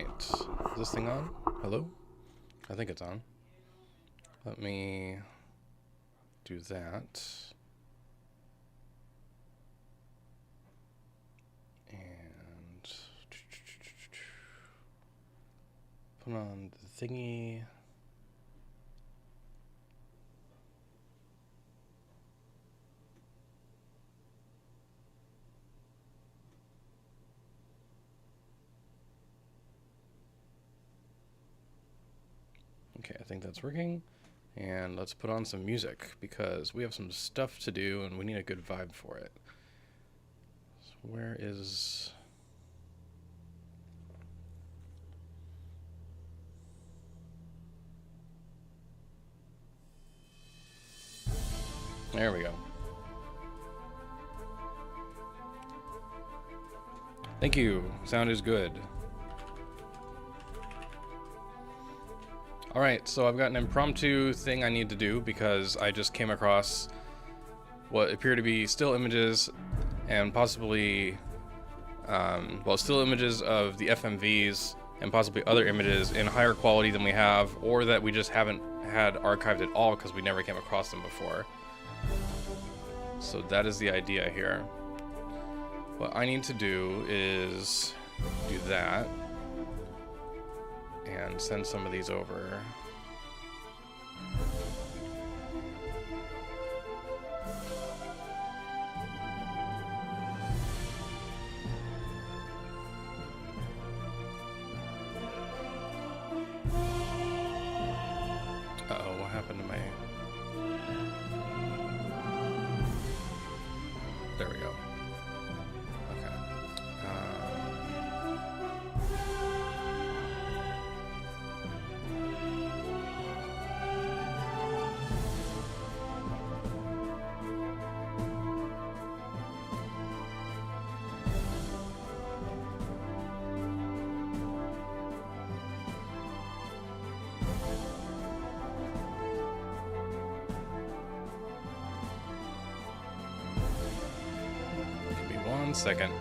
Alright. Is this thing on? Hello? I think it's on. Let me do that. And put on the thingy. Okay, I think that's working. And let's put on some music because we have some stuff to do and we need a good vibe for it. So where is... There we go. Thank you. Sound is good. Alright, so I've got an impromptu thing I need to do because I just came across what appear to be still images and possibly, still images of the FMVs and possibly other images in higher quality than we have, or that we just haven't had archived at all because we never came across them before. So that is the idea here. What I need to do is do that. And send some of these over. Uh-oh, what happened to my... There we go. Okay. Give me 1 second.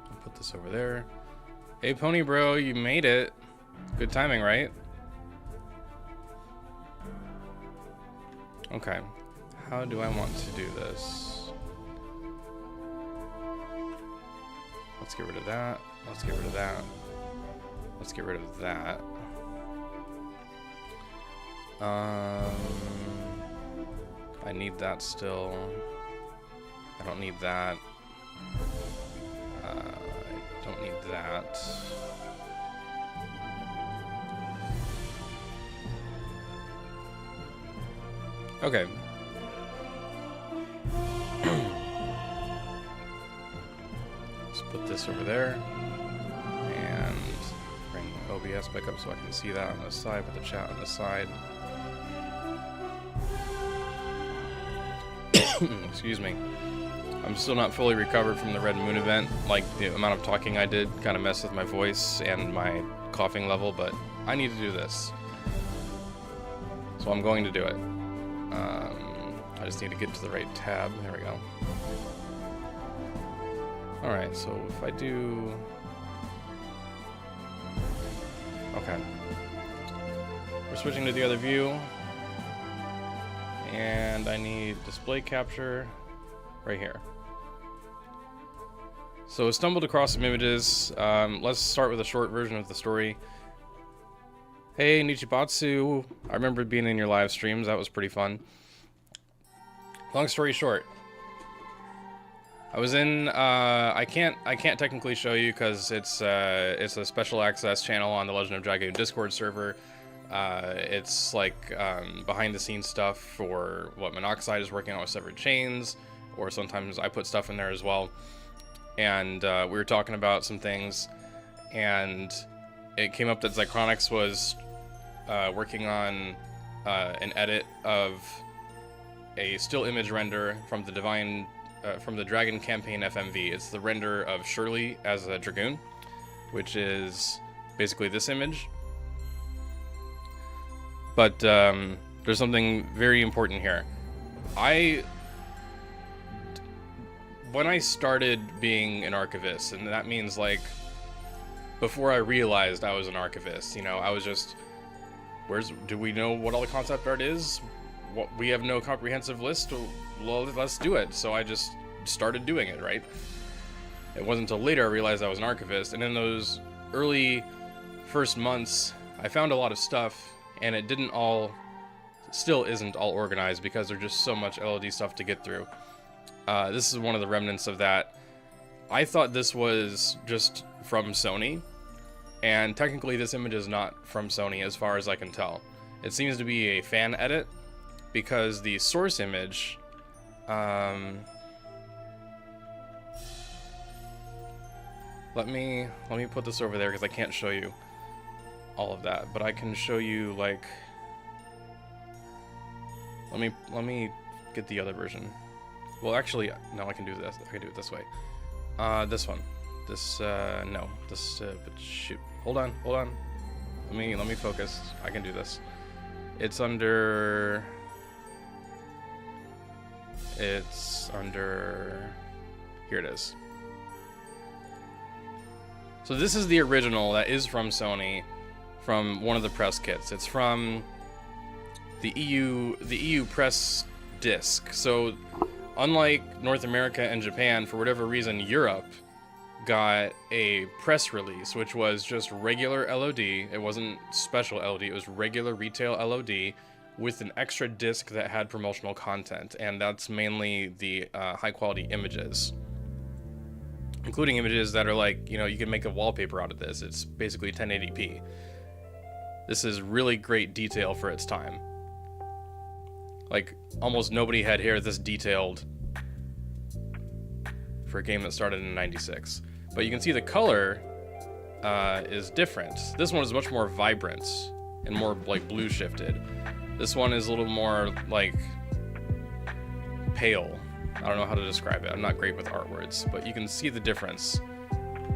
I'll put this over there. Hey, Pony Bro, you made it. Good timing, right? Okay. How do I want to do this? Let's get rid of that. Let's get rid of that. Let's get rid of that. I need that still. I don't need that. I don't need that. Okay. Let's put this over there and bring OBS back up so I can see that on the side with the chat on the side. Excuse me. I'm still not fully recovered from the Red Moon event. Like, the amount of talking I did kind of messed with my voice and my coughing level, but I need to do this. So I'm going to do it. I just need to get to the right tab. There we go. Alright, so if I do... Okay. We're switching to the other view. And I need display capture right here. So I stumbled across some images. Let's start with a short version of the story. Hey, Nichibatsu. I remember being in your live streams. That was pretty fun. Long story short, I was in. I can't technically show you because it's a special access channel on the Legend of Dragoon Discord server. It's like behind the scenes stuff for what Monoxide is working on with Severed Chains, or sometimes I put stuff in there as well. And we were talking about some things, and it came up that Zycronix was working on an edit of a still image render from the Divine from the Dragon Campaign FMV. It's the render of Shirley as a Dragoon, which is basically this image. But there's something very important here. When I started being an archivist, and that means like before I realized I was an archivist, you know, I was just, do we know what all the concept art is? We have no comprehensive list. Well, let's do it. So I just started doing it, right? It wasn't until later I realized I was an archivist, and in those early first months, I found a lot of stuff, and it still isn't all organized because there's just so much LOD stuff to get through. This is one of the remnants of that. I thought this was just from Sony, and technically this image is not from Sony as far as I can tell. It seems to be a fan edit because the source image, let me put this over there because I can't show you all of that, but I can show you, like, let me get the other version. Well, actually, no, I can do this. I can do it this way. This one. This, no. This, but shoot. Hold on. Let me focus. I can do this. It's under... Here it is. So this is the original that is from Sony, from one of the press kits. It's from the EU press disc. So unlike North America and Japan, for whatever reason, Europe got a press release, which was just regular LOD. It wasn't special LOD, it was regular retail LOD with an extra disc that had promotional content, and that's mainly the high quality images, including images that are like, you know, you can make a wallpaper out of this. It's basically 1080p. This is really great detail for its time. Like, almost nobody had hair this detailed for a game that started in '96. But you can see the color is different. This one is much more vibrant and more like blue shifted. This one is a little more like pale. I don't know how to describe it. I'm not great with art words, but you can see the difference.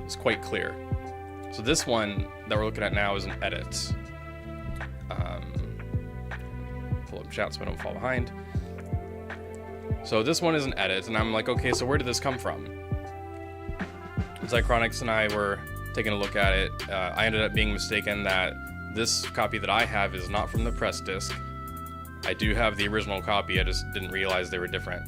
It's quite clear. So this one that we're looking at now is an edit. Pull up chat so I don't fall behind. So this one is an edit, and I'm like, okay, so where did this come from? Zychronics and I were taking a look at it. I ended up being mistaken that this copy that I have is not from the press disc. I do have the original copy, I just didn't realize they were different.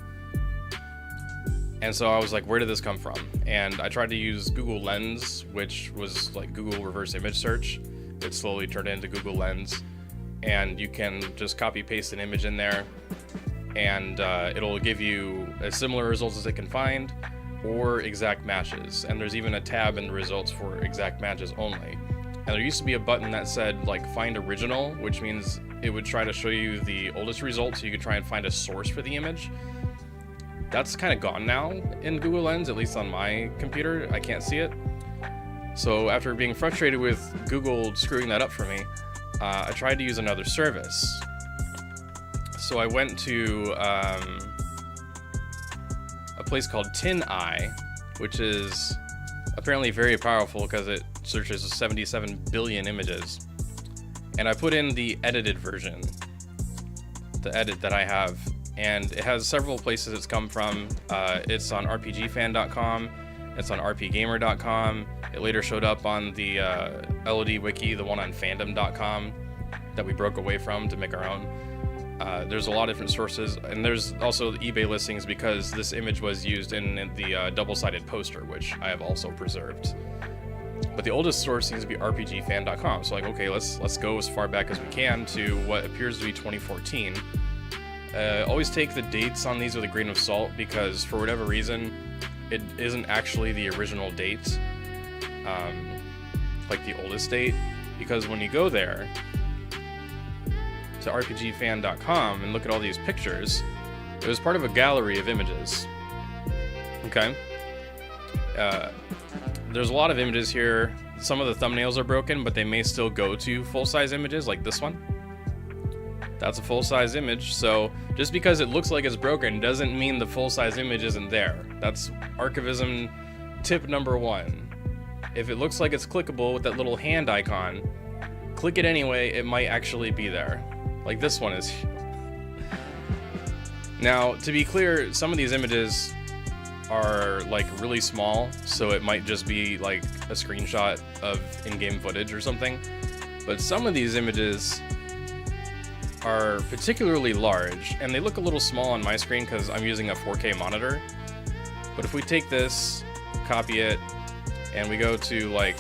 And so I was like, where did this come from? And I tried to use Google Lens, which was like Google reverse image search. It slowly turned into Google Lens. And you can just copy paste an image in there, and it'll give you as similar results as it can find, or exact matches. And there's even a tab in the results for exact matches only. And there used to be a button that said like find original, which means it would try to show you the oldest results so you could try and find a source for the image. That's kind of gone now in Google Lens, at least on my computer. I can't see it. So after being frustrated with Google screwing that up for me, I tried to use another service. So I went to a place called TinEye, which is apparently very powerful because it searches 77 billion images. And I put in the edited version, the edit that I have, and it has several places it's come from. It's on rpgfan.com, it's on rpgamer.com. It later showed up on the LOD wiki, the one on fandom.com that we broke away from to make our own. There's a lot of different sources, and there's also the eBay listings because this image was used in the double-sided poster, which I have also preserved. But the oldest source seems to be rpgfan.com. So like, okay, let's go as far back as we can to what appears to be 2014. Always take the dates on these with a grain of salt because for whatever reason, it isn't actually the original date, like the oldest date, because when you go there to rpgfan.com and look at all these pictures, it was part of a gallery of images. Okay. There's a lot of images here. Some of the thumbnails are broken, but they may still go to full-size images like this one. That's a full-size image, so just because it looks like it's broken doesn't mean the full-size image isn't there. That's archivism tip number 1. If it looks like it's clickable with that little hand icon, click it anyway, it might actually be there. Like this one is. Now, to be clear, some of these images are like really small, so it might just be like a screenshot of in-game footage or something. But some of these images are particularly large, and they look a little small on my screen because I'm using a 4K monitor. But if we take this, copy it, and we go to like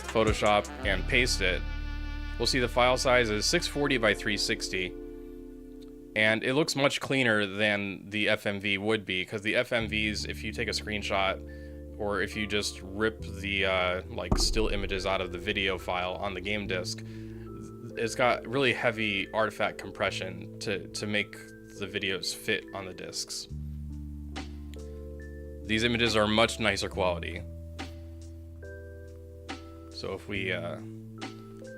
Photoshop and paste it, we'll see the file size is 640 by 360. And it looks much cleaner than the FMV would be, because the FMVs, if you take a screenshot or if you just rip the like still images out of the video file on the game disc, it's got really heavy artifact compression to make the videos fit on the discs. These images are much nicer quality. So if we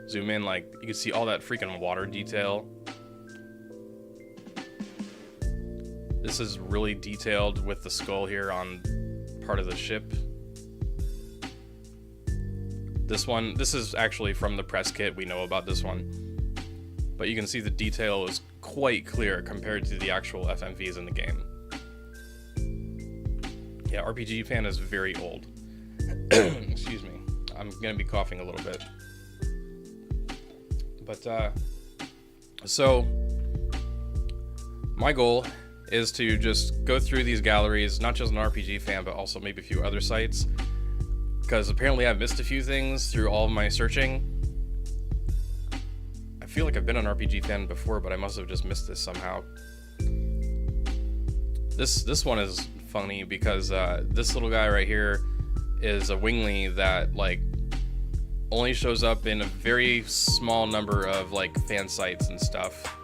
zoom in, like, you can see all that freaking water detail. This is really detailed with the skull here on part of the ship. This is actually from the press kit. We know about this one. But you can see the detail is quite clear compared to the actual FMVs in the game. Yeah, RPG Fan is very old. Excuse me. I'm gonna be coughing a little bit. But, so, my goal is to just go through these galleries, not just an RPG Fan, but also maybe a few other sites, because apparently I've missed a few things through all of my searching. I feel like I've been on RPG Fan before, but I must have just missed this somehow. This one is funny because this little guy right here is a wingly that like only shows up in a very small number of like fan sites and stuff.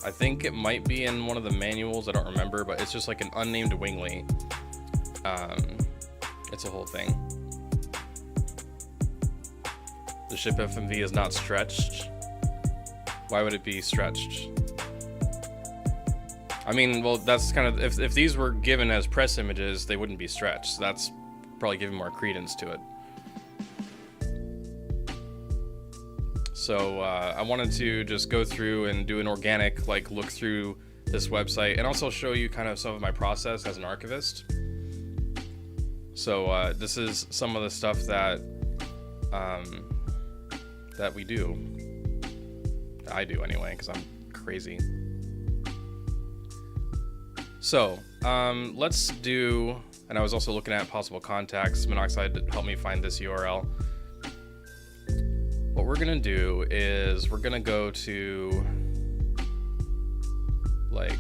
I think it might be in one of the manuals, I don't remember, but it's just like an unnamed wingly. It's a whole thing. The ship FMV is not stretched. Why would it be stretched? I mean, well, that's kind of, if these were given as press images, they wouldn't be stretched. So that's probably giving more credence to it. So I wanted to just go through and do an organic like look through this website and also show you kind of some of my process as an archivist. So this is some of the stuff that that we do. I do anyway, because I'm crazy. So let's do, and I was also looking at possible contacts. Monoxide helped me find this URL. What we're gonna do is we're gonna go to like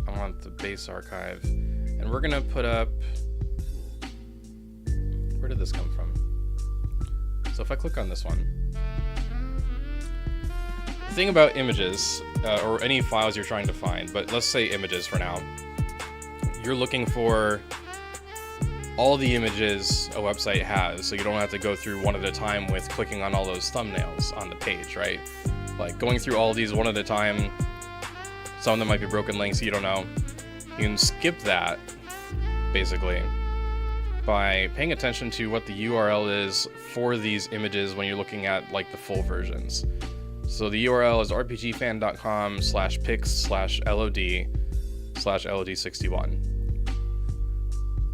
I want the base archive, and we're gonna put up, where did this come from? So if I click on this one, the thing about images or any files you're trying to find, but let's say images for now, you're looking for all the images a website has, so you don't have to go through one at a time with clicking on all those thumbnails on the page, right? Like going through all these one at a time, some of them might be broken links, you don't know. You can skip that, basically, by paying attention to what the URL is for these images when you're looking at like the full versions. So the URL is rpgfan.com/pics/LOD/LOD61.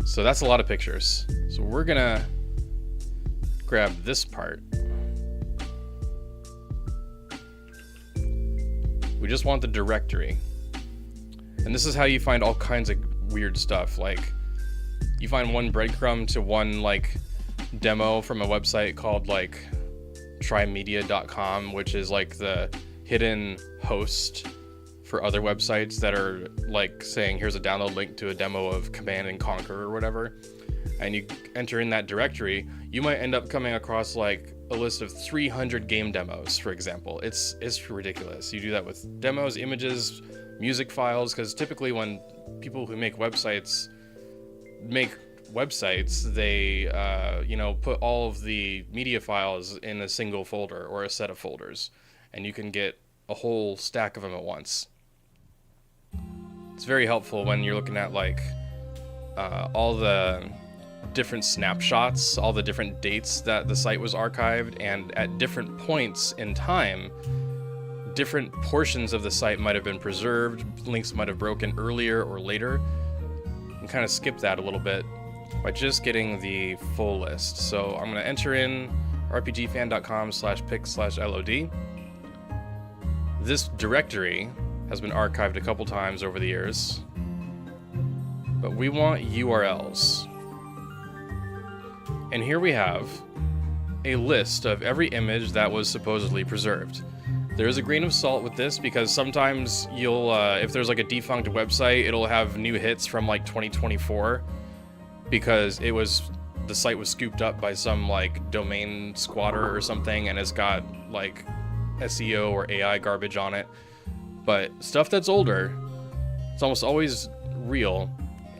So that's a lot of pictures. So we're gonna grab this part. We just want the directory. And this is how you find all kinds of weird stuff. Like, you find one breadcrumb to one like demo from a website called like trymedia.com, which is like the hidden host for other websites that are like saying, here's a download link to a demo of Command and Conquer or whatever. And you enter in that directory, you might end up coming across like a list of 300 game demos, for example. It's ridiculous. You do that with demos, images, music files, because typically when people who make websites make websites, they you know, put all of the media files in a single folder or a set of folders, and you can get a whole stack of them at once. It's very helpful when you're looking at like all the different snapshots, all the different dates that the site was archived, and at different points in time, different portions of the site might have been preserved, links might have broken earlier or later. You can kind of skip that a little bit by just getting the full list. So I'm going to enter in rpgfan.com/pic/LOD. This directory has been archived a couple times over the years, but we want URLs. And here we have a list of every image that was supposedly preserved. There is a grain of salt with this because sometimes you'll, if there's like a defunct website, it'll have new hits from like 2024 because the site was scooped up by some like domain squatter or something and has got like SEO or AI garbage on it. But stuff that's older, it's almost always real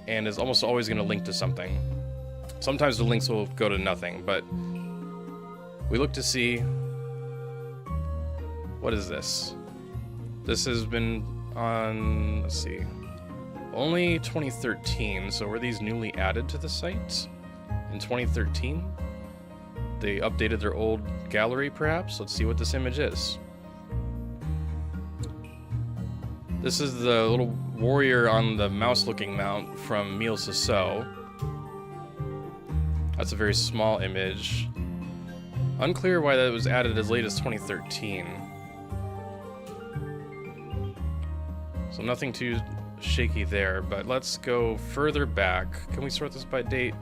and is almost always going to link to something. Sometimes the links will go to nothing, but we look to see, what is this? This has been on, let's see, only 2013, so were these newly added to the site in 2013? They updated their old gallery, perhaps? Let's see what this image is. This is the little warrior on the mouse-looking mount from Mille Sasso. That's a very small image. Unclear why that was added as late as 2013. So nothing too shaky there, but let's go further back. Can we sort this by date?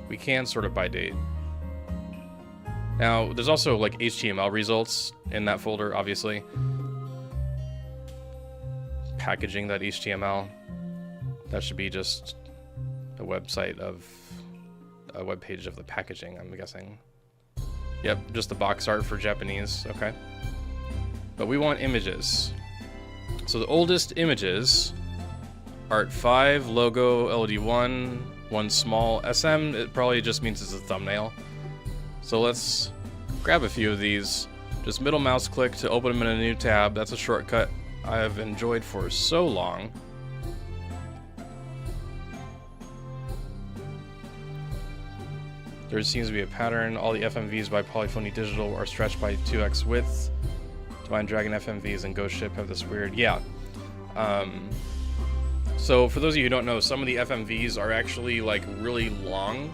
We can sort it by date. Now, there's also like HTML results in that folder, obviously. Packaging that HTML. That should be just a website of a web page of the packaging, I'm guessing. Yep, just the box art for Japanese, okay. But we want images. So the oldest images, Art 5, logo, LD1, one small SM, it probably just means it's a thumbnail. So let's grab a few of these. Just middle mouse click to open them in a new tab. That's a shortcut I've enjoyed for so long. There seems to be a pattern. All the FMVs by Polyphony Digital are stretched by 2x width. Divine Dragon FMVs and Ghost Ship have this weird... Yeah. So for those of you who don't know, some of the FMVs are actually like really long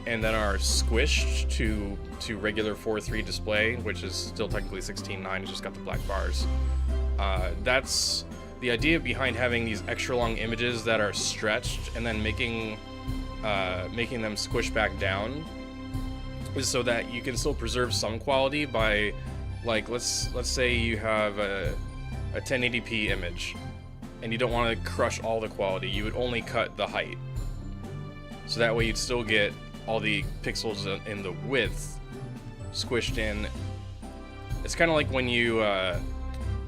and then are squished to regular 4:3 display, which is still technically 16:9. It's just got the black bars. That's the idea behind having these extra long images that are stretched and then making them squish back down, is so that you can still preserve some quality by, like, let's say you have a 1080p image and you don't want to crush all the quality. You would only cut the height, so that way you'd still get all the pixels in the width squished in. It's kind of like when you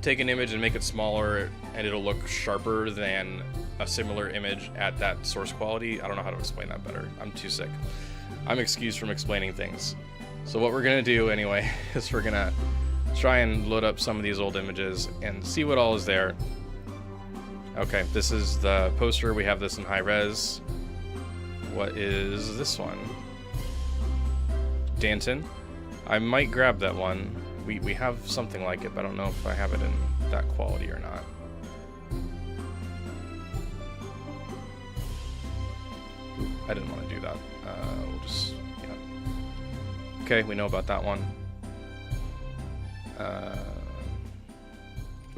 take an image and make it smaller and it'll look sharper than a similar image at that source quality. I don't know how to explain that better. I'm too sick. I'm excused from explaining things. So what we're gonna do anyway is we're gonna try and load up some of these old images and see what all is there. Okay, this is the poster. We have this in high res. What is this one? Danton. I might grab that one. We have something like it, but I don't know if I have it in that quality or not. I didn't want to do that. We'll just, yeah. Okay, we know about that one.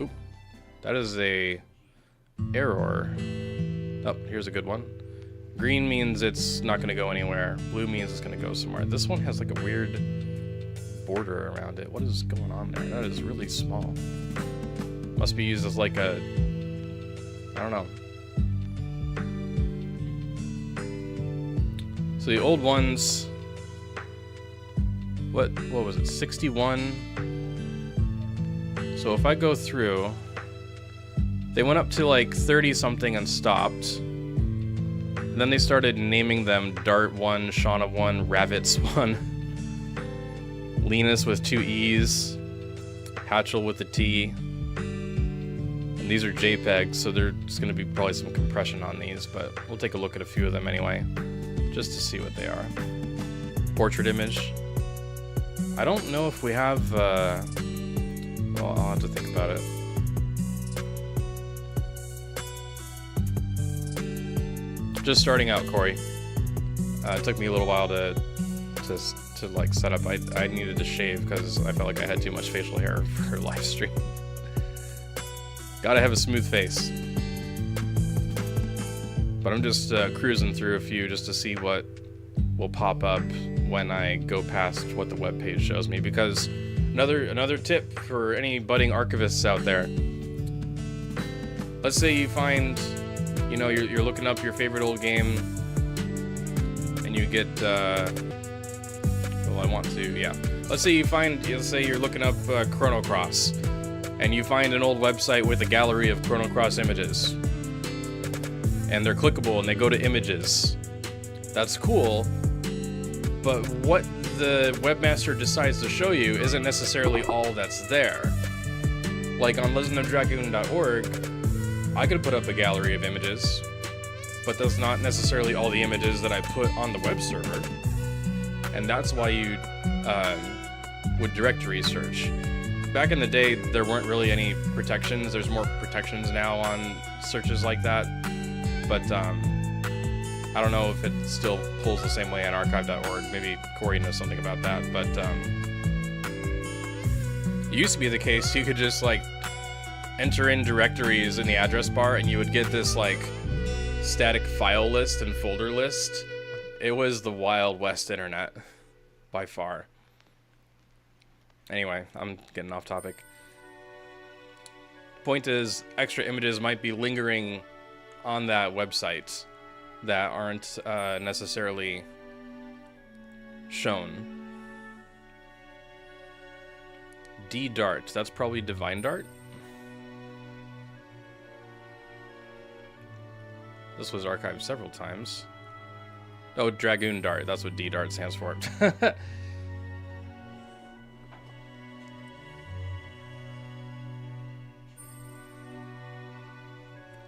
Oop. That is a error. Oh, here's a good one. Green means it's not going to go anywhere. Blue means it's going to go somewhere. This one has like a weird border around it. What is going on there? That is really small. Must be used as like a... I don't know. So the old ones... What was it? 61? So if I go through... They went up to like 30 something and stopped. And then they started naming them Dart 1, Shauna 1, Ravitz 1, Linus with 2 E's, Hatchel with a T. And these are JPEGs, so there's going to be probably some compression on these, but we'll take a look at a few of them anyway, just to see what they are. Portrait image. I don't know if we have, well, I'll have to think about it. Just starting out, Corey. It took me a little while to like set up. I needed to shave because I felt like I had too much facial hair for live stream. Gotta have a smooth face. But I'm just cruising through a few just to see what will pop up when I go past what the webpage shows me. Because another tip for any budding archivists out there. Let's say you find, you know, you're looking up your favorite old game, and you get, well, I want to, yeah. Let's say you're looking up Chrono Cross, and you find an old website with a gallery of Chrono Cross images, and they're clickable, and they go to images. That's cool, but what the webmaster decides to show you isn't necessarily all that's there. Like on legendofdragoon.org, I could put up a gallery of images, but that's not necessarily all the images that I put on the web server. And that's why you would directory search. Back in the day, there weren't really any protections. There's more protections now on searches like that. But I don't know if it still pulls the same way on archive.org. Maybe Corey knows something about that. But it used to be the case you could just like enter in directories in the address bar and you would get this like static file list and folder list. It was the Wild West internet by far. Anyway, I'm getting off topic. Point is, extra images might be lingering on that website that aren't necessarily shown. D-Dart, that's probably Divine Dart. This was archived several times. Oh, Dragoon Dart. That's what D-Dart stands for.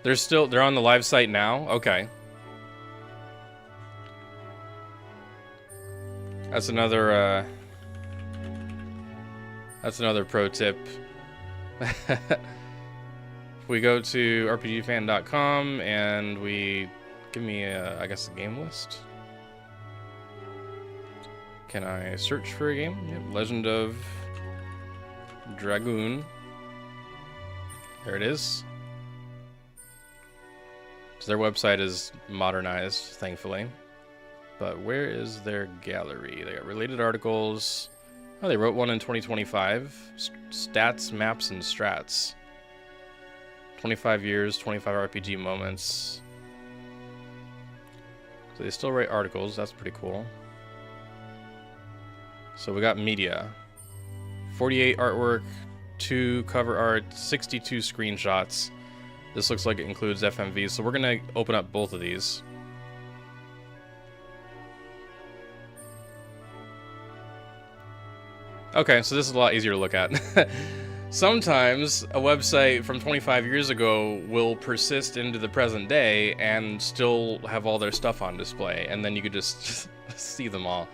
They're on the live site now? Okay. That's another pro tip. We go to rpgfan.com and we give me I guess a game list. Can I search for a game? Yep, Legend of Dragoon. There it is. So their website is modernized, thankfully. But where is their gallery? They got related articles. Oh, they wrote one in 2025. Stats, maps, and strats. 25 years, 25 RPG moments. So they still write articles. That's pretty cool. So we got media. 48 artwork, 2 cover art, 62 screenshots. This looks like it includes FMV, so we're going to open up both of these. Okay, so this is a lot easier to look at. Sometimes a website from 25 years ago will persist into the present day and still have all their stuff on display, and then you could just see them all.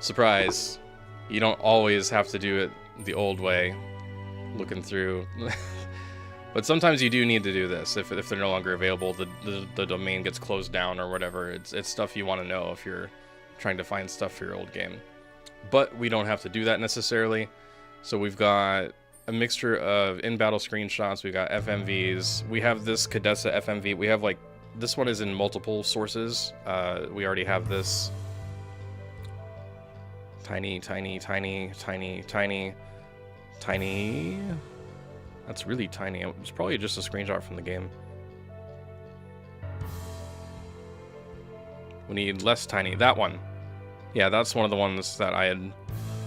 Surprise. You don't always have to do it the old way, looking through. But sometimes you do need to do this. If they're no longer available, the domain gets closed down or whatever. It's stuff you want to know if you're trying to find stuff for your old game. But we don't have to do that necessarily. So we've got a mixture of in-battle screenshots. We got FMVs. We have this Cadessa FMV. We have like, this one is in multiple sources. We already have this tiny. That's really tiny. It's probably just a screenshot from the game. We need less tiny. That one. Yeah, that's one of the ones that I had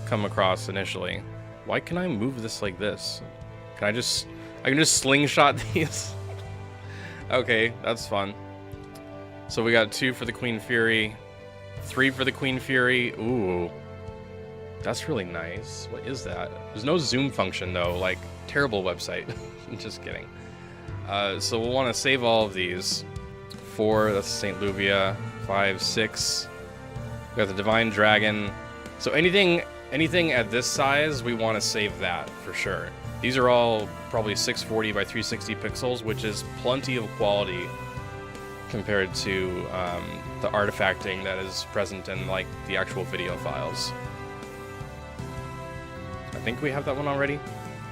come across initially. Why can I move this like this? I can just slingshot these? Okay, that's fun. So we got 2 for the Queen Fury, 3 for the Queen Fury. Ooh, that's really nice. What is that? There's no zoom function though, like terrible website. Just kidding. So we'll want to save all of these. 4, that's St. Luvia. 5, 6. We got the Divine Dragon. So anything at this size, we want to save that for sure. These are all probably 640 by 360 pixels, which is plenty of quality compared to the artifacting that is present in like the actual video files. I think we have that one already.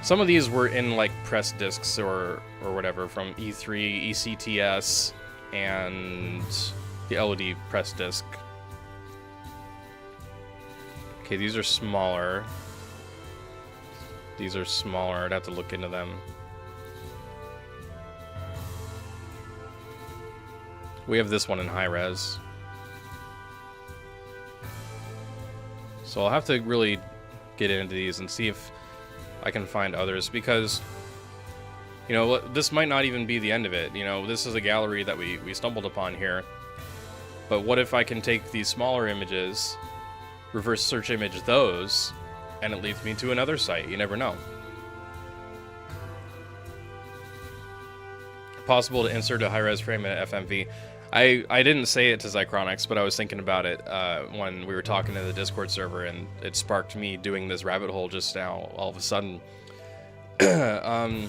Some of these were in like press discs or whatever from E3, ECTS, and the LOD press disc. Okay, these are smaller. These are smaller. I'd have to look into them. We have this one in high res. So I'll have to really get into these and see if I can find others, because, you know, this might not even be the end of it. You know, this is a gallery that we stumbled upon here. But what if I can take these smaller images, reverse search image those, and it leads me to another site? You never know. Possible to insert a high-res frame in FMV. I didn't say it to Zychronics, but I was thinking about it when we were talking in the Discord server, and it sparked me doing this rabbit hole just now, all of a sudden. I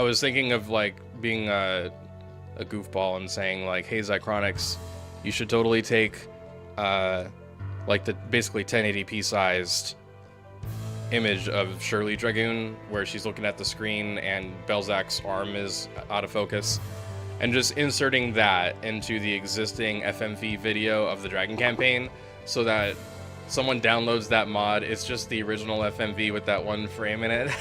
was thinking of, like, being a goofball and saying, like, hey, Zychronics, you should totally take, like, the basically 1080p sized image of Shirley Dragoon, where she's looking at the screen and Belzak's arm is out of focus, and just inserting that into the existing FMV video of the Dragon campaign, so that someone downloads that mod, it's just the original FMV with that one frame in it.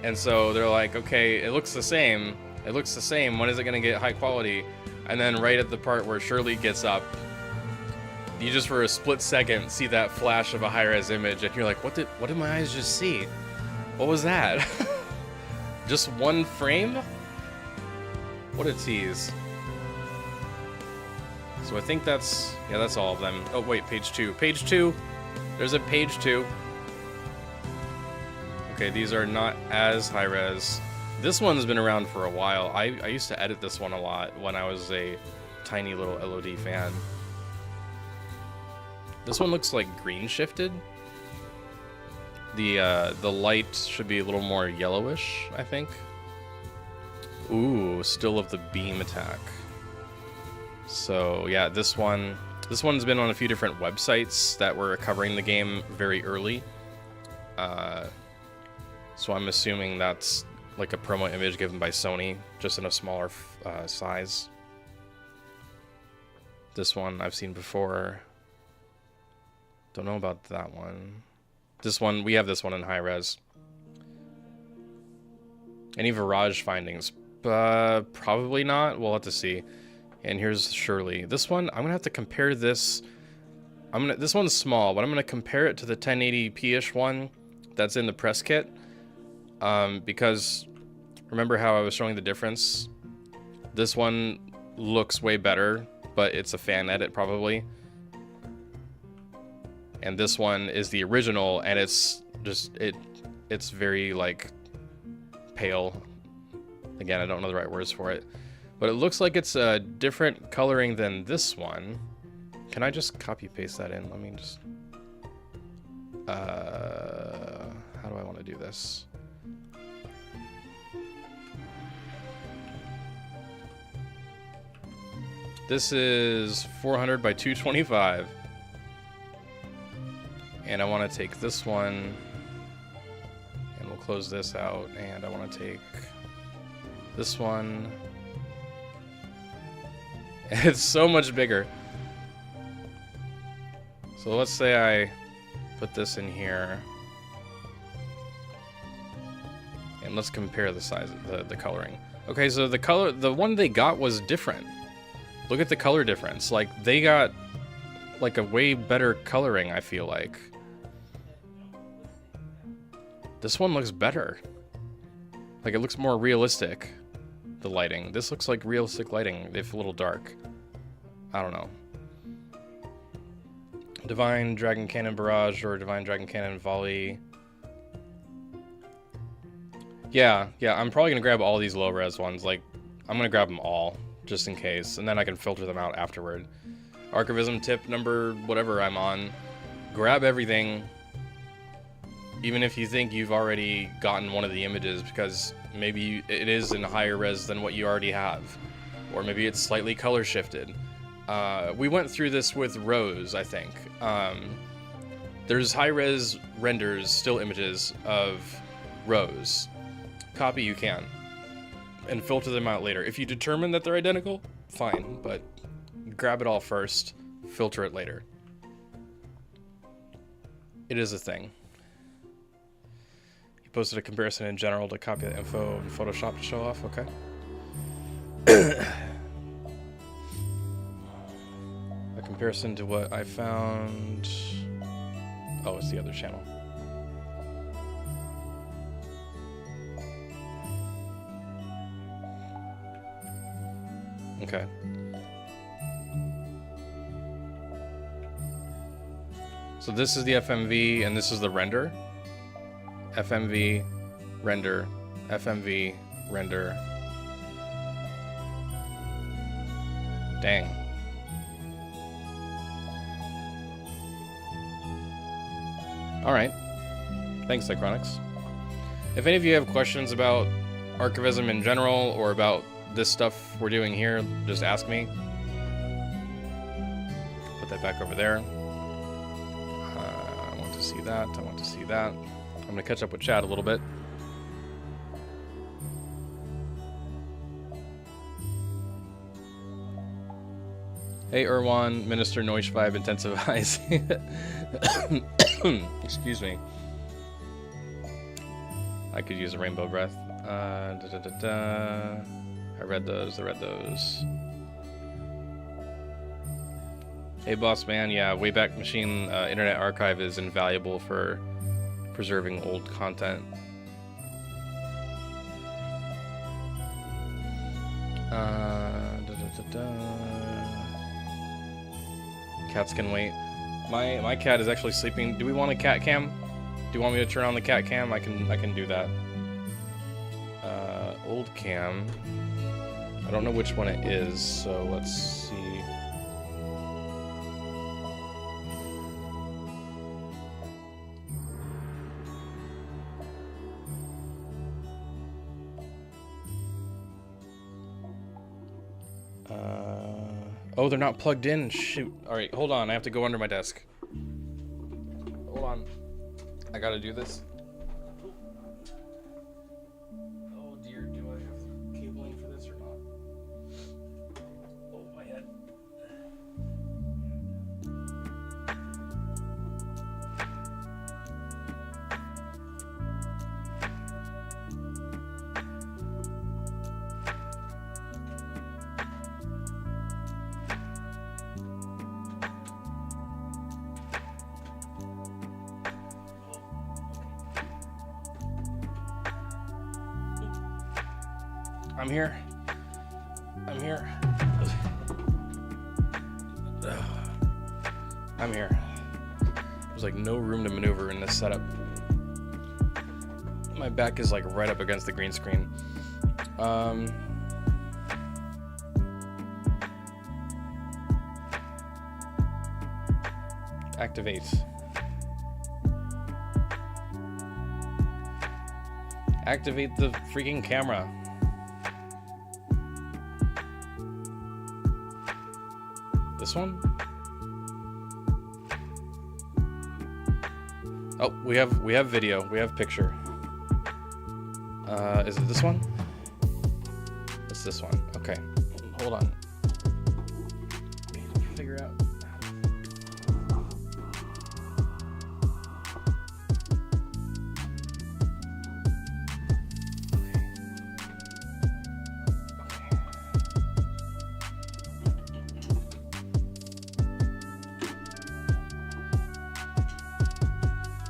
And so they're like, okay, it looks the same, when is it gonna get high quality? And then right at the part where Shirley gets up, you just for a split second see that flash of a high-res image, and you're like, what did my eyes just see? What was that? Just one frame? What a tease. So I think that's all of them. Oh wait, page 2. Page 2. There's a page 2. Okay, these are not as high-res. This one's been around for a while. I used to edit this one a lot when I was a tiny little LOD fan. This one looks like green shifted. The light should be a little more yellowish, I think. Ooh, still of the beam attack. So yeah, this one's been on a few different websites that were covering the game very early. So I'm assuming that's like a promo image given by Sony, just in a smaller size. This one I've seen before. Don't know about that one. This one, we have this one in high res. Any Virage findings? Probably not. We'll have to see. And here's Shirley. This one, I'm gonna have to compare this. This one's small, but I'm gonna compare it to the 1080p-ish one that's in the press kit. Because remember how I was showing the difference? This one looks way better, but it's a fan edit probably. And this one is the original, and it's just it's very like pale. Again, I don't know the right words for it, but it looks like it's a different coloring than this one. Can I just copy paste that in? Let me just how do I want to do this? This is 400 by 225. And I want to take this one, and we'll close this out, and I want to take this one. It's so much bigger. So let's say I put this in here, and let's compare the size of the coloring. Okay, so the one they got was different. Look at the color difference. Like, they got like a way better coloring, I feel like. This one looks better. Like, it looks more realistic. the lighting. This looks like realistic lighting, if a little dark. I don't know. Divine Dragon Cannon Barrage or Divine Dragon Cannon Volley. Yeah, I'm probably gonna grab all these low res ones. Like, I'm gonna grab them all, just in case, and then I can filter them out afterward. Archivism tip number whatever I'm on. Grab everything, even if you think you've already gotten one of the images, because maybe it is in higher res than what you already have. Or maybe it's slightly color shifted. We went through this with Rose, I think. There's high-res renders, still images, of Rose. Copy you can. And filter them out later. If you determine that they're identical, fine, but grab it all first, filter it later. It is a thing. He posted a comparison in general to copy the info in Photoshop to show off, okay. A comparison to what I found. Oh, it's the other channel. Okay. So this is the FMV and this is the render. FMV, render, FMV, render. Dang. Alright. Thanks, Cychronics. If any of you have questions about archivism in general or about this stuff we're doing here, just ask me. Put that back over there. I want to see that. I want to see that. I'm going to catch up with Chad a little bit. Hey, Erwan, Minister Noise 5 intensifies. Excuse me. I could use a rainbow breath. I read those. Hey, boss man. Yeah, Wayback Machine Internet Archive is invaluable for preserving old content. Cats can wait. My cat is actually sleeping. Do we want a cat cam? Do you want me to turn on the cat cam? I can do that. Old cam. I don't know which one it is, so let's see. Oh, they're not plugged in. Shoot. Alright, hold on. I have to go under my desk. Hold on. I gotta do this. Oh dear, do I have cabling for this or not? Oh, my head. I'm here. I'm here. I'm here. There's like no room to maneuver in this setup. My back is like right up against the green screen. Activate. Activate the freaking camera. This one? Oh, we have video. We have picture. Is it this one? It's this one. Okay. Hold on. Figure out.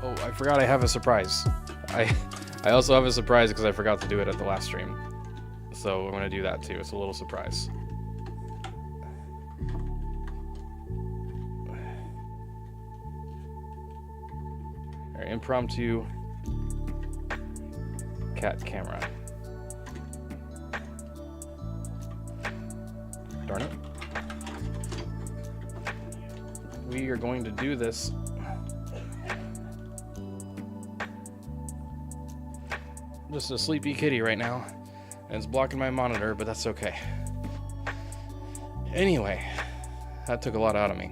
Oh, I forgot I have a surprise. I also have a surprise because I forgot to do it at the last stream. So I'm gonna do that too. It's a little surprise. Our impromptu cat camera. Darn it. We are going to do this. Just a sleepy kitty right now, and it's blocking my monitor, but that's okay. Anyway, that took a lot out of me.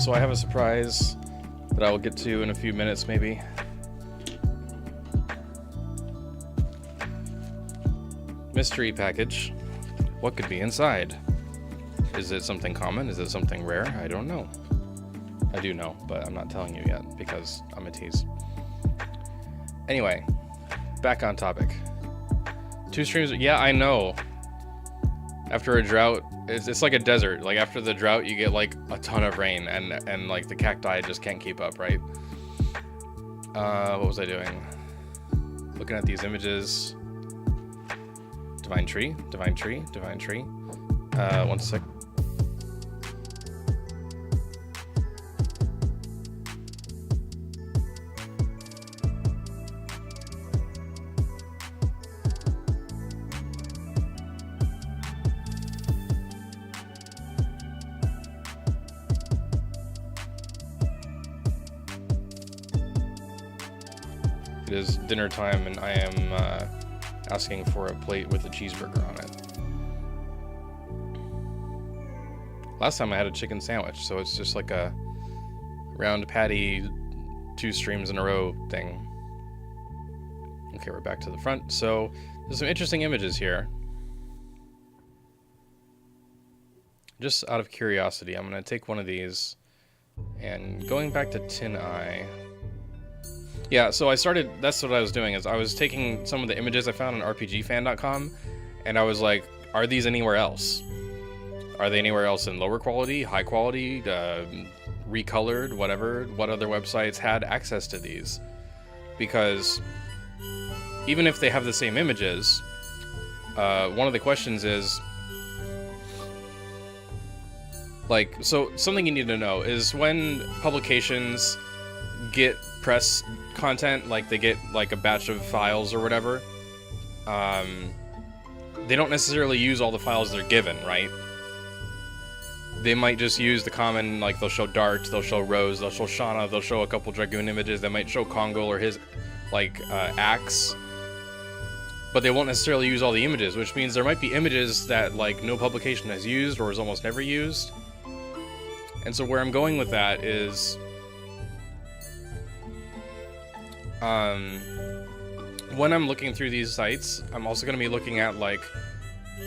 So I have a surprise that I will get to in a few minutes, maybe. Mystery package. What could be inside? Is it something common? Is it something rare? I don't know. I do know, but I'm not telling you yet because I'm a tease. Anyway, back on topic. 2 streams. Yeah, I know. After a drought, it's like a desert. Like after the drought, you get like a ton of rain, and like the cacti just can't keep up, right? What was I doing? Looking at these images. Divine tree, divine tree, divine tree. One sec. It is dinner time, and I am asking for a plate with a cheeseburger on it. Last time I had a chicken sandwich, so it's just like a round patty, 2 streams in a row thing. Okay, we're back to the front. So there's some interesting images here. Just out of curiosity, I'm gonna take one of these, and going back to Tin Eye. Yeah, so that's what I was doing, is I was taking some of the images I found on RPGFan.com, and I was like, are these anywhere else? Are they anywhere else in lower quality, high quality, recolored, whatever? What other websites had access to these? Because even if they have the same images, one of the questions is, like, so something you need to know is when publications get press content, like they get like a batch of files or whatever, they don't necessarily use all the files they're given, right? They might just use the common, like they'll show Dart, they'll show Rose, they'll show Shauna, they'll show a couple Dragoon images, they might show Kongol or his like axe, but they won't necessarily use all the images, which means there might be images that like no publication has used or is almost never used. And so where I'm going with that is when I'm looking through these sites, I'm also going to be looking at like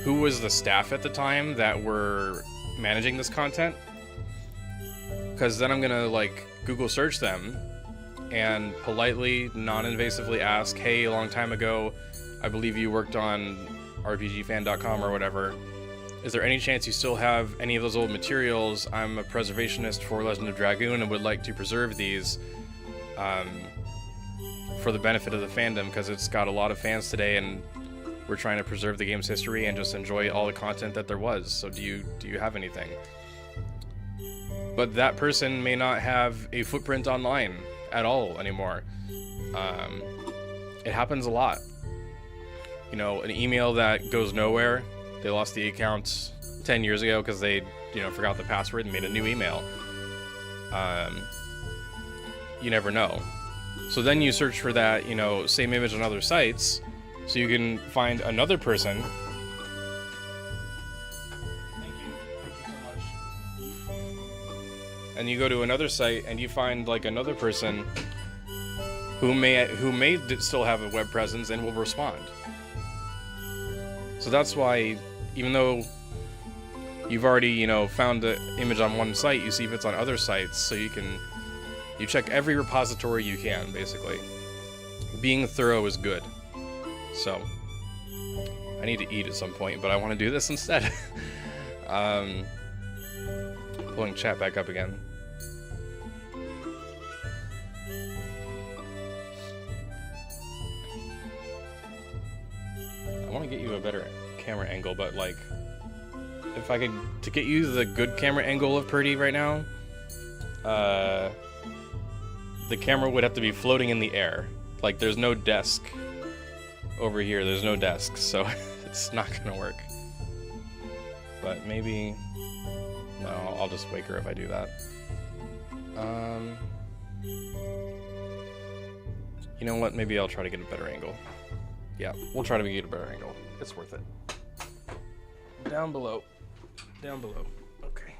who was the staff at the time that were managing this content, because then I'm going to like Google search them and politely, non-invasively ask, hey, a long time ago, I believe you worked on RPGFan.com or whatever. Is there any chance you still have any of those old materials? I'm a preservationist for Legend of Dragoon and would like to preserve these for the benefit of the fandom, because it's got a lot of fans today and we're trying to preserve the game's history and just enjoy all the content that there was. So do you have anything? But that person may not have a footprint online at all anymore. It happens a lot. You know, an email that goes nowhere. They lost the account 10 years ago because they, forgot the password and made a new email. You never know. So then you search for that, same image on other sites, so you can find another person. Thank you so much. And you go to another site and you find like another person who may still have a web presence and will respond. So that's why, even though you've already, found the image on one site, you see if it's on other sites, so you check every repository you can, basically. Being thorough is good. So, I need to eat at some point, but I want to do this instead. Pulling chat back up again. I want to definitely get you a better camera angle, but like, if I could, to get you the good camera angle of Purdy right now, the camera would have to be floating in the air. Like, there's no desk over here, there's no desk, so it's not gonna work. But maybe, no, I'll just wake her if I do that. You know what, maybe I'll try to get a better angle. Yeah, we'll try to get a better angle. It's worth it. Down below. Down below. Okay.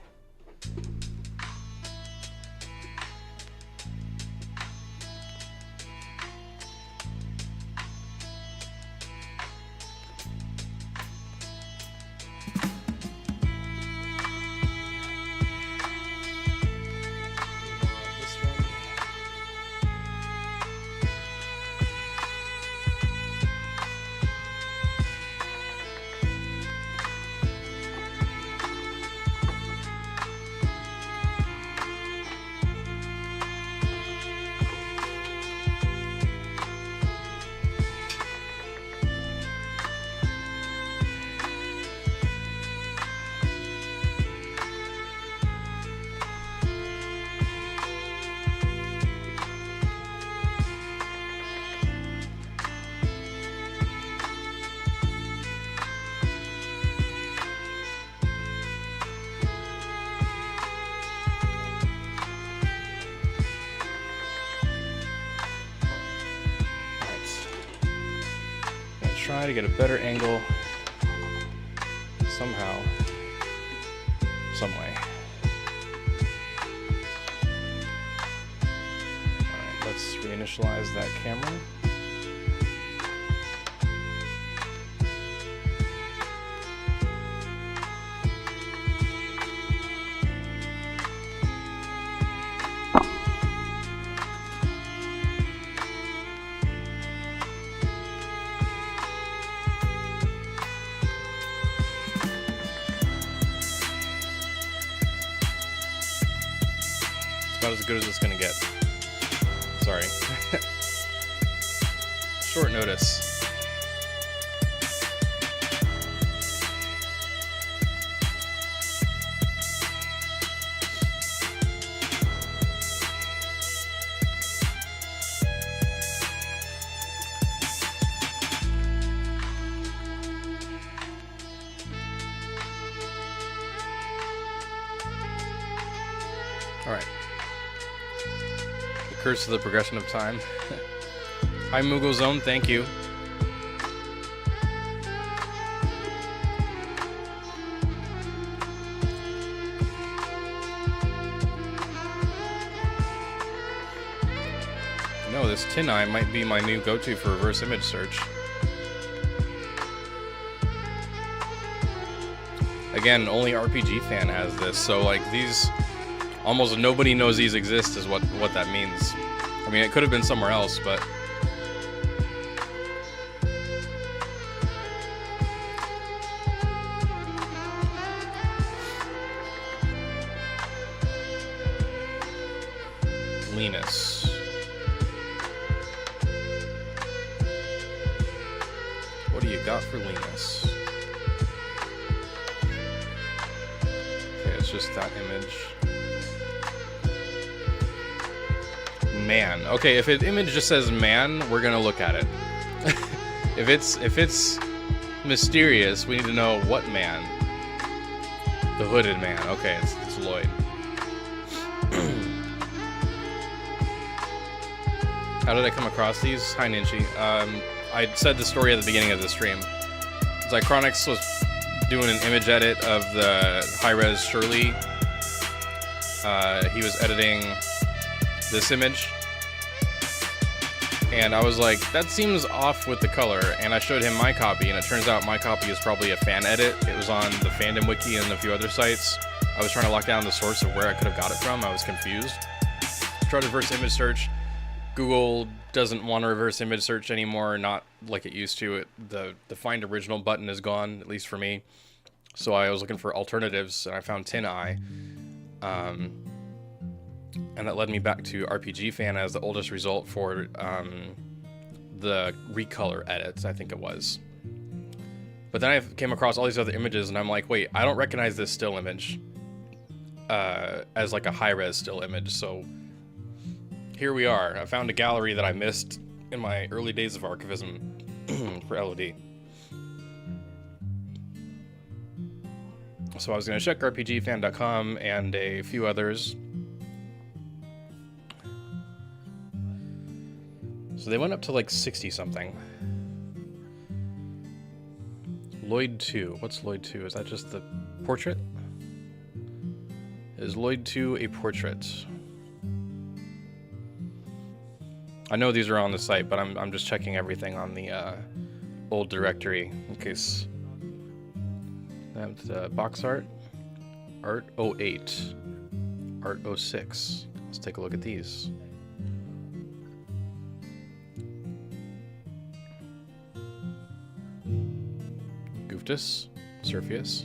Try to get a better angle somehow, some way. Alright, let's reinitialize that camera. About as good as it's gonna get. Sorry. Short notice. All right. Curse of the progression of time. Hi Moogle Zone, thank you. No, this tin eye might be my new go-to for reverse image search. Again, only RPG fan has this, so like these, almost nobody knows these exist is what that means. I mean, it could have been somewhere else, but... Linus. What do you got for Linus? Okay, it's just that image. Man. Okay, if an image just says man, we're gonna look at it. if it's mysterious, we need to know what man. The hooded man. Okay, it's Lloyd. How did I come across these? Hi Ninchi. I said the story at the beginning of the stream. Zychronix was doing an image edit of the high-res Shirley. He was editing this image. And I was like, that seems off with the color. And I showed him my copy, and it turns out my copy is probably a fan edit. It was on the Fandom wiki and a few other sites. I was trying to lock down the source of where I could have got it from. I was confused. Tried to reverse image search. Google doesn't want to reverse image search anymore, not like it used to. The find original button is gone, at least for me. So I was looking for alternatives, and I found Tin Eye. And that led me back to RPG Fan as the oldest result for the recolor edits, I think it was. But then I came across all these other images, and I'm like, wait, I don't recognize this still image as like a high-res still image. So here we are. I found a gallery that I missed in my early days of archivism for LOD. So I was going to check RPGFan.com and a few others. So they went up to like 60 something. Lloyd 2. What's Lloyd 2? Is that just the portrait? Is Lloyd 2 a portrait? I know these are on the site, but I'm just checking everything on the old directory in case. That's box art. Art 08. Art 06. Let's take a look at these. Gooftus, Surfius.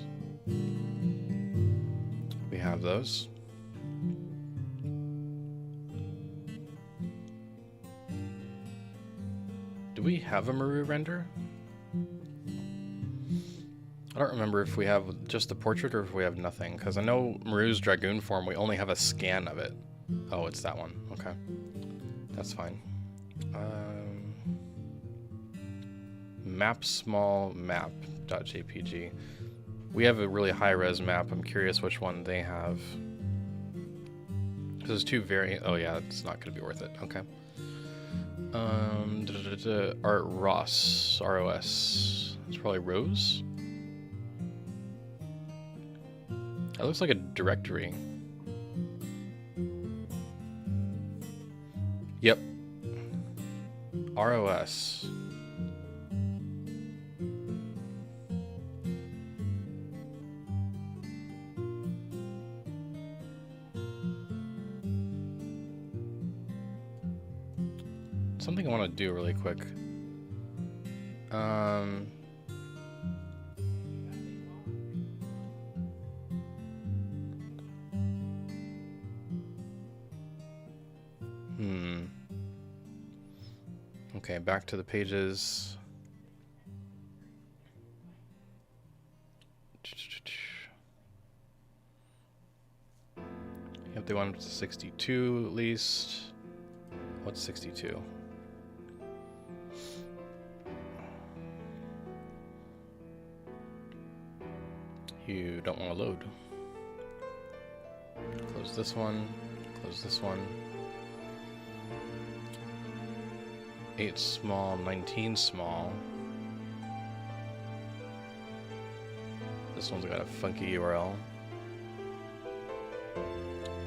We have those. Do we have a Maru render? I don't remember if we have just the portrait or if we have nothing, because I know Maru's Dragoon form, we only have a scan of it. Oh, it's that one. Okay. That's fine. Map small map.jpg. We have a really high-res map. I'm curious which one they have. Because there's two variant. Oh yeah, it's not going to be worth it. Okay. Art Ross, ROS. It's probably Rose. That looks like a directory. Yep. ROS. Something I want to do really quick. Okay, back to the pages. Yep, they went up to 62 at least. What's 62? You don't want to load. Close this one. Close this one. 8 small, 19 small. This one's got a funky URL.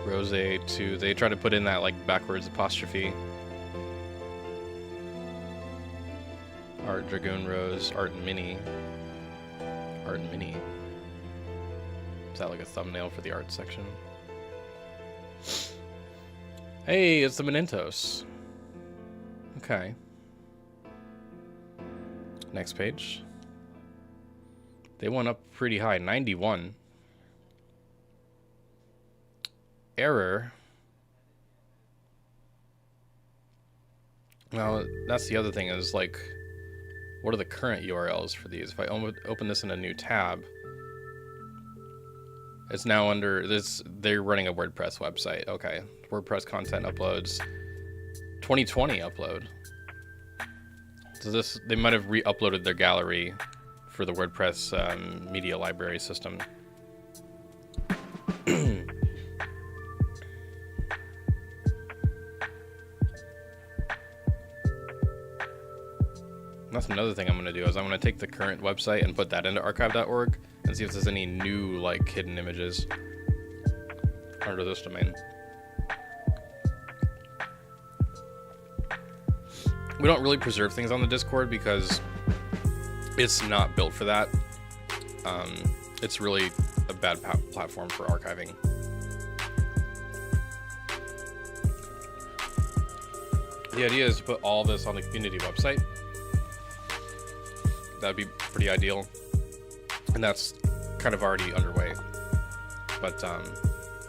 Rose 2. They try to put in that like backwards apostrophe. Art Dragoon Rose. Art Mini. Art Mini. Is that like a thumbnail for the art section? Hey, it's the Mementos. Okay. Next page. They went up pretty high, 91. Error. Now, that's the other thing is like, what are the current URLs for these? If I open this in a new tab, it's now under this. They're running a WordPress website. Okay. WordPress content uploads. 2020 upload. So this, they might have re-uploaded their gallery for the WordPress media library system. That's another thing I'm going to do is I'm going to take the current website and put that into archive.org and see if there's any new like hidden images under this domain. We don't really preserve things on the Discord because it's not built for that. It's really a bad platform for archiving. The idea is to put all this on the community website. That'd be pretty ideal. And that's kind of already underway. But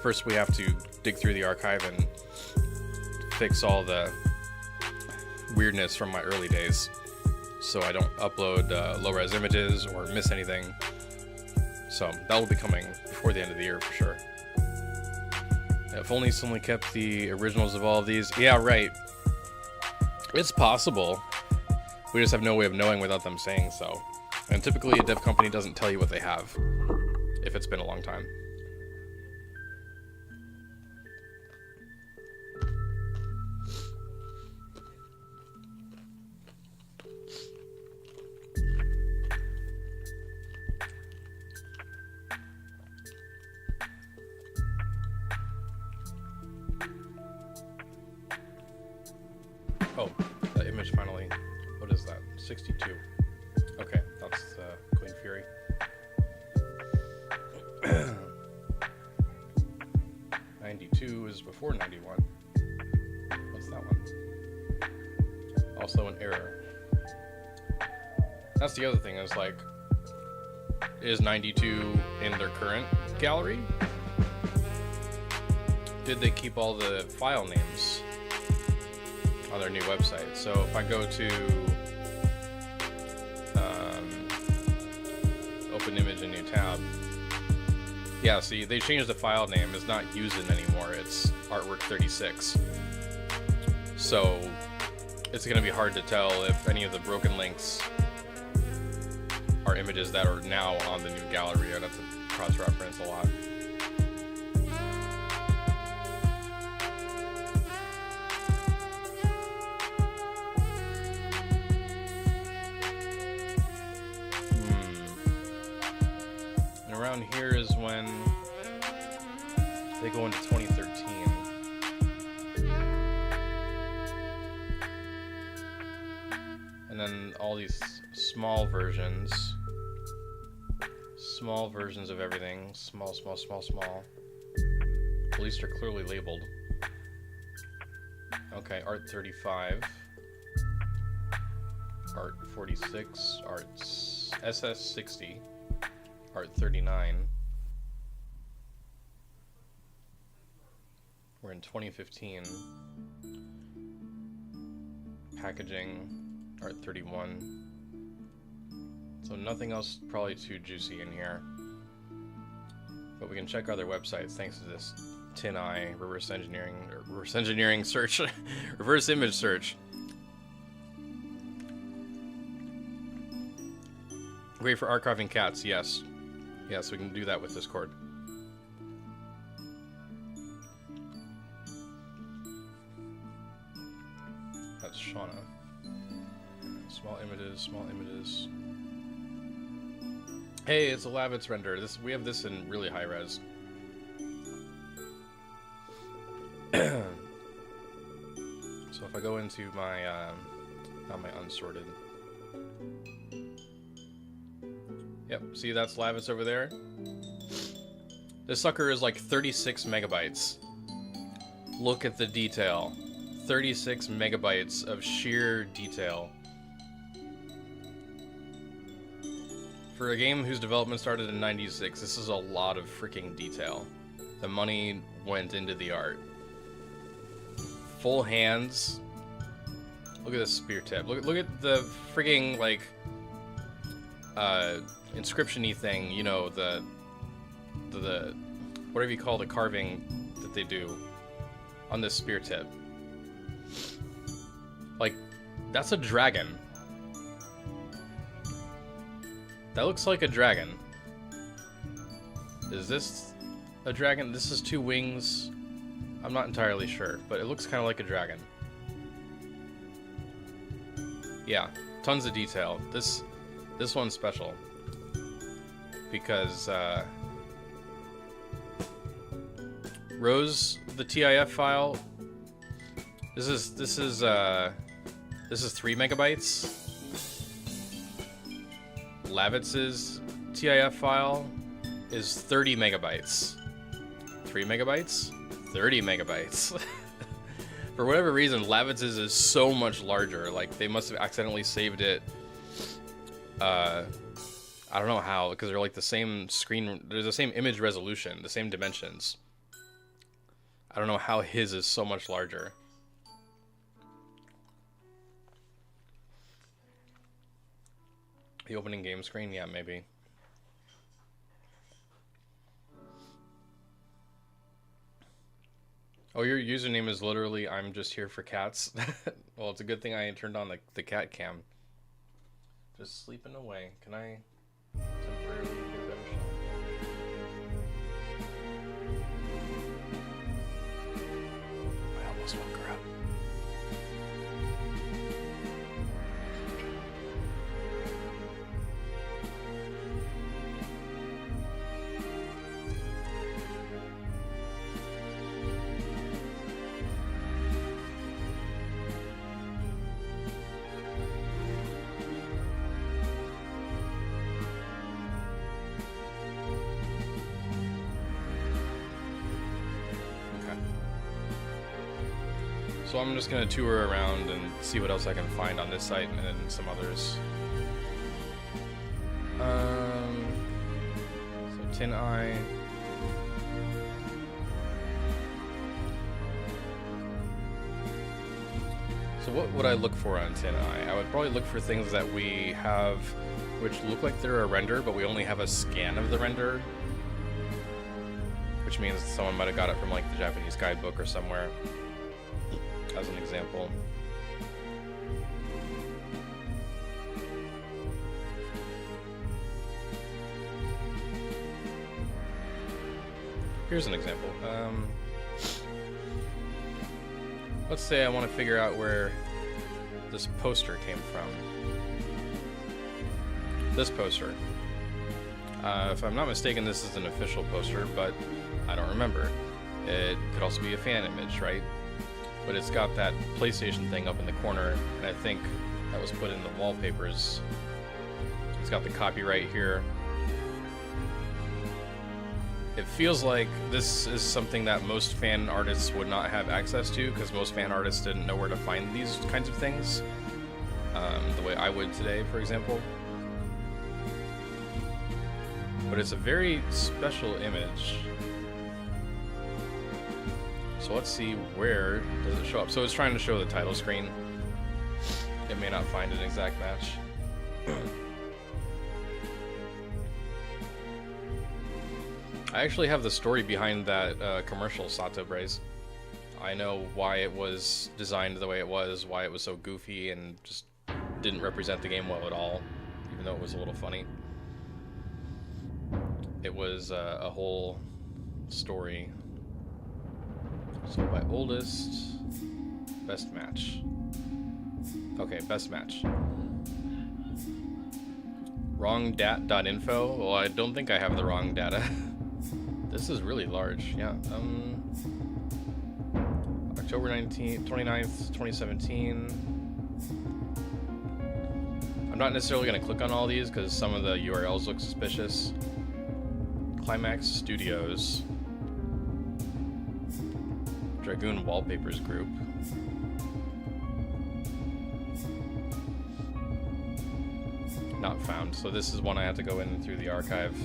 first we have to dig through the archive and fix all the weirdness from my early days. so I don't upload low-res images or miss anything. So that will be coming before the end of the year for sure. If only someone kept the originals of all of these. Yeah, right. It's possible. We just have no way of knowing without them saying so. And typically a dev company doesn't tell you what they have if it's been a long time. Oh, the image finally. What is that? 62. Okay, that's Queen Fury. 92 is before 91. What's that one? Also an error. That's the other thing, is like, is 92 in their current gallery? Did they keep all the file names on their new website? So if I go to open image in new tab, yeah, see, they changed the file name. It's not using anymore. It's artwork 36. So it's going to be hard to tell if any of the broken links are images that are now on the new gallery. I'd have to cross-reference a lot. Around here is when they go into 2013. And then all these small versions of everything. Small. At least they're clearly labeled. Okay, Art 35. Art 46. Art SS 60. Art 39. We're in 2015. Packaging, Art 31. So nothing else probably too juicy in here. But we can check other websites thanks to this Tin Eye reverse engineering search, reverse image search. Great for archiving cats, yes. Yes, we can do that with Discord. That's Shauna. Small images. Hey, it's a Lavitz render. We have this in really high res. So if I go into my not my unsorted. Yep, see, that's Lavitz over there. This sucker is like 36 megabytes. Look at the detail. 36 megabytes of sheer detail. For a game whose development started in '96, this is a lot of freaking detail. The money went into the art. Full hands. Look at this spear tip. Look at the freaking, like, inscription-y thing, you know, the whatever you call the carving that they do on this spear tip. Like, that's a dragon. That looks like a dragon. Is this a dragon? This is two wings. I'm not entirely sure, but it looks kind of like a dragon. Yeah, tons of detail. This one's special because Rose, the TIF file. This is 3 megabytes. Lavitz's TIF file is 30 megabytes. 3 megabytes? 30 megabytes. For whatever reason, Lavitz's is so much larger. Like, they must have accidentally saved it. I don't know how, because they're like the same screen. There's the same image resolution, the same dimensions. I don't know how his is so much larger. The opening game screen? Yeah, maybe. Oh, your username is literally "I'm just here for cats." Well, it's a good thing I turned on the cat cam. Just sleeping away. Can I temporarily give that a shot? I almost woke her up. So I'm just going to tour around and see what else I can find on this site and then some others. So Tin Eye. So what would I look for on Tin Eye? I would probably look for things that we have which look like they're a render, but we only have a scan of the render. Which means someone might have got it from like the Japanese guidebook or somewhere. As an example. Here's an example. Let's say I want to figure out where this poster came from. This poster. If I'm not mistaken, this is an official poster, but I don't remember. It could also be a fan image, right? But it's got that PlayStation thing up in the corner, and I think that was put in the wallpapers. It's got the copyright here. It feels like this is something that most fan artists would not have access to, because most fan artists didn't know where to find these kinds of things. The way I would today, for example. But it's a very special image. So let's see, where does it show up? So it's trying to show the title screen. It may not find an exact match. I actually have the story behind that commercial, Sato Braze. I know why it was designed the way it was, why it was so goofy and just didn't represent the game well at all, even though it was a little funny. It was a whole story. So by oldest, best match. Okay, best match. Wrong dat.info. Well, I don't think I have the wrong data. This is really large, yeah. October 29th, 2017. I'm not necessarily going to click on all these because some of the URLs look suspicious. Climax Studios. Dragoon Wallpapers Group. Not found. So this is one I have to go in through the archive.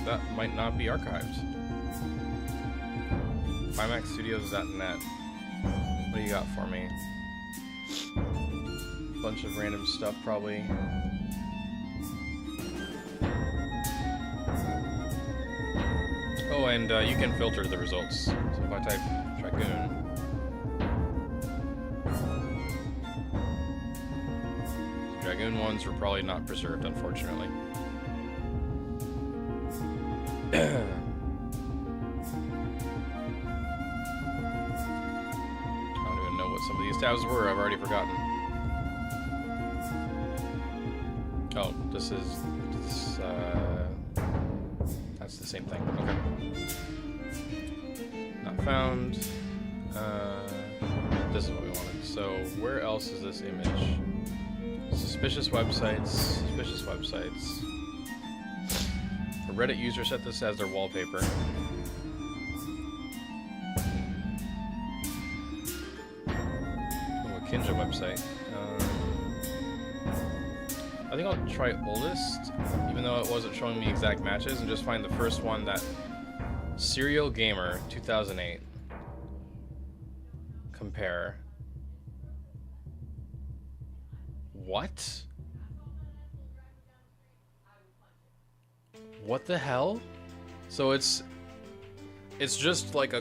That might not be archived. climaxstudios.net. What do you got for me? Bunch of random stuff, probably. Oh, and you can filter the results. So if I type Dragoon, Dragoon ones were probably not preserved, unfortunately. I don't even know what some of these tabs were. I've already forgotten. Oh, this is that's the same thing. Okay. Not found. This is what we wanted. So where else is this image? Suspicious websites. Suspicious websites. A Reddit user set this as their wallpaper. Oh, a Kinja website. I think I'll try oldest, even though it wasn't showing me exact matches, and just find the first one that Serial Gamer 2008. Compare. What? What the hell? So it's just like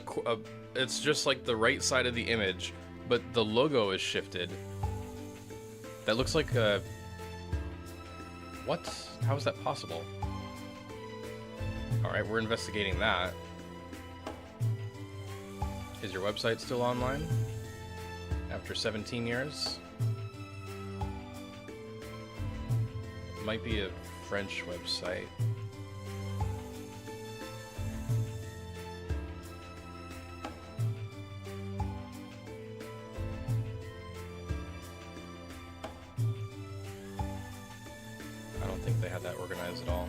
it's just like the right side of the image, but the logo is shifted. That looks like a... What? How is that possible? Alright, we're investigating that. Is your website still online? After 17 years? It might be a French website. I don't think they had that organized at all.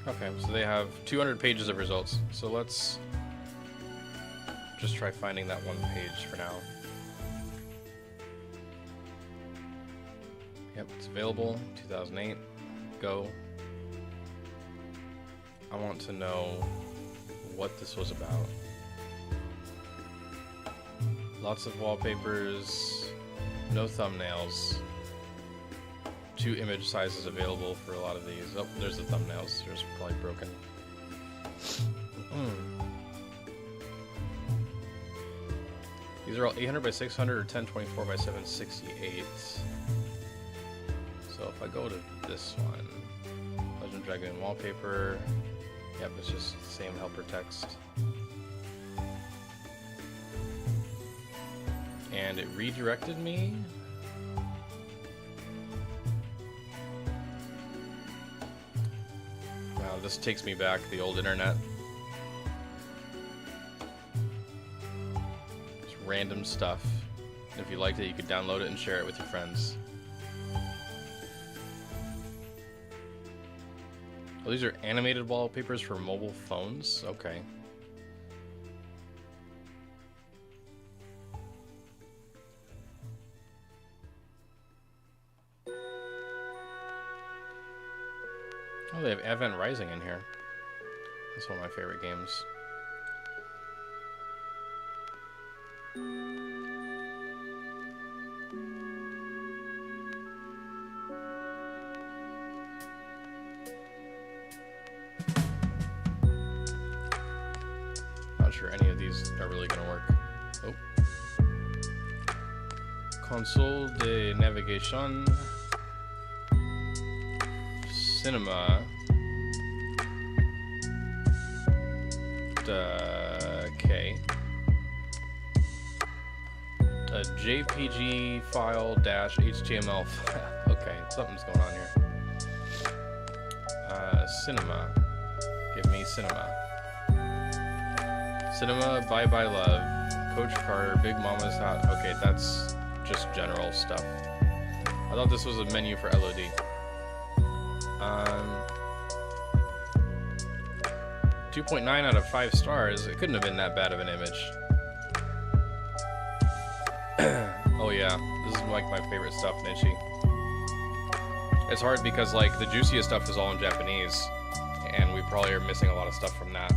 Okay, so they have 200 pages of results. So let's just try finding that one page for now. Yep, it's available. 2008. Go. I want to know what this was about. Lots of wallpapers, no thumbnails. 2 image sizes available for a lot of these. Oh, there's the thumbnails. They're just probably broken. These are all 800 by 600 or 1024 by 768. So if I go to this one, Legend of Dragoon wallpaper. Yep, it's just the same helper text. And it redirected me. Wow, this takes me back to the old internet. Just random stuff. If you liked it, you could download it and share it with your friends. Oh, these are animated wallpapers for mobile phones? Okay. Oh, they have Event Rising in here. That's one of my favorite games. Not sure any of these are really gonna work. Oh. Console de navigation. Cinema. Okay. A JPG file dash HTML file. Okay, something's going on here. Cinema. Give me cinema. Cinema, Bye Bye Love, Coach Carter, Big Mama's Hot. Okay, that's just general stuff. I thought this was a menu for LOD. 2.9 out of 5 stars. It couldn't have been that bad of an image. Oh yeah, this is like my favorite stuff, Nishi. It's hard because like the juiciest stuff is all in Japanese, and we probably are missing a lot of stuff from that.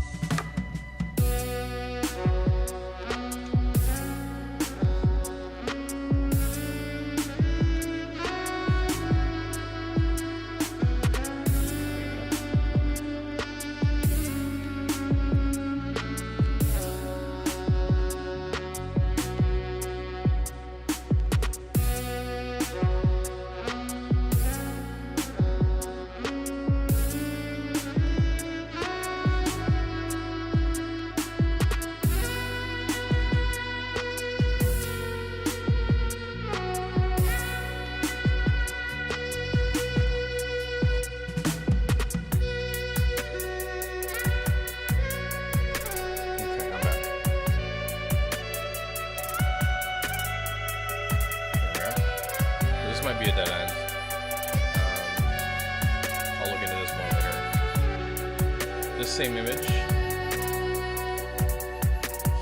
this same image,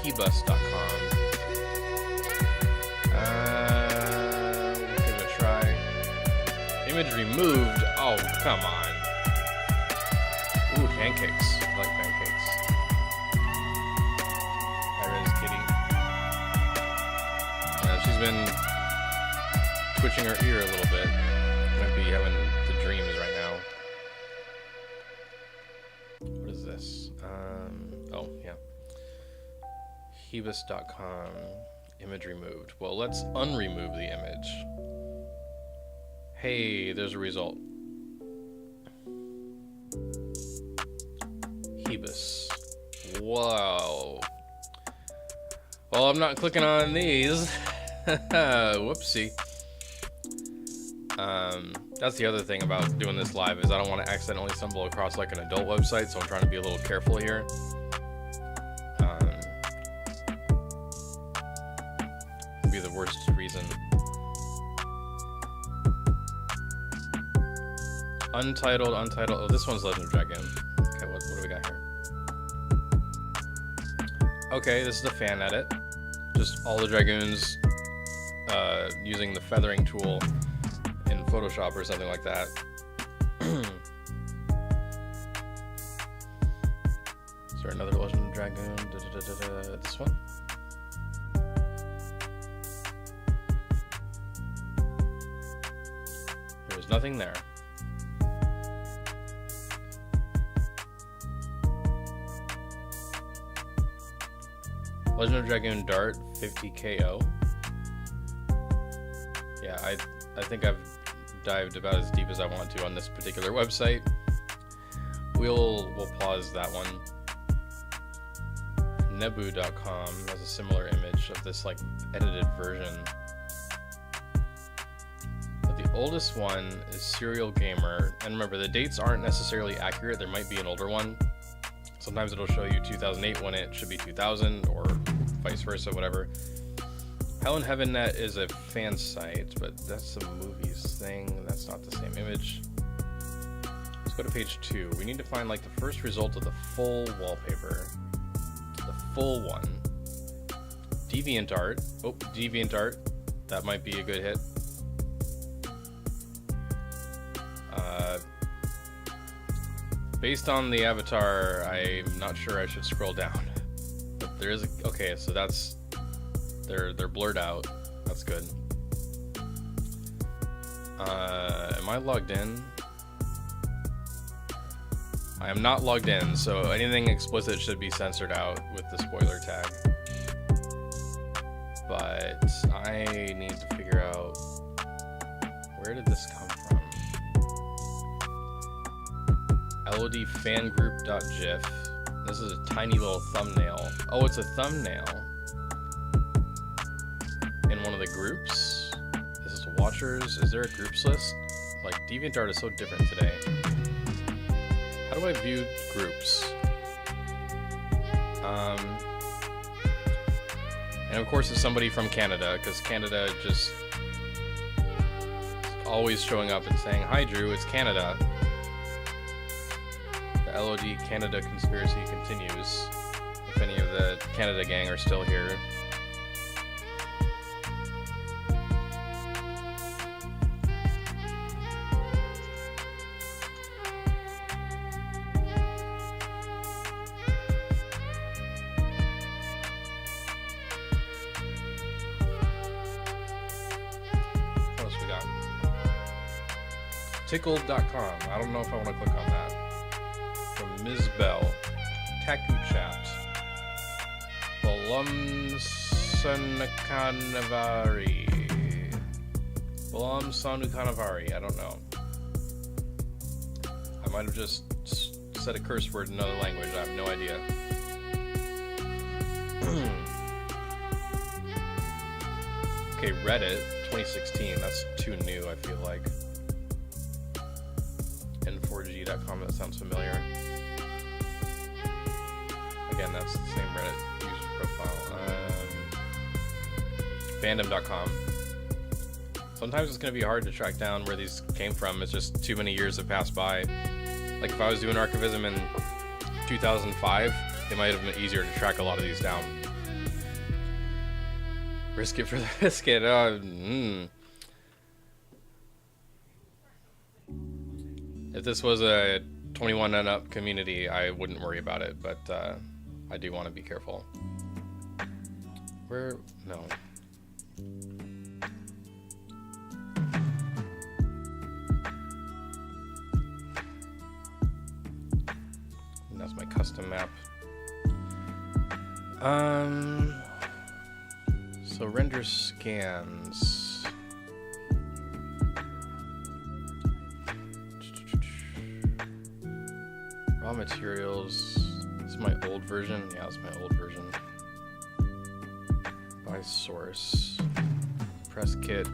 hebus.com. We'll give it a try. Image removed. Oh, come on. Ooh, pancakes. I like pancakes. There is Kitty. She's been twitching her ear a little bit. Might be having the dreams right now. What is this? Oh, yeah. Hebus.com. Image removed. Well, let's unremove the image. Hey, there's a result. Hebus. Whoa. Well, I'm not clicking on these. Whoopsie. That's the other thing about doing this live is I don't want to accidentally stumble across like an adult website, so I'm trying to be a little careful here. Be the worst reason. Untitled. Oh, this one's Legend of Dragoon. Okay, what do we got here? Okay, this is a fan edit. Just all the Dragoons using the feathering tool in Photoshop or something like that. Is there another Legend of Dragoon? This one? There's nothing there. Legend of Dragoon Dart 50 KO. Yeah, I think I've dived about as deep as I want to on this particular website. We'll pause that one. Nebu.com has a similar image of this like edited version. But the oldest one is Serial Gamer. And remember, the dates aren't necessarily accurate. There might be an older one. Sometimes it'll show you 2008 when it should be 2000, or vice versa, whatever. Hell in Heaven Net is a fan site, but that's a movies thing. That's not the same image. Let's go to page 2. We need to find like the first result of the full wallpaper. The full one. DeviantArt. Oh, DeviantArt. That might be a good hit. Based on the avatar, I'm not sure I should scroll down. But there is a, okay, so that's they're blurred out. That's good. Am I logged in? I am not logged in, so anything explicit should be censored out with the spoiler tag. But I need to figure out, where did this come from? LODfangroup.gif. This is a tiny little thumbnail. Oh, it's a thumbnail in one of the groups. This is watchers. Is there a groups list? Like, DeviantArt is so different today. How do I view groups? And of course it's somebody from Canada, because Canada just is always showing up and saying, "Hi Drew, it's Canada." The LOD Canada conspiracy continues. If any of the Canada gang are still here. Tickled.com. I don't know if I want to click on that. From Ms. Bell. Taku Chat. Balamsanukanavari. I don't know. I might have just said a curse word in another language. I have no idea. Okay, Reddit 2016. That's too new, I feel like. N4G.com, that sounds familiar. Again, that's the same Reddit user profile. Fandom.com. Sometimes it's going to be hard to track down where these came from. It's just too many years have passed by. Like if I was doing archivism in 2005, it might have been easier to track a lot of these down. Risk it for the biscuit. If this was a 21 and up community, I wouldn't worry about it, but I do want to be careful. Where? No. And that's my custom map. So render scans. Raw materials. This is my old version. Yeah, it's my old version. By source. Press kit.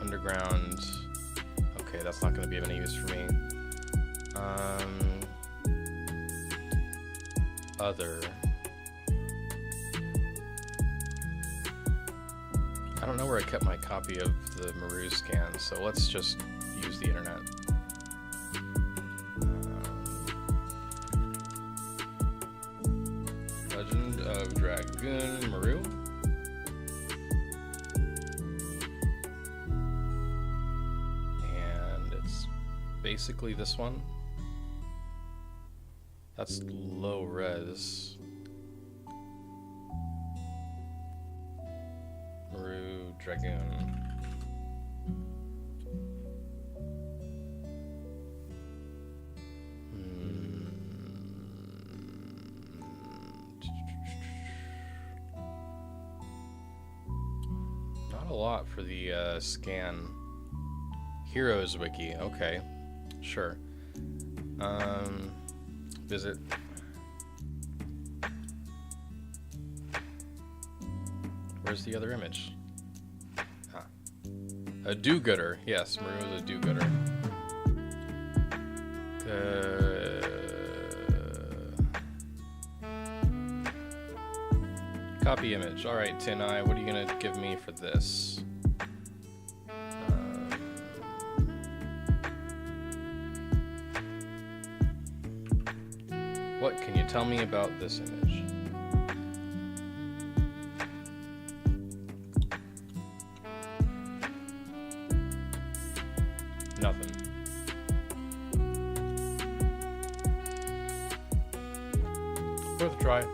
Underground. Okay, that's not going to be of any use for me. Other. I don't know where I kept my copy of the Maru scan, so let's just use the internet. Legend of Dragoon Maru. And it's basically this one. That's low res. Maru Dragoon. Not a lot for the scan. Heroes Wiki. Okay, sure. Visit. Where's the other image? Ah. A do-gooder. Yes, Maru is a do-gooder. Copy image. Alright, Tin Eye, what are you gonna give me for this? What can you tell me about this image? Nothing. Worth a try.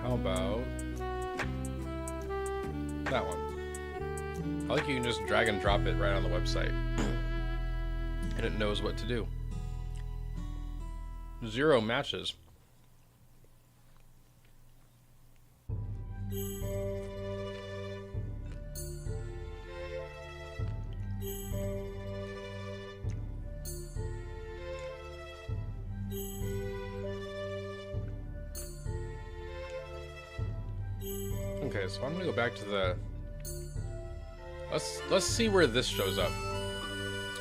How about that one? I like you can just drag and drop it right on the website. And it knows what to do. 0 matches. Okay, so I'm gonna go back to the... Let's see where this shows up.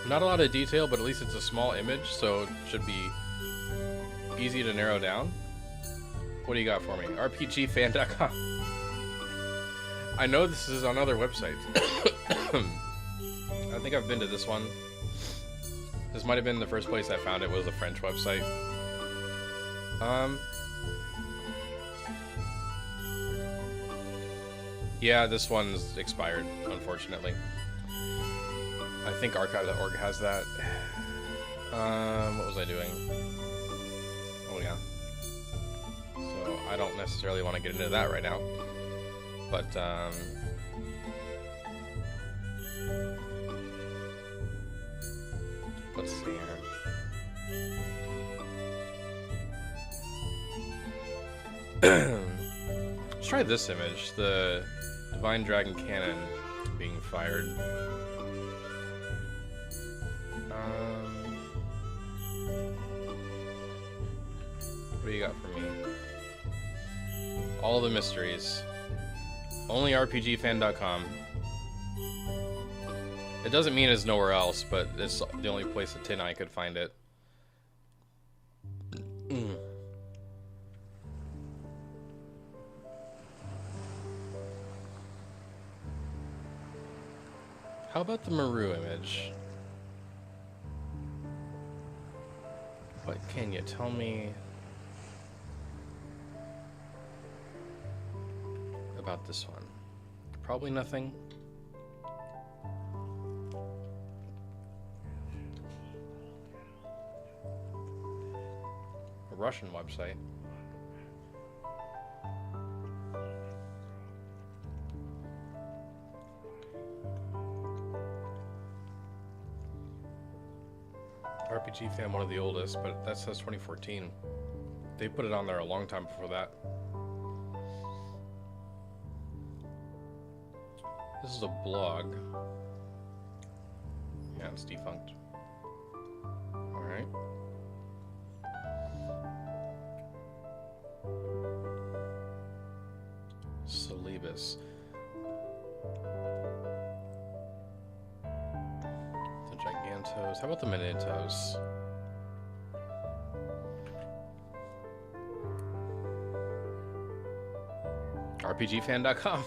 Not a lot of detail, but at least it's a small image, so it should be easy to narrow down. What do you got for me? RPGfan.com. I know this is on other websites. I think I've been to this one. This might have been the first place I found it, was a French website. Yeah, this one's expired, unfortunately. I think archive.org has that. What was I doing? Oh yeah. So I don't necessarily want to get into that right now. But let's see here. Let's try this image, the Divine Dragon Cannon being fired. What do you got for me? All the mysteries. Only RPGfan.com. It doesn't mean it's nowhere else, but it's the only place that Tin Eye could find it. Mm. How about the Maru image? What can you tell me about this one? Probably nothing. A Russian website. RPG Fan, one of the oldest, but that says 2014. They put it on there a long time before that. This is a blog. Yeah, it's defunct. Alright. Celebus. The Gigantos. How about the Minitos? RPGFan.com.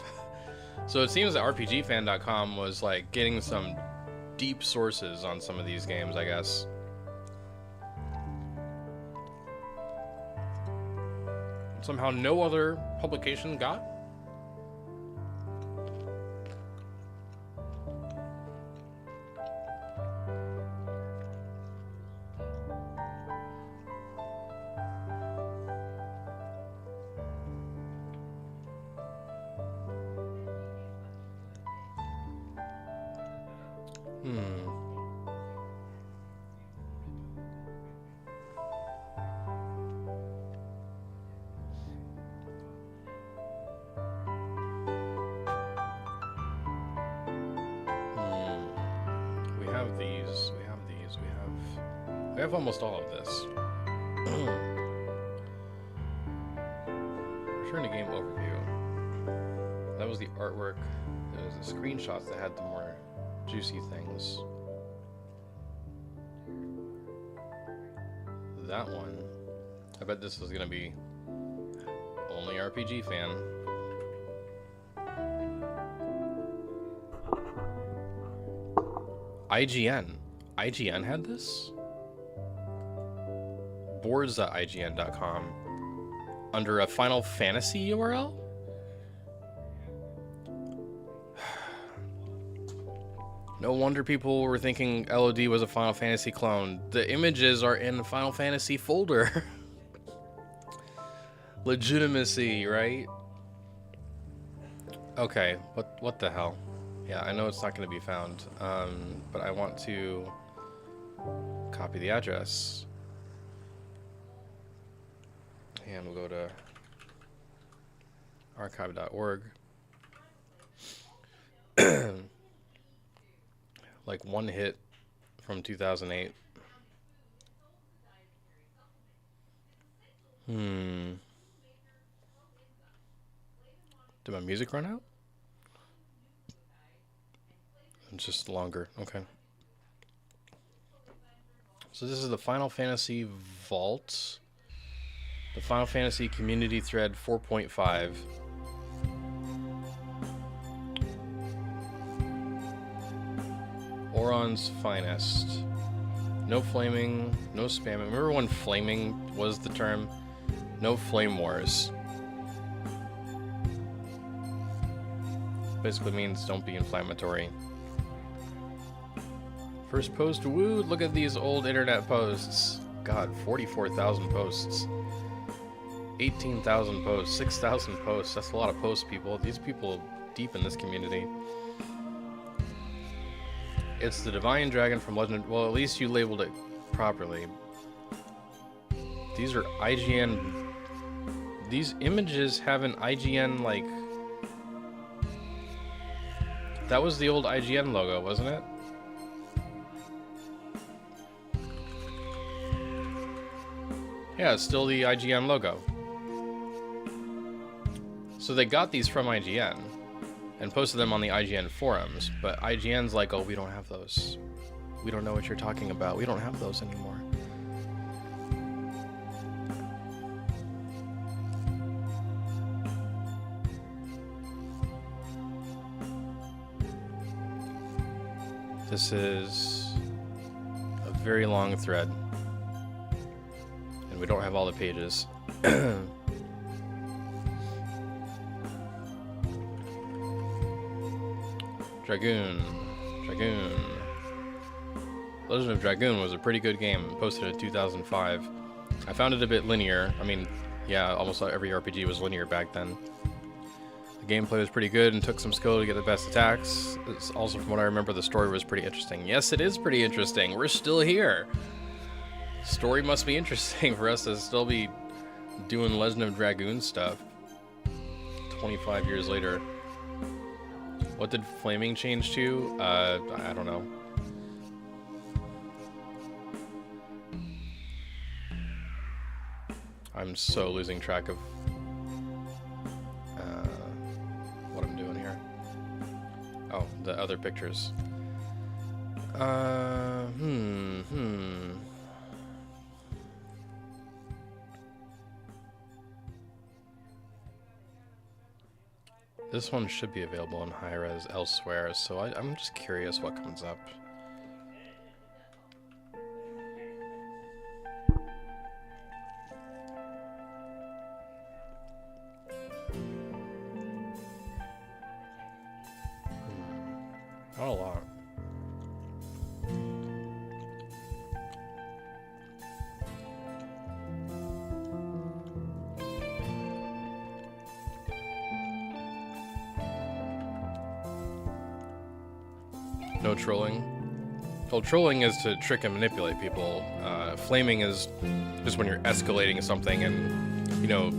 So it seems that RPGFan.com was like getting some deep sources on some of these games, I guess. Somehow no other publication got. We have almost all of this. Return to game overview. That was the artwork. There was the screenshots that had the more juicy things. That one. I bet this is gonna be only RPG Fan. IGN. IGN had this? Boards.ign.com under a Final Fantasy URL? No wonder people were thinking LOD was a Final Fantasy clone. The images are in the Final Fantasy folder. Legitimacy, right? Okay, what the hell? Yeah, I know it's not going to be found, but I want to copy the address. And we'll go to archive.org. Like one hit from 2008. Did my music run out? It's just longer. Okay. So this is the Final Fantasy Vault. The Final Fantasy Community Thread 4.5. Oron's Finest. No flaming, no spamming. Remember when flaming was the term? No flame wars. Basically means don't be inflammatory. First post, woo, look at these old internet posts. God, 44,000 posts. 18,000 posts, 6,000 posts. That's a lot of posts, people. These people deep in this community. It's the Divine Dragon from Legend. Well, at least you labeled it properly. These are IGN. These images have an IGN, like... That was the old IGN logo, wasn't it? Yeah, it's still the IGN logo. So they got these from IGN and posted them on the IGN forums, but IGN's like, oh, we don't have those. We don't know what you're talking about. We don't have those anymore. This is a very long thread. And we don't have all the pages. Dragoon. Legend of Dragoon was a pretty good game, posted in 2005. I found it a bit linear. I mean, yeah, almost every RPG was linear back then. The gameplay was pretty good and took some skill to get the best attacks. It's also, from what I remember, the story was pretty interesting. Yes, it is pretty interesting. We're still here. Story must be interesting for us to still be doing Legend of Dragoon stuff 25 years later. What did flaming change to? I don't know. I'm so losing track of what I'm doing here. Oh, the other pictures. This one should be available in high-res elsewhere, so I'm just curious what comes up. Not a lot. No trolling. Well, trolling is to trick and manipulate people. Flaming is just when you're escalating something and, you know,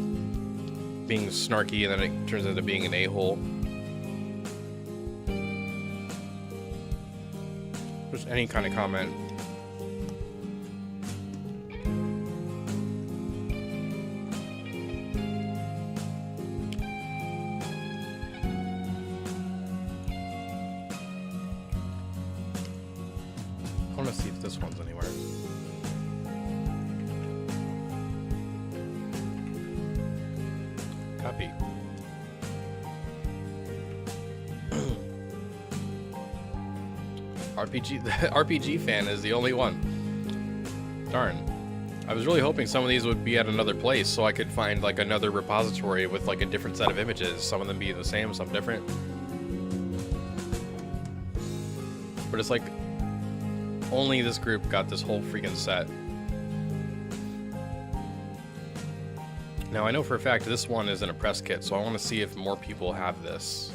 being snarky and then it turns into being an a-hole. Just any kind of comment. I want to see if this one's anywhere. Copy. RPG, the RPG fan is the only one. Darn. I was really hoping some of these would be at another place so I could find like another repository with like a different set of images. Some of them be the same, some different. But it's like only this group got this whole freaking set. Now I know for a fact this one is in a press kit, so I want to see if more people have this.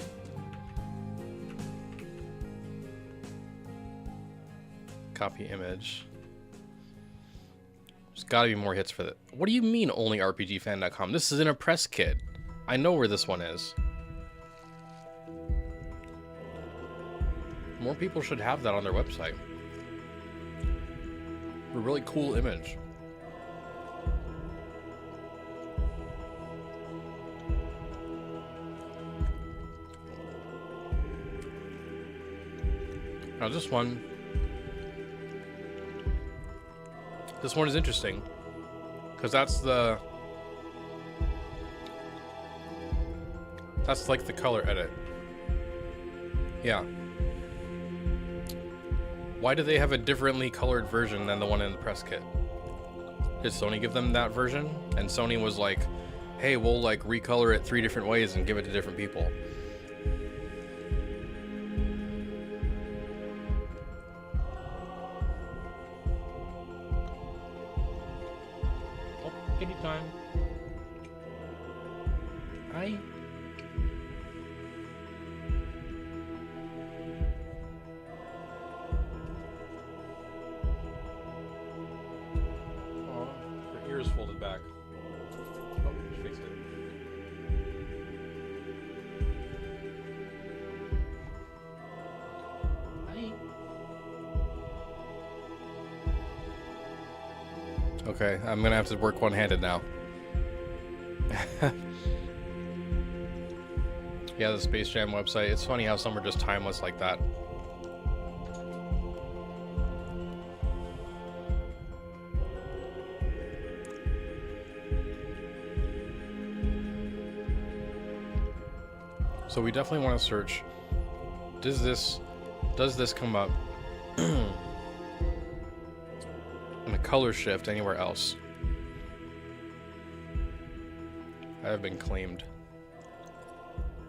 Copy image. There's gotta be more hits for that. What do you mean only RPGfan.com? This is in a press kit. I know where this one is. More people should have that on their website. A really cool image. Now this one is interesting because that's like the color edit. Yeah. Why do they have a differently colored version than the one in the press kit? Did Sony give them that version? And Sony was like, hey, we'll like recolor it 3 different ways and give it to different people. Oh, kitty time. Hi. Folded back. Oh, she fixed it. Hi. Okay, I'm gonna have to work one-handed now. Yeah, the Space Jam website. It's funny how some are just timeless like that. So we definitely want to search, does this come up And a color shift anywhere else. I have been claimed.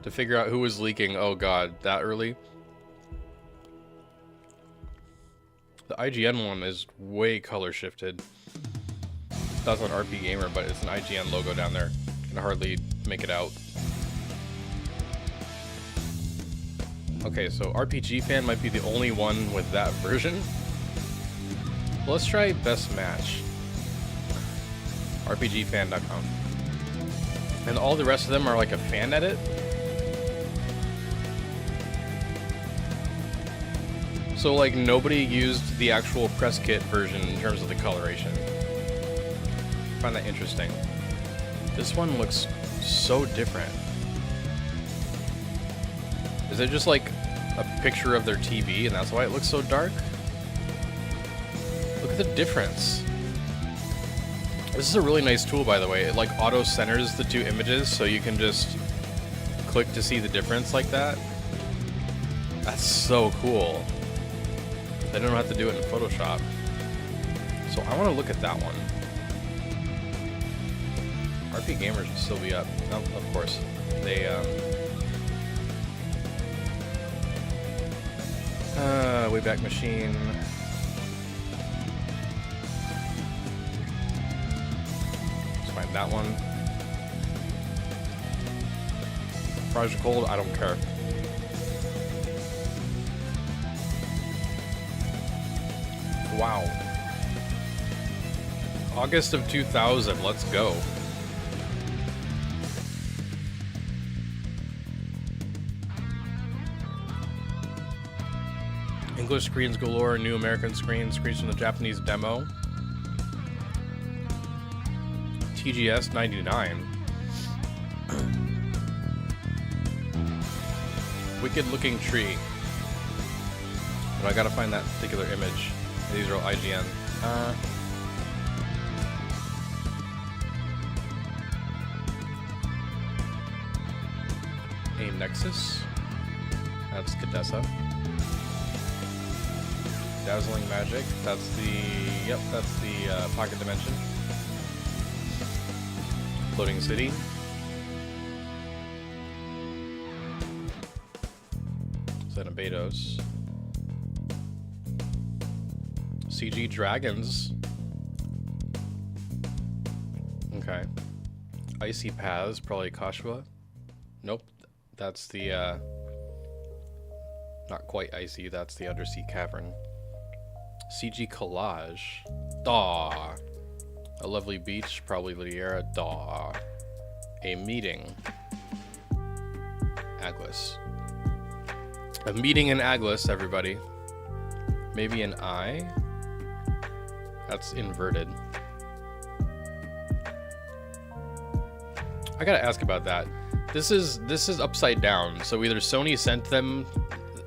To figure out who was leaking, oh god, that early? The IGN one is way color shifted. That's on RP Gamer, but it's an IGN logo down there. You can hardly make it out. Okay, so RPG Fan might be the only one with that version. Let's try Best Match. RPGFan.com. And all the rest of them are like a fan edit. So like nobody used the actual press kit version in terms of the coloration. I find that interesting. This one looks so different. Is it just like a picture of their TV and that's why it looks so dark? Look at the difference. This is a really nice tool, by the way. It like auto centers the two images so you can just click to see the difference like that. That's so cool. They don't have to do it in Photoshop. So I want to look at that one. RP Gamers will still be up. No, of course. They, Wayback Machine. Let's find that one. Project Cold, I don't care. Wow. August of 2000, let's go. English screens galore, new American screens from the Japanese demo. TGS 99. Wicked looking tree. But I gotta find that particular image. These are all IGN. A Nexus. That's Cadessa. Dazzling Magic. That's the... Yep, that's the Pocket Dimension. Floating City. Xenobados. CG Dragons. Okay. Icy Paths, probably Kashua. Nope. That's the, not quite icy, that's the Undersea Cavern. CG Collage. Daw. A Lovely Beach, probably Liera. Daw. A Meeting. Aglis. A meeting in Aglis, everybody. Maybe an eye? That's inverted. I gotta ask about that. This is upside down. So either Sony sent them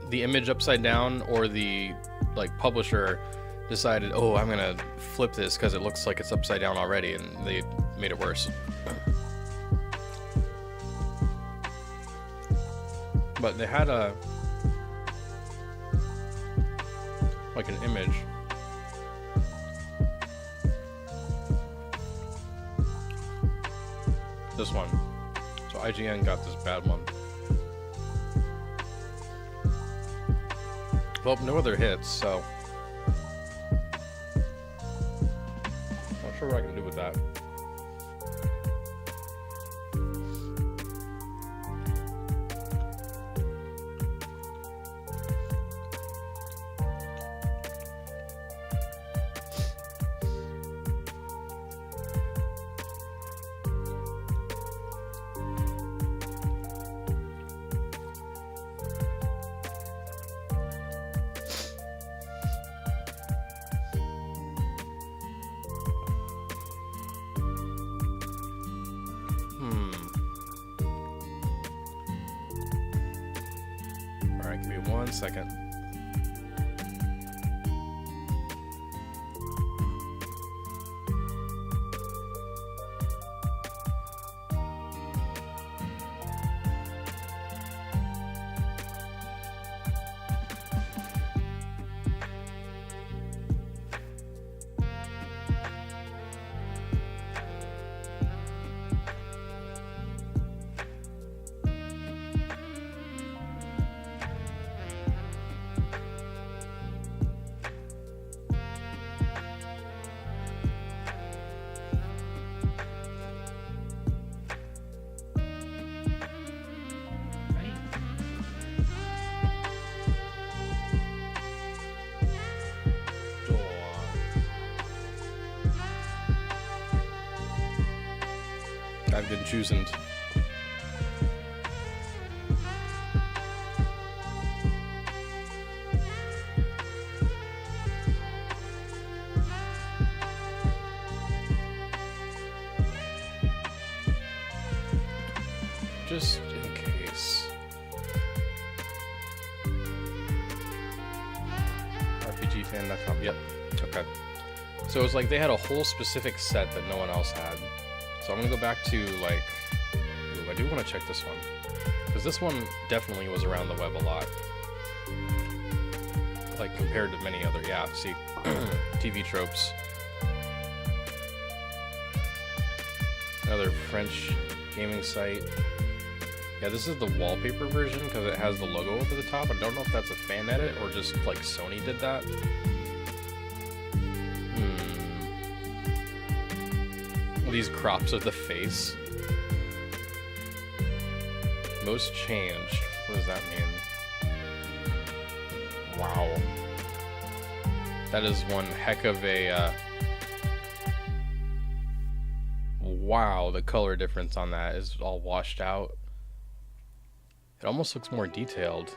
the image upside down, or the like publisher decided, oh, I'm gonna flip this because it looks like it's upside down already, and they made it worse. But they had a like an image. This one. So IGN got this bad one. Well, no other hits, so not sure what I can do with that. Alright, give me 1 second. I've been choosing. Just in case. RPGfan.com. Yep. Okay. So it's like they had a whole specific set that no one else had. So I'm gonna go back to like. Ooh, I do want to check this one because this one definitely was around the web a lot. Like compared to many other. Yeah. See, TV tropes. Another French gaming site. Yeah, this is the wallpaper version because it has the logo over the top. I don't know if that's a fan edit or just like Sony did that. These crops of the face. Most changed. What does that mean? Wow. That is one heck of a... Wow, the color difference on that is all washed out. It almost looks more detailed.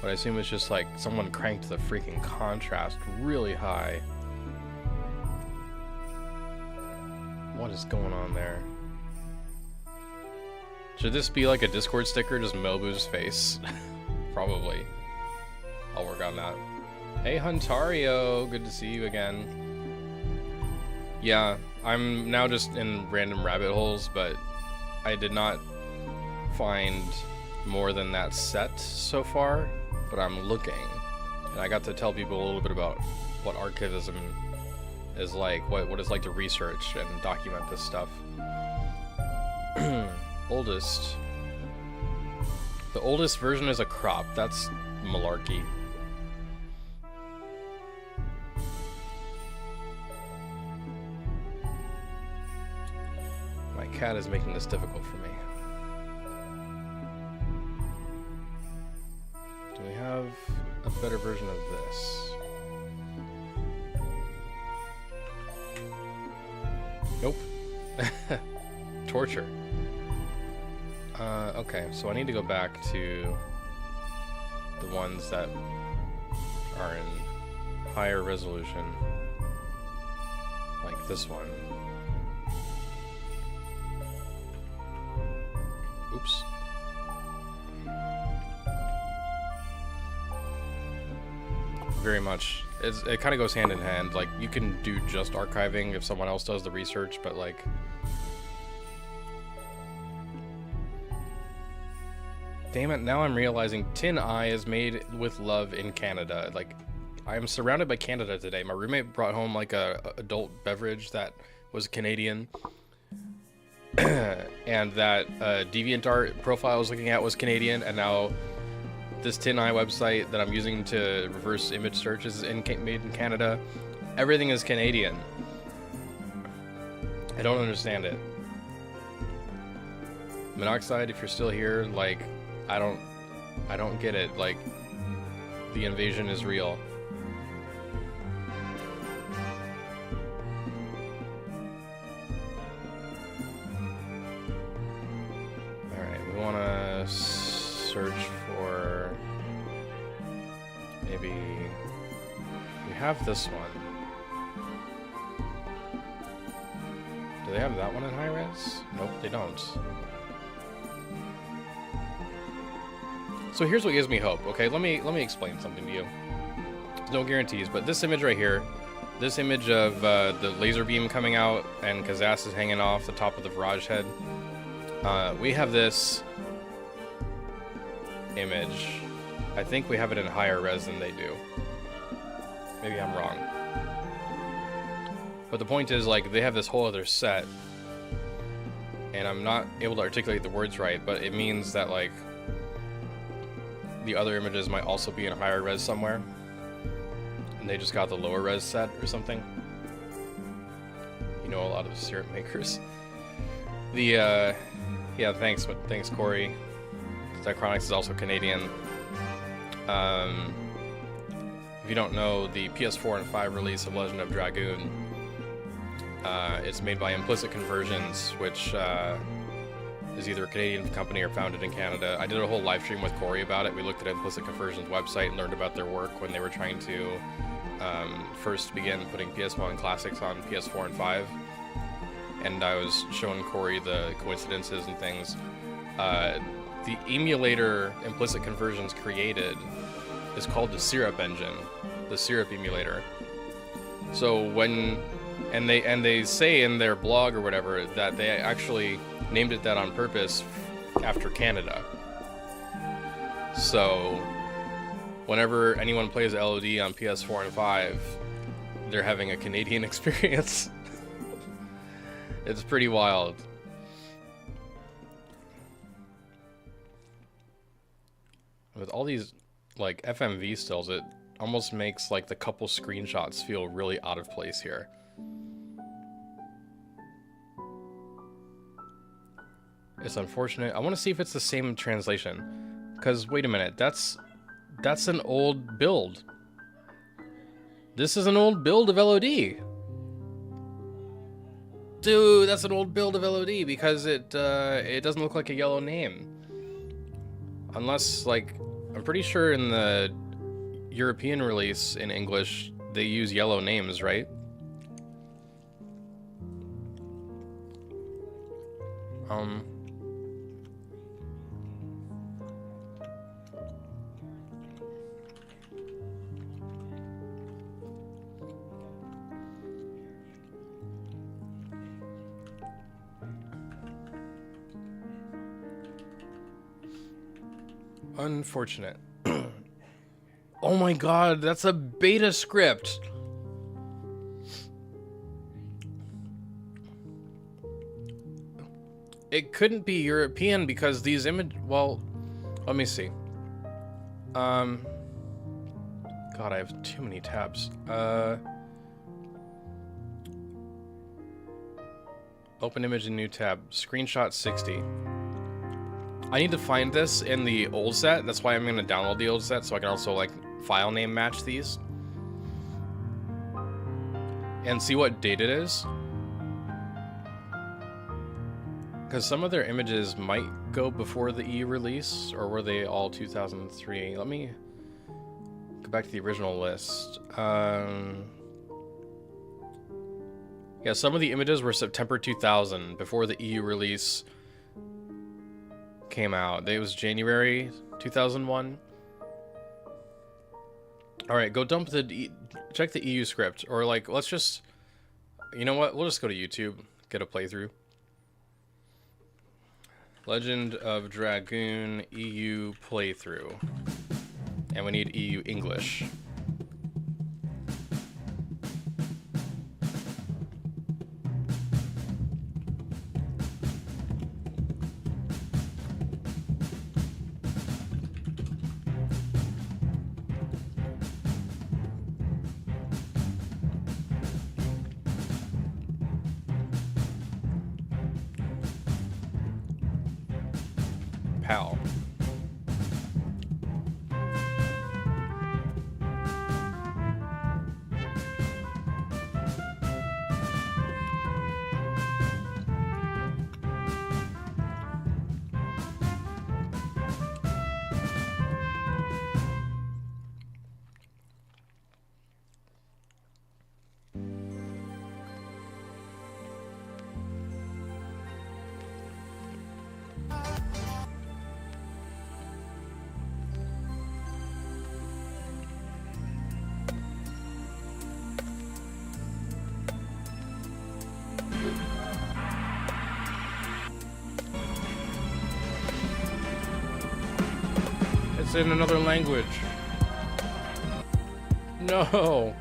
But I assume it's just like someone cranked the freaking contrast really high. What is going on there? Should this be like a Discord sticker, just Melbu's face? Probably. I'll work on that. Hey Huntario, good to see you again. Yeah, I'm now just in random rabbit holes, but I did not find more than that set so far, but I'm looking. And I got to tell people a little bit about what archivism is like, what it's like to research and document this stuff. Oldest. The oldest version is a crop. That's malarkey. My cat is making this difficult for me. Do we have a better version of this? Nope. Torture. Okay, so I need to go back to the ones that are in higher resolution. Like this one. Oops. Very much. It kind of goes hand in hand. Like, you can do just archiving if someone else does the research, but like... Damn it, now I'm realizing Tin Eye is made with love in Canada. Like, I am surrounded by Canada today. My roommate brought home like a adult beverage that was Canadian. And that DeviantArt profile I was looking at was Canadian, and now this Tin Eye website that I'm using to reverse image search is made in Canada. Everything is Canadian. I don't understand it. Monoxide, if you're still here, like, I don't get it. Like, the invasion is real. Alright, we want to search for... Maybe... We have this one. Do they have that one in high res? Nope, they don't. So here's what gives me hope, okay? Let me explain something to you. No guarantees, but this image right here, this image of the laser beam coming out and Kazas is hanging off the top of the Virage head, we have this image. I think we have it in higher res than they do. Maybe I'm wrong. But the point is, like, they have this whole other set, and I'm not able to articulate the words right, but it means that, like, the other images might also be in higher res somewhere, and they just got the lower res set or something. You know, a lot of syrup makers. The yeah, thanks Corey. Diachronics is also Canadian. If you don't know, the PS4 and 5 release of Legend of Dragoon It's made by Implicit Conversions, which is either a Canadian company or founded in Canada. I did a whole live stream with Corey about it. We looked at Implicit Conversions' website and learned about their work when they were trying to first begin putting PS1 classics on PS4 and 5. And I was showing Corey the coincidences and things. The emulator Implicit Conversions created is called the Syrup engine, the Syrup emulator. So when they say in their blog or whatever that they actually named it that on purpose after Canada. So whenever anyone plays LOD on PS4 and 5, they're having a Canadian experience. It's pretty wild. With all these like FMV stills, it almost makes like the couple screenshots feel really out of place here. It's unfortunate. I want to see if it's the same translation. Because wait a minute, that's an old build. This is an old build of LOD. Dude, that's an old build of LOD because it doesn't look like a yellow name. Unless, like, I'm pretty sure in the European release in English, they use yellow names, right? Unfortunate. Oh my god, that's a beta script. It couldn't be European because these well, let me see. God, I have too many tabs. Open image in new tab. Screenshot 60. I need to find this in the old set. That's why I'm going to download the old set so I can also like file name match these and see what date it is. Because some of their images might go before the EU release, or were they all 2003? Let me go back to the original list. Yeah, some of the images were September 2000, before the EU release came out. It was January 2001. All right, go dump check the EU script, or like, let's just, you know what? We'll just go to YouTube, get a playthrough. Legend of Dragoon EU playthrough, and we need EU English. Pal. It's in another language. No.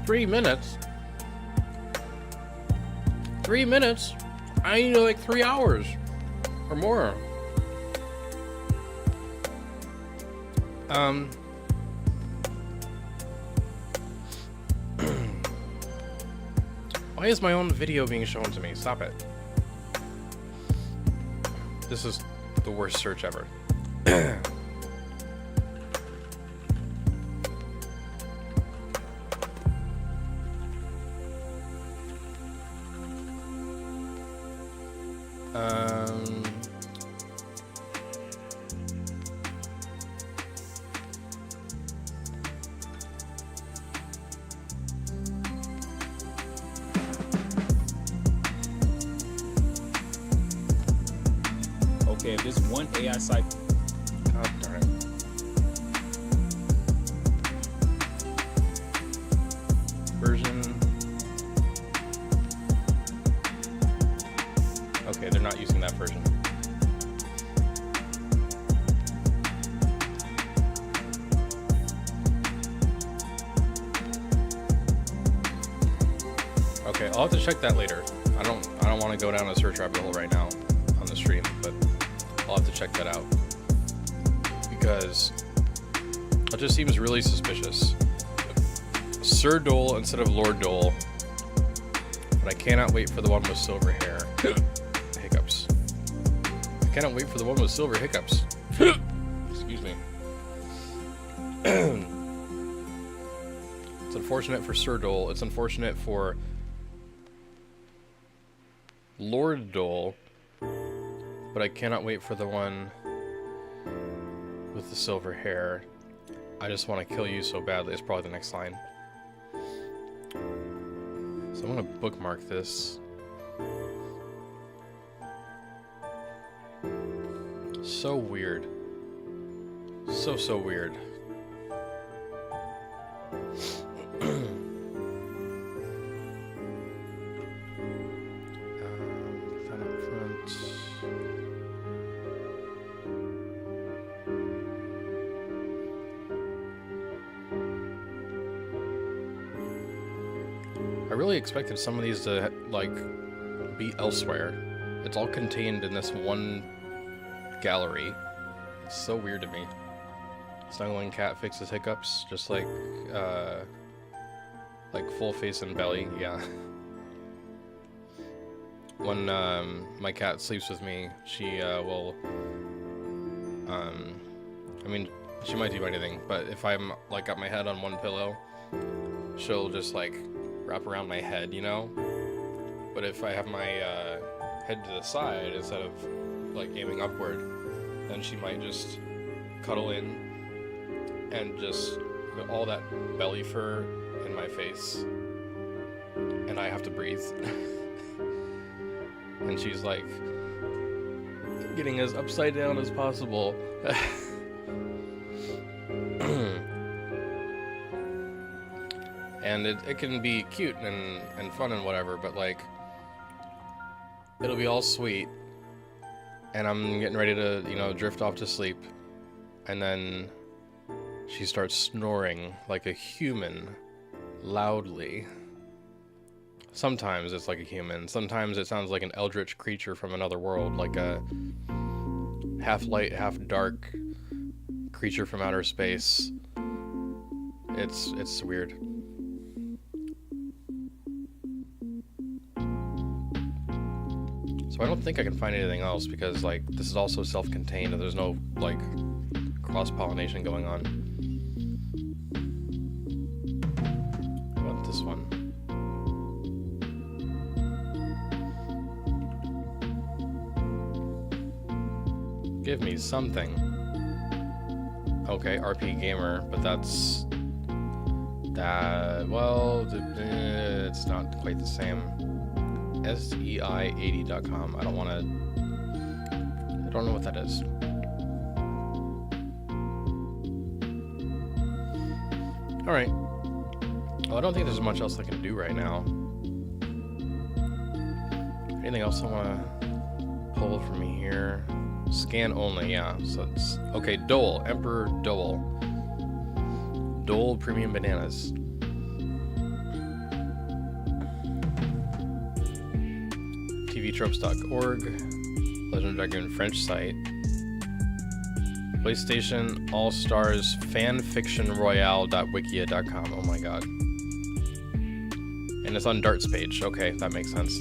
3 minutes? 3 minutes? I need like 3 hours or more. Why is my own video being shown to me? Stop it. This is the worst search ever. Okay, if there's one AI site. God darn it. Version. Okay, they're not using that version. Okay, I'll have to check that later. I don't want to go down a search rabbit hole right now on the stream, but I'll have to check that out because it just seems really suspicious. Sir Dole instead of Lord Dole, but I cannot wait for the one with silver hair. Hiccups. I cannot wait for the one with silver hiccups. Excuse me. It's unfortunate for Sir Dole. It's unfortunate for Lord Dole, but I cannot wait for the one with the silver hair. I just want to kill you so badly. It's probably the next line. So I'm going to bookmark this. So weird. So weird. That up front. I really expected some of these to, like, be elsewhere. It's all contained in this one gallery. It's so weird to me. Snuggling cat fixes hiccups, just like full face and belly, yeah. When my cat sleeps with me, she will, I mean, she might do anything, but if I'm, like, got my head on one pillow, she'll just, like, wrap around my head, you know? But if I have my head to the side instead of, like, aiming upward, then she might just cuddle in and just put all that belly fur in my face, and I have to breathe. And she's like getting as upside down as possible. And it can be cute and fun and whatever, but like it'll be all sweet and I'm getting ready to, you know, drift off to sleep, and then she starts snoring like a human, loudly. Sometimes it's like a human. Sometimes it sounds like an eldritch creature from another world, like a half light, half dark creature from outer space. It's weird. So I don't think I can find anything else because, like, this is also self-contained and there's no, like, cross-pollination going on. I want this one. Give me something. Okay, RP Gamer, but that's... well, it's not quite the same. SEI80.com. I don't want to... I don't know what that is. Alright. Well, I don't think there's much else I can do right now. Anything else I want to pull from here? Scan only, yeah. So it's... Okay, Dole. Emperor Dole. Dole Premium Bananas. tvtropes.org. Legend of Dragoon French site. PlayStation All-Stars fanfictionroyale.wikia.com. Oh my god. And it's on Dart's page. Okay, that makes sense.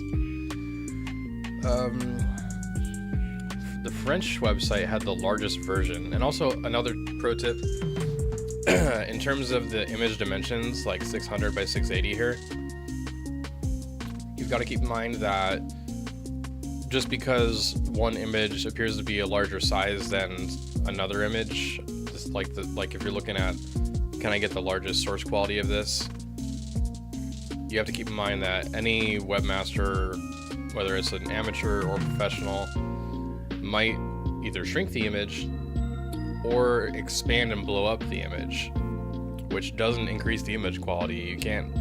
The French website had the largest version. And also, another pro tip, in terms of the image dimensions, like 600 by 680 here, you've got to keep in mind that just because one image appears to be a larger size than another image, just like if you're looking at, can I get the largest source quality of this? You have to keep in mind that any webmaster, whether it's an amateur or professional, might either shrink the image or expand and blow up the image, which doesn't increase the image quality. You can't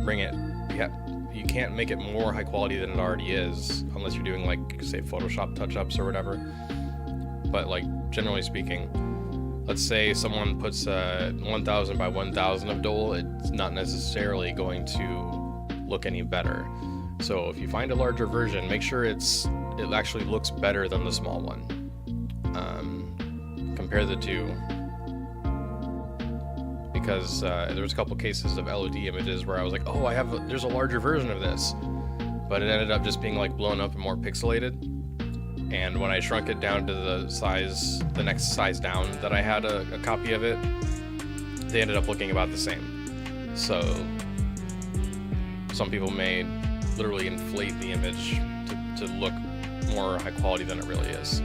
you can't make it more high quality than it already is, unless you're doing like, say, Photoshop touch-ups or whatever. But like, generally speaking, let's say someone puts 1000 by 1000 of Dole, it's not necessarily going to look any better. So if you find a larger version, make sure it actually looks better than the small one. Compare the two, because there was a couple cases of LOD images where I was like, oh, there's a larger version of this, but it ended up just being like blown up and more pixelated. And when I shrunk it down to the next size down that I had a copy of it, they ended up looking about the same. So some people may literally inflate the image to look more high quality than it really is.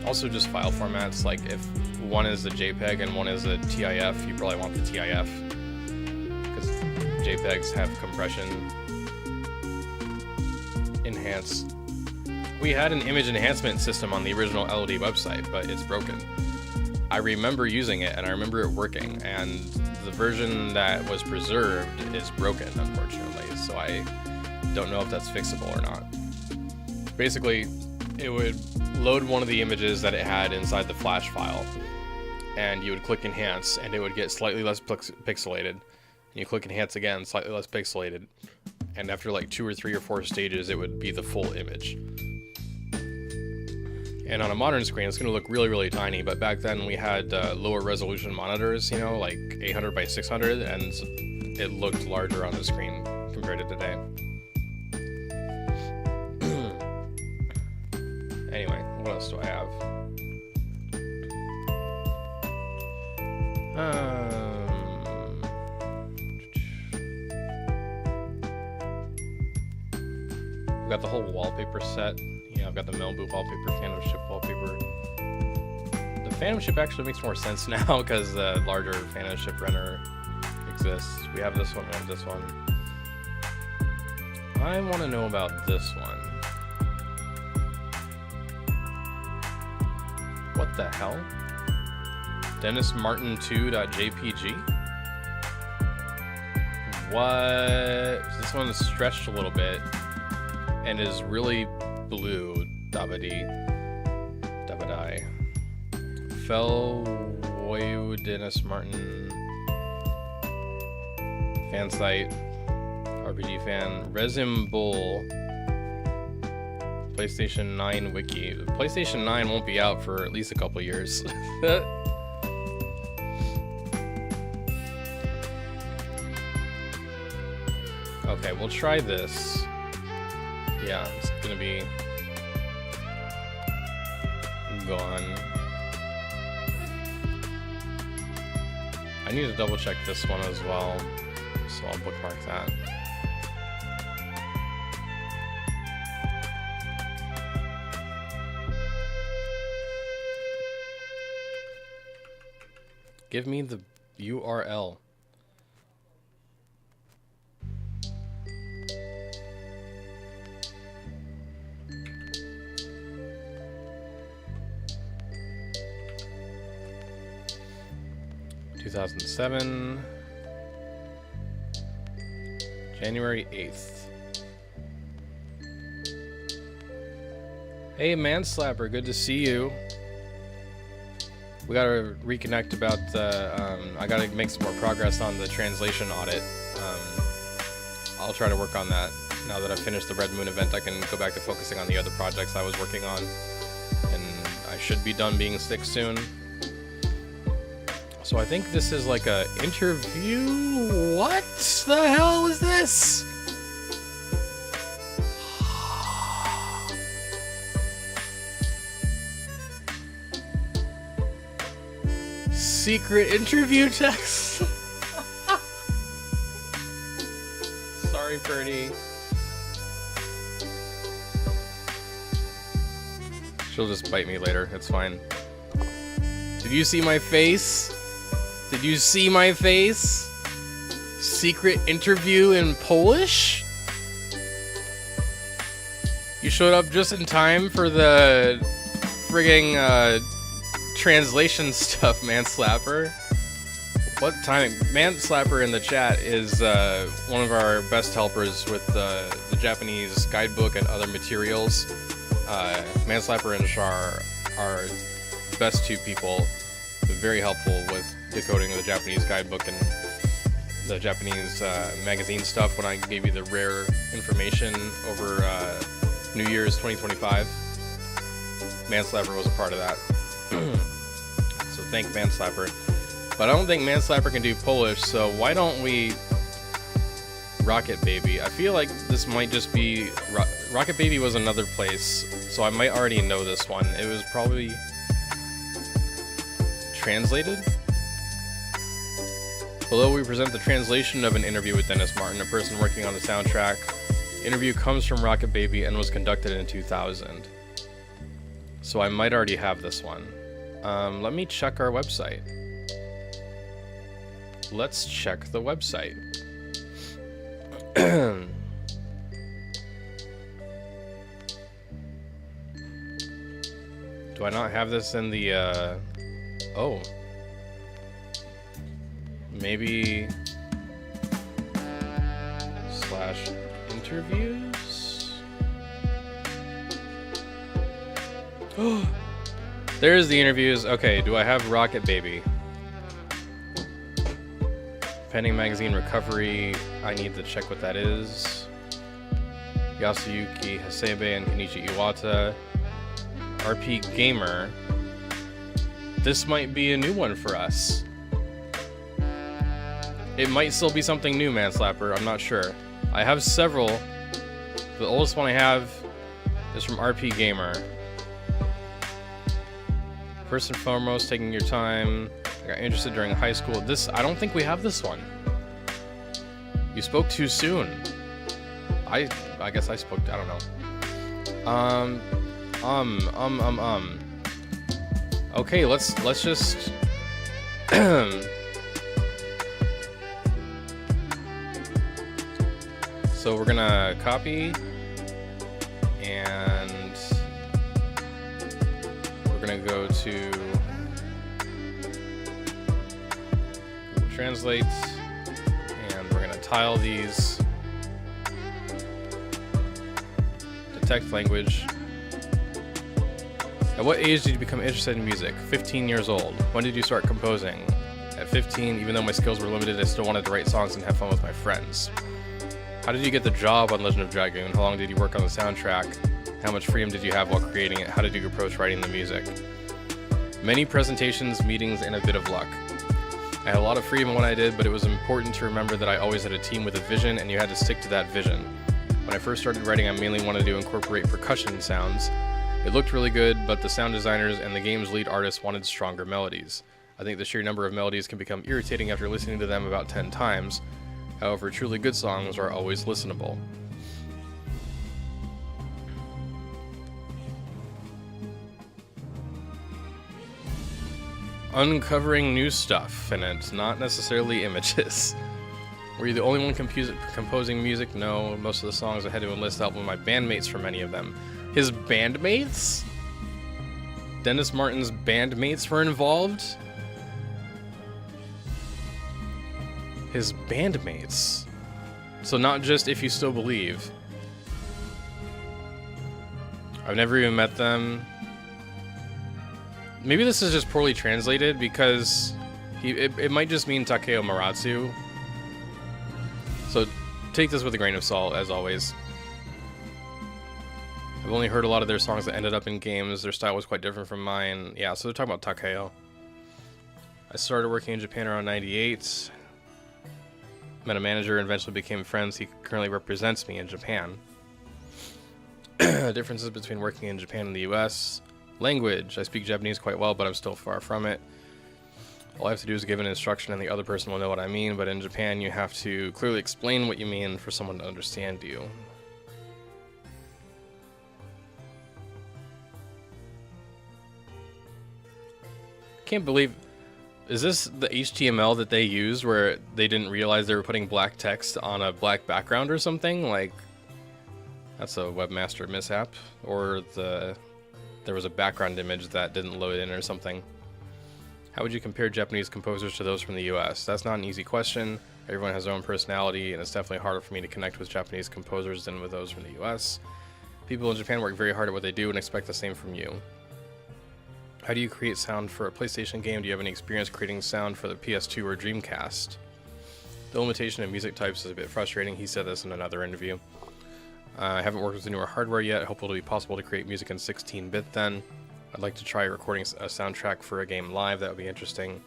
Also, just file formats, like if one is a JPEG and one is a TIF, you probably want the TIF, because JPEGs have compression enhanced. We had an image enhancement system on the original LOD website, but it's broken. I remember using it and I remember it working, and the version that was preserved is broken, unfortunately, so I don't know if that's fixable or not. Basically, it would load one of the images that it had inside the flash file, and you would click enhance and it would get slightly less pixelated, and you click enhance again, slightly less pixelated, and after like 2 or 3 or 4 stages it would be the full image. And on a modern screen it's going to look really, really tiny, but back then we had lower resolution monitors, you know, like 800 by 600, and it looked larger on the screen compared to today. Anyway, what else do I have? I've got the whole wallpaper set. Yeah, I've got the Malibu wallpaper, Fandom ship wallpaper. The Fandom ship actually makes more sense now because the larger Fandom ship render exists. We have this one, we have this one. I want to know about this one. What the hell? DennisMartin2.jpg? What? This one's stretched a little bit and is really blue. Dabadi. Felwoy Dennis Martin. Fan site. RPG fan. Resin Bull. PlayStation 9 wiki. The PlayStation 9 won't be out for at least a couple years. Okay, we'll try this. Yeah, it's gonna be gone. I need to double check this one as well, so I'll bookmark that. Give me the URL. (2007) January 8th. Hey, Manslapper, good to see you. We gotta reconnect about the, I gotta make some more progress on the translation audit. I'll try to work on that. Now that I've finished the Red Moon event, I can go back to focusing on the other projects I was working on. And I should be done being sick soon. So I think this is like a interview. What the hell is this? Secret interview text. Sorry, Birdie. She'll just bite me later. It's fine. Did you see my face? Did you see my face? Secret interview in Polish? You showed up just in time for the frigging translation stuff, Manslapper. What time? Manslapper in the chat is one of our best helpers with the Japanese guidebook and other materials. Manslapper and Shar are best two people. Very helpful with decoding the Japanese guidebook and the Japanese magazine stuff when I gave you the rare information over New Year's 2025. Manslapper was a part of that. So thank Manslapper. But I don't think Manslapper can do Polish, so why don't we Rocket Baby? I feel like this might just be... Rocket Baby was another place, so I might already know this one. It was probably translated? Below we present the translation of an interview with Dennis Martin, a person working on the soundtrack. The interview comes from Rocket Baby and was conducted in 2000. So I might already have this one. Let me check our website. Let's check the website. Do I not have this in the, oh. Maybe... / interviews? Oh! There's the interviews. Okay, do I have Rocket Baby? Pending magazine recovery. I need to check what that is. Yasuyuki Hasebe and Kenichi Iwata. RP Gamer. This might be a new one for us. It might still be something new, Manslapper. I'm not sure. I have several. The oldest one I have is from RP Gamer. First and foremost, taking your time. I got interested during high school. This, I don't think we have this one. You spoke too soon. I guess I spoke, I don't know. Okay, let's just so we're gonna copy and we're gonna go to Google Translate and we're gonna tile these, detect language. At what age did you become interested in music? 15 years old. When did you start composing? At 15, even though my skills were limited, I still wanted to write songs and have fun with my friends. How did you get the job on Legend of Dragoon? How long did you work on the soundtrack? How much freedom did you have while creating it? How did you approach writing the music? Many presentations, meetings, and a bit of luck. I had a lot of freedom in what I did, but it was important to remember that I always had a team with a vision, and you had to stick to that vision. When I first started writing, I mainly wanted to incorporate percussion sounds. It looked really good, but the sound designers and the game's lead artists wanted stronger melodies. I think the sheer number of melodies can become irritating after listening to them about 10 times. However, truly good songs are always listenable. Uncovering new stuff, and it's not necessarily images. Were you the only one composing music? No, most of the songs I had to enlist help with my bandmates for many of them. His bandmates? Dennis Martin's bandmates were involved? His bandmates? So not just If You Still Believe. I've never even met them. Maybe this is just poorly translated because it might just mean Takeo Maratsu. So take this with a grain of salt, as always. I've only heard a lot of their songs that ended up in games. Their style was quite different from mine. Yeah, so they're talking about Takeo. I started working in Japan around 98. Met a manager and eventually became friends. He currently represents me in Japan. Differences between working in Japan and the US. Language. I speak Japanese quite well, but I'm still far from it. All I have to do is give an instruction and the other person will know what I mean, but in Japan you have to clearly explain what you mean for someone to understand you. Can't believe... Is this the HTML that they used where they didn't realize they were putting black text on a black background or something? Like, that's a webmaster mishap. Or there was a background image that didn't load in or something. How would you compare Japanese composers to those from the US? That's not an easy question. Everyone has their own personality, and it's definitely harder for me to connect with Japanese composers than with those from the US. People in Japan work very hard at what they do and expect the same from you. How do you create sound for a PlayStation game? Do you have any experience creating sound for the PS2 or Dreamcast? The limitation of music types is a bit frustrating. He said this in another interview. I haven't worked with the newer hardware yet. I hope it'll be possible to create music in 16-bit then. I'd like to try recording a soundtrack for a game live. That would be interesting.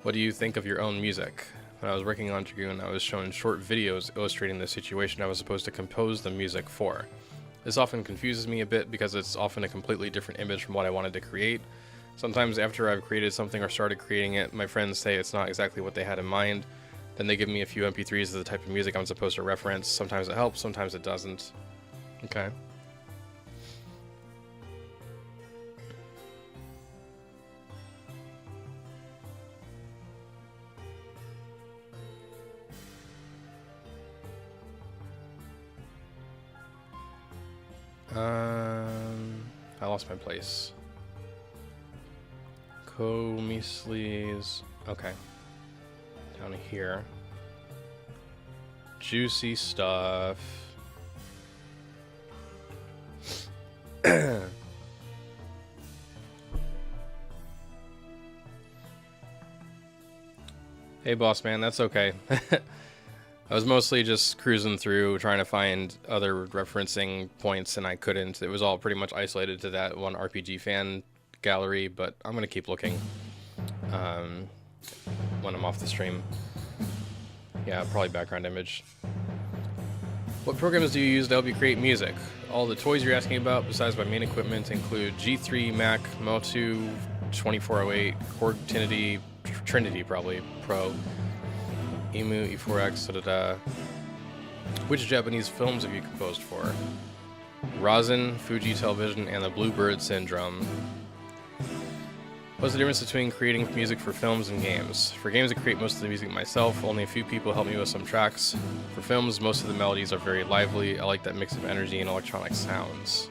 What do you think of your own music? When I was working on Dragoon, I was shown short videos illustrating the situation I was supposed to compose the music for. This often confuses me a bit because it's often a completely different image from what I wanted to create. Sometimes after I've created something or started creating it, my friends say it's not exactly what they had in mind. Then they give me a few MP3s of the type of music I'm supposed to reference. Sometimes it helps, sometimes it doesn't. Okay. I lost my place. Komisleys. Okay. Down here. Juicy stuff. Hey, boss man, that's okay. I was mostly just cruising through, trying to find other referencing points, and I couldn't. It was all pretty much isolated to that one RPG fan gallery, but I'm going to keep looking when I'm off the stream. Yeah, probably background image. What programs do you use to help you create music? All the toys you're asking about, besides my main equipment, include G3, Mac, Motu, 2408, Korg Trinity probably, Pro, Emu, E4X, Which Japanese films have you composed for? Rosin, Fuji Television, and the Bluebird Syndrome. What's the difference between creating music for films and games? For games, I create most of the music myself. Only a few people help me with some tracks. For films, most of the melodies are very lively. I like that mix of energy and electronic sounds.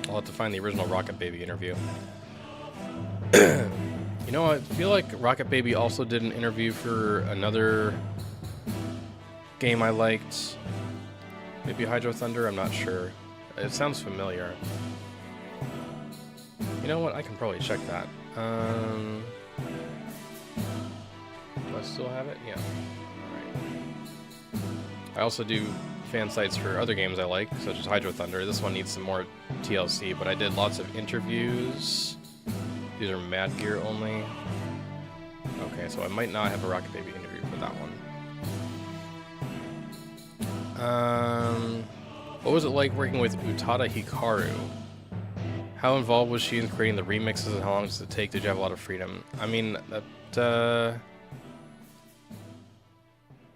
I'll have to find the original Rocket Baby interview. You know, I feel like Rocket Baby also did an interview for another game I liked. Maybe Hydro Thunder, I'm not sure. It sounds familiar. You know what, I can probably check that. Do I still have it? Yeah. Alright. I also do fan sites for other games I like, such as Hydro Thunder. This one needs some more TLC, but I did lots of interviews. These are Mad Gear only. Okay, so I might not have a Rocket Baby interview for that one. What was it like working with Utada Hikaru? How involved was she in creating the remixes, and how long does it take? Did you have a lot of freedom? I mean, that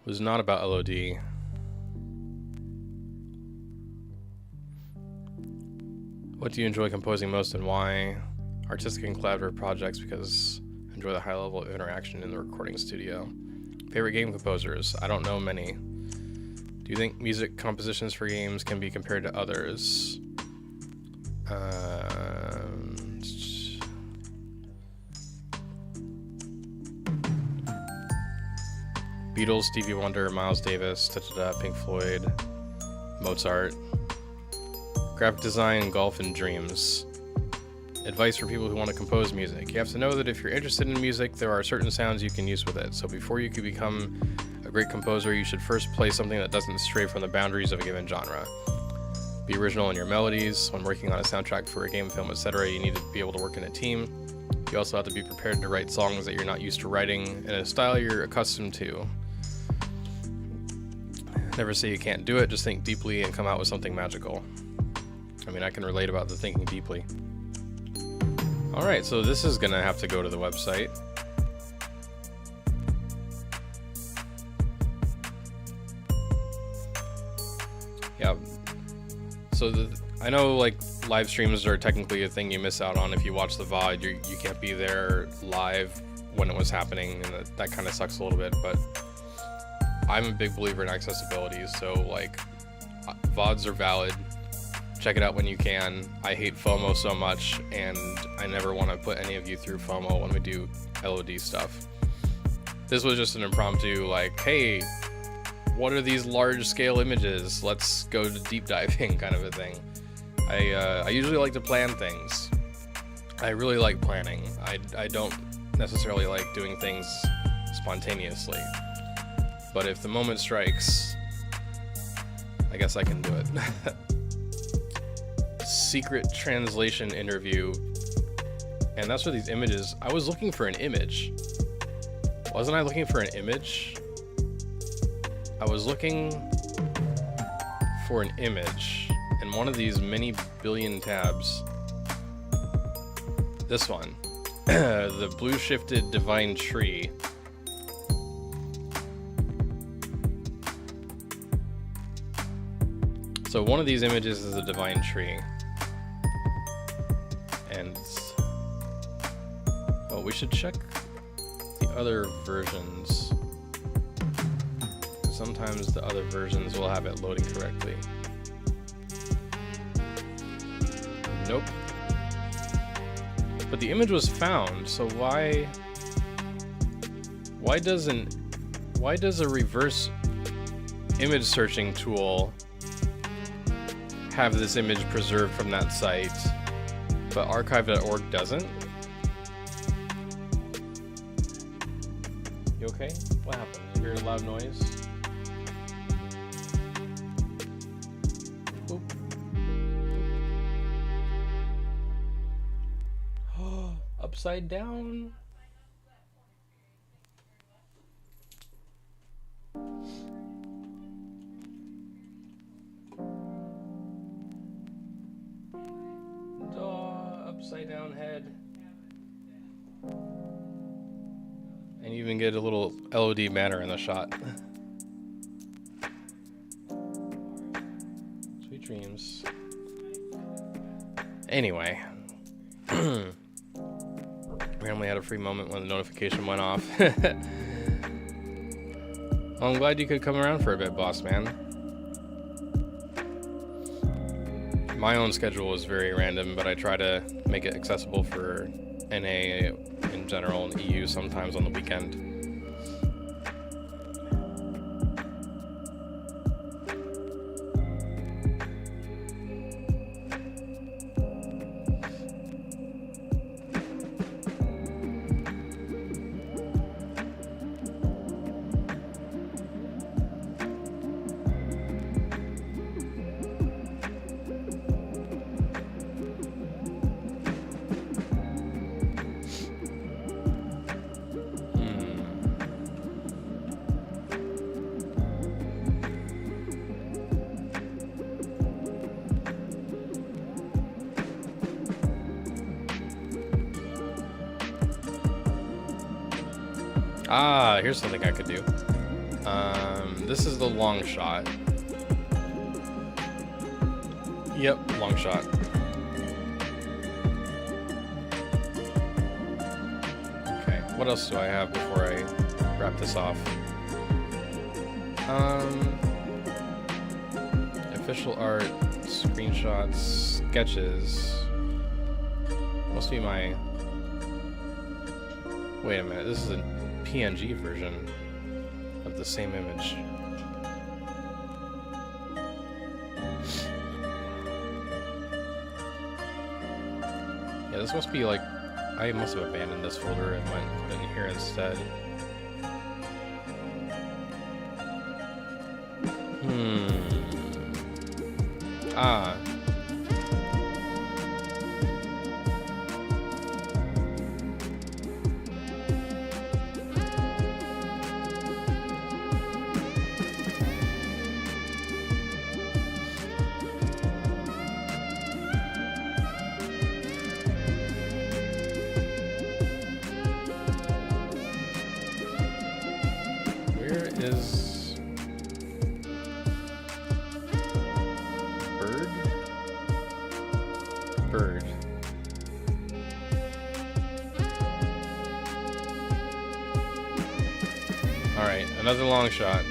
was not about LOD. What do you enjoy composing most and why? Artistic and collaborative projects, because I enjoy the high level of interaction in the recording studio. Favorite game composers? I don't know many. Do you think music compositions for games can be compared to others? Beatles, Stevie Wonder, Miles Davis, Pink Floyd, Mozart. Graphic design, golf, and dreams. Advice for people who want to compose music. You have to know that if you're interested in music, there are certain sounds you can use with it. So before you can become a great composer, you should first play something that doesn't stray from the boundaries of a given genre. Be original in your melodies. When working on a soundtrack for a game, film, etc., you need to be able to work in a team. You also have to be prepared to write songs that you're not used to writing in a style you're accustomed to. Never say you can't do it, just think deeply and come out with something magical. I mean, I can relate about the thinking deeply. Alright, so this is gonna have to go to the website. So I know like live streams are technically a thing you miss out on if you watch the VOD. You can't be there live when it was happening, and that kind of sucks a little bit. But I'm a big believer in accessibility, so like VODs are valid. Check it out when you can. I hate FOMO so much, and I never want to put any of you through FOMO when we do LOD stuff. This was just an impromptu, like, hey, what are these large scale images? Let's go to deep diving kind of a thing. I usually like to plan things. I really like planning. I don't necessarily like doing things spontaneously. But if the moment strikes, I guess I can do it. Secret translation interview. And that's for these images. I was looking for an image. Wasn't I looking for an image? I was looking for an image in one of these many billion tabs. This one. The blue shifted divine tree. So one of these images is a divine tree. And oh, we should check the other versions. Sometimes the other versions will have it loading correctly. Nope. But the image was found, so why does a reverse image searching tool have this image preserved from that site, but archive.org doesn't? You okay? What happened? You hear a loud noise? Boop. Upside down. Upside down head. And you even get a little LOD banner in the shot. Sweet dreams. Anyway. Randomly had a free moment when the notification went off. Well, I'm glad you could come around for a bit, boss man. My own schedule is very random, but I try to make it accessible for NA in general and EU sometimes on the weekend. Ah, here's something I could do. This is the long shot. Yep, long shot. Okay, what else do I have before I wrap this off? Official art, screenshots, sketches. Must be my... Wait a minute, this is a PNG version of the same image. Yeah, this must be like, I must have abandoned this folder and went and put it in here instead. Ah. Is bird? Alright, another long shot.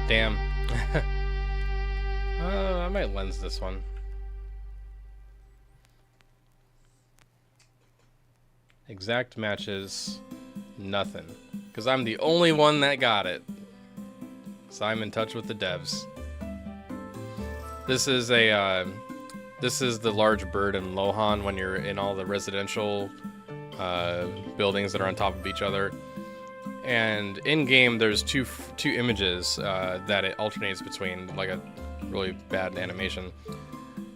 Damn. I might lens this one. Exact matches, nothing. Because I'm the only one that got it. So I'm in touch with the devs. This is a, this is the large bird in Lohan when you're in all the residential buildings that are on top of each other. And in game, there's two images that it alternates between, like a really bad animation.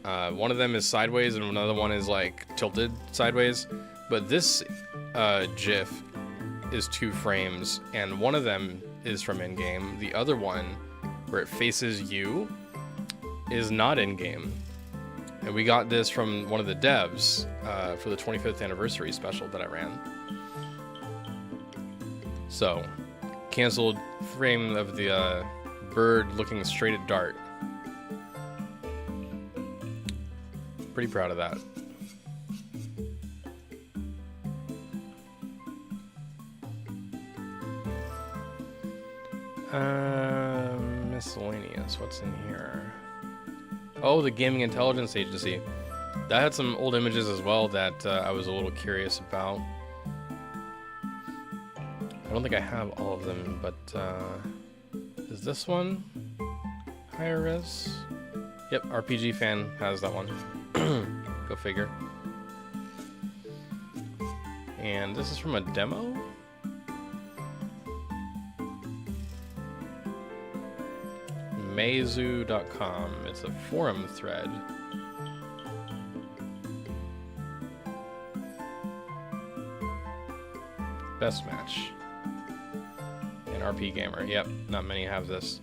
One of them is sideways, and another one is like tilted sideways. But this GIF is 2 frames, and one of them is from in game. The other one, where it faces you, is not in game. And we got this from one of the devs for the 25th anniversary special that I ran. So, canceled frame of the bird looking straight at Dart. Pretty proud of that. Miscellaneous, what's in here? Oh, the Gaming Intelligence Agency. That had some old images as well that I was a little curious about. I don't think I have all of them, but is this one higher res? Yep, RPG Fan has that one. Go figure. And this is from a demo? Meizu.com. It's a forum thread. Best match. And RP Gamer. Yep, not many have this.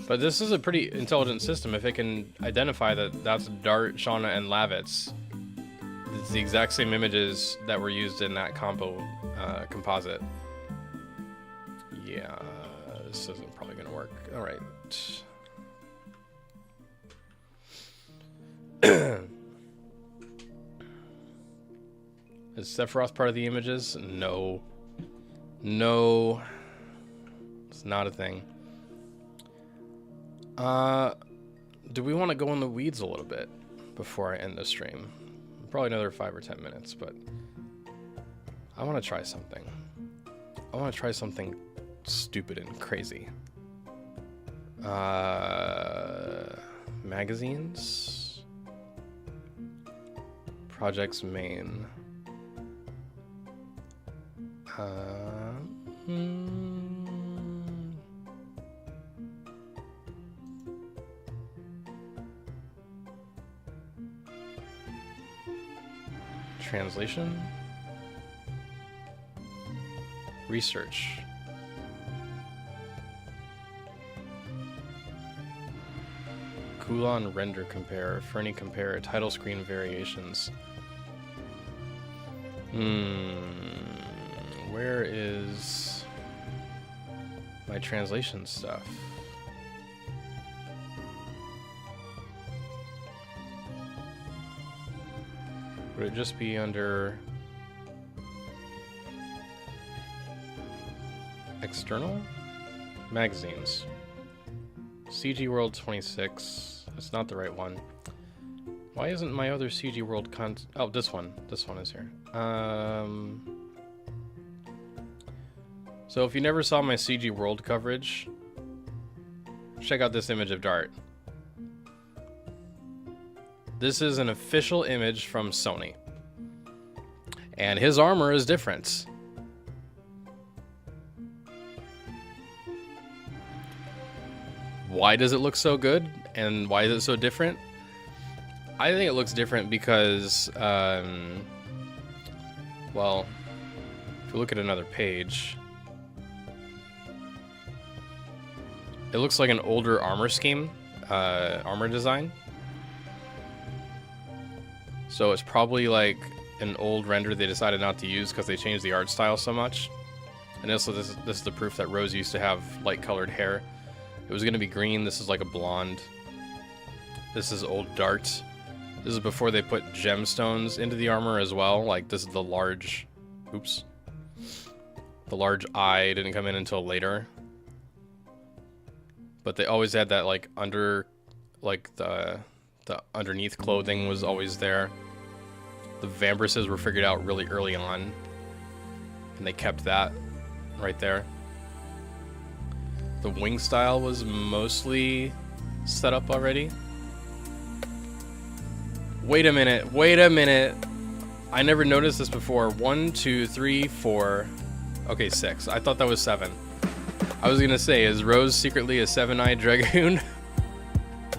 But this is a pretty intelligent system. If it can identify that that's Dart, Shauna, and Lavitz, it's the exact same images that were used in that composite. Yeah, this isn't probably going to work. All right. Is Sephiroth part of the images? No. No. It's not a thing. Do we want to go in the weeds a little bit before I end the stream? Probably another 5 or 10 minutes, but I want to try something. I want to try something stupid and crazy. Magazines? Projects main. Translation? Research. Coolon render compare. Fernie compare. Title screen variations. Where is my translation stuff? Would it just be under external magazines? CG World 26. That's not the right one. Why isn't my other CG World oh, this one. This one is here. So if you never saw my CG World coverage, check out this image of Dart. This is an official image from Sony. And his armor is different. Why does it look so good? And why is it so different? I think it looks different because, well, if you look at another page, it looks like an older armor scheme, armor design. So it's probably like an old render they decided not to use because they changed the art style so much. And also this is the proof that Rose used to have light colored hair. It It was gonna be green. This is like a blonde. This is old Dart. This is before they put gemstones into the armor as well. Like, this is the large... Oops. The large eye didn't come in until later. But they always had that, like, under... Like, the underneath clothing was always there. The vambraces were figured out really early on. And they kept that right there. The wing style was mostly set up already. Wait a minute, wait a minute. I never noticed this before. 1, 2, 3, 4. Okay, 6. I thought that was 7. I was gonna say, is Rose secretly a 7-eyed Dragoon?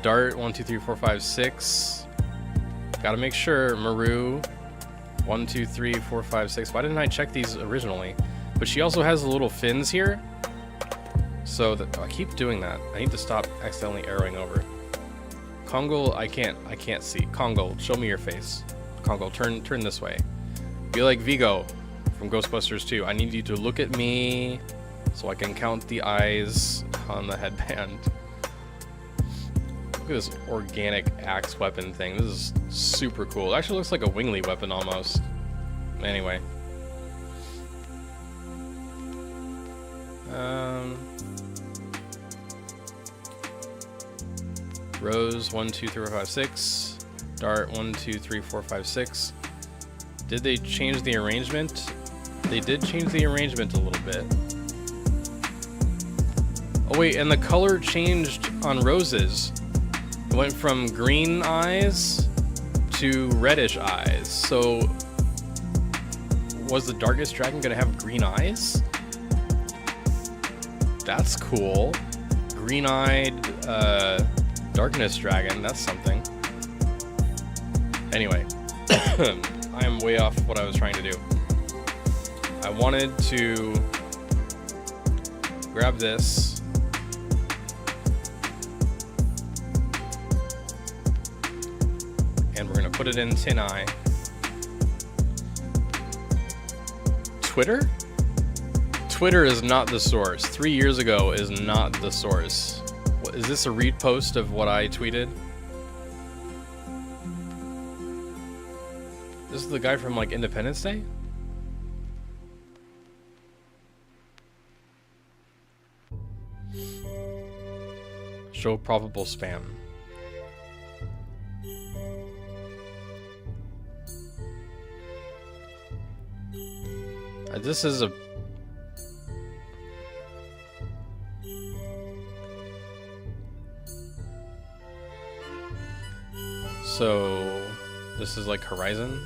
Dart, 1, 2, 3, 4, 5, 6. Gotta make sure. Maru, 1, 2, 3, 4, 5, 6. Why didn't I check these originally? But she also has the little fins here. So that I keep doing that. I need to stop accidentally arrowing over. Kongol, I can't see. Kongol, show me your face. Kongol, turn this way. Be like Vigo from Ghostbusters 2. I need you to look at me so I can count the eyes on the headband. Look at this organic axe weapon thing. This is super cool. It actually looks like a Wingly weapon almost. Anyway. Rose, 1, 2, 3, 4, 5, 6. Dart, 1, 2, 3, 4, 5, 6. Did they change the arrangement? They did change the arrangement a little bit. Oh wait, and the color changed on Rose's. It went from green eyes to reddish eyes. So, was the Darkest Dragon gonna have green eyes? That's cool. Green-eyed, Darkness Dragon, that's something. Anyway, I am way off what I was trying to do. I wanted to grab this. And we're gonna put it in Tin Eye. Twitter? Twitter is not the source. 3 years ago is not the source. What, is this a repost of what I tweeted? This is the guy from, like, Independence Day? Show probable spam. This is a... So, this is like Horizon.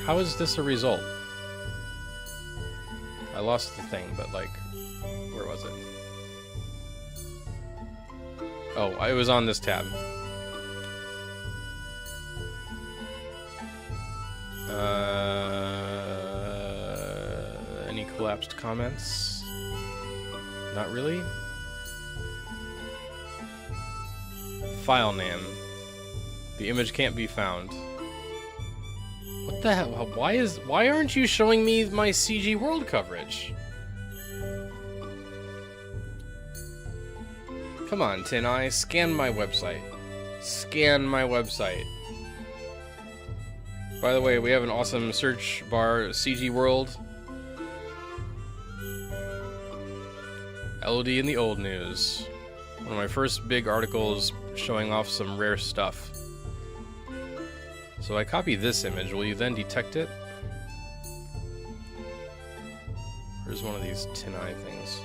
How is this a result? I lost the thing, but like, where was it? Oh, it was on this tab. Any collapsed comments? Not really. File name. The image can't be found. What the hell? Why aren't you showing me my CG World coverage? Come on, Tin Eye, scan my website. Scan my website. By the way, we have an awesome search bar, CG World. LOD in the old news. One of my first big articles showing off some rare stuff. So I copy this image. Will you then detect it? Here's one of these Tin Eye things.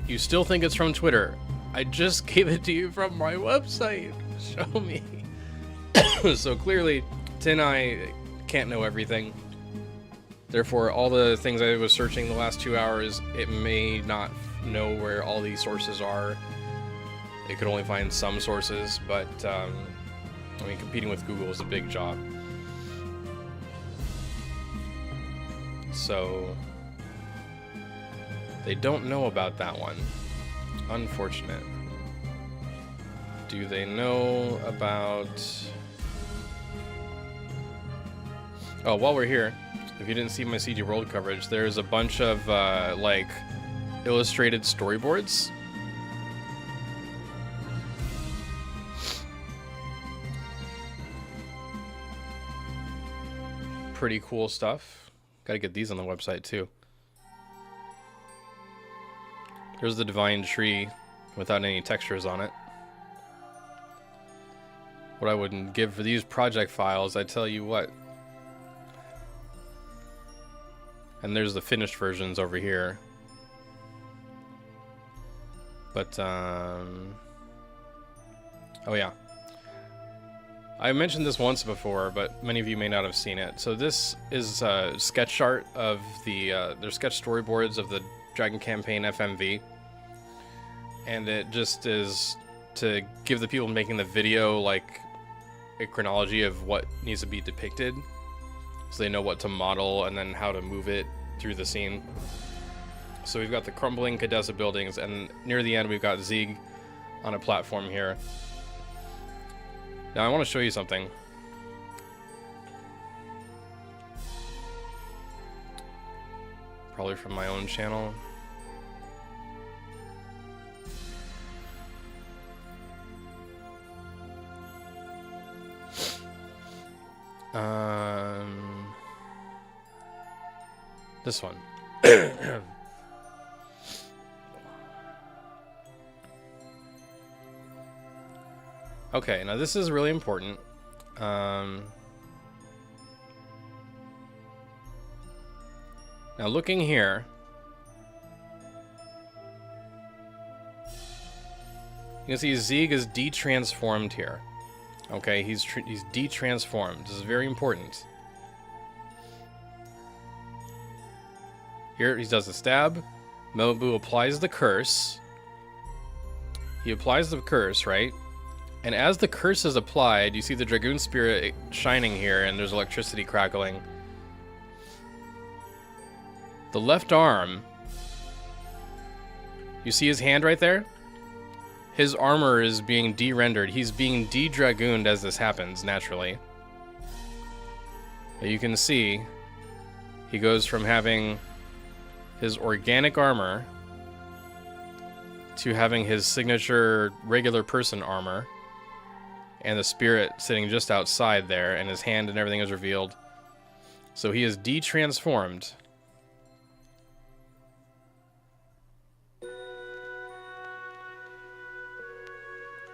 You still think it's from Twitter? I just gave it to you from my website. Show me. So clearly, Tin Eye can't know everything. Therefore, all the things I was searching the last 2 hours, it may not know where all these sources are. It could only find some sources, but I mean, competing with Google is a big job. So they don't know about that one. Unfortunate. Do they know about Oh, while we're here, if you didn't see my CG World coverage, there's a bunch of like illustrated storyboards. Pretty cool stuff. Gotta get these on the website too. There's the divine tree without any textures on it. What I wouldn't give for these project files, I tell you what. And there's the finished versions over here. But, oh yeah. I mentioned this once before, but many of you may not have seen it. So this is sketch art of the, their sketch storyboards of the Dragon Campaign FMV. And it just is to give the people making the video, like, a chronology of what needs to be depicted. So they know what to model and then how to move it through the scene. So we've got the crumbling Cadessa buildings, and near the end we've got Zieg on a platform here. Now I want to show you something. Probably from my own channel. This one. Okay, now this is really important. Now looking here, you can see Zieg is de-transformed here. Okay, he's de-transformed. This is very important. Here he does the stab. Mobu applies the curse. He applies the curse, right? And as the curse is applied, you see the Dragoon Spirit shining here, and there's electricity crackling. The left arm, you see his hand right there? His armor is being de-rendered. He's being de-dragooned as this happens, naturally. But you can see he goes from having his organic armor to having his signature regular person armor, and the spirit sitting just outside there, and his hand and everything is revealed. So he is de-transformed.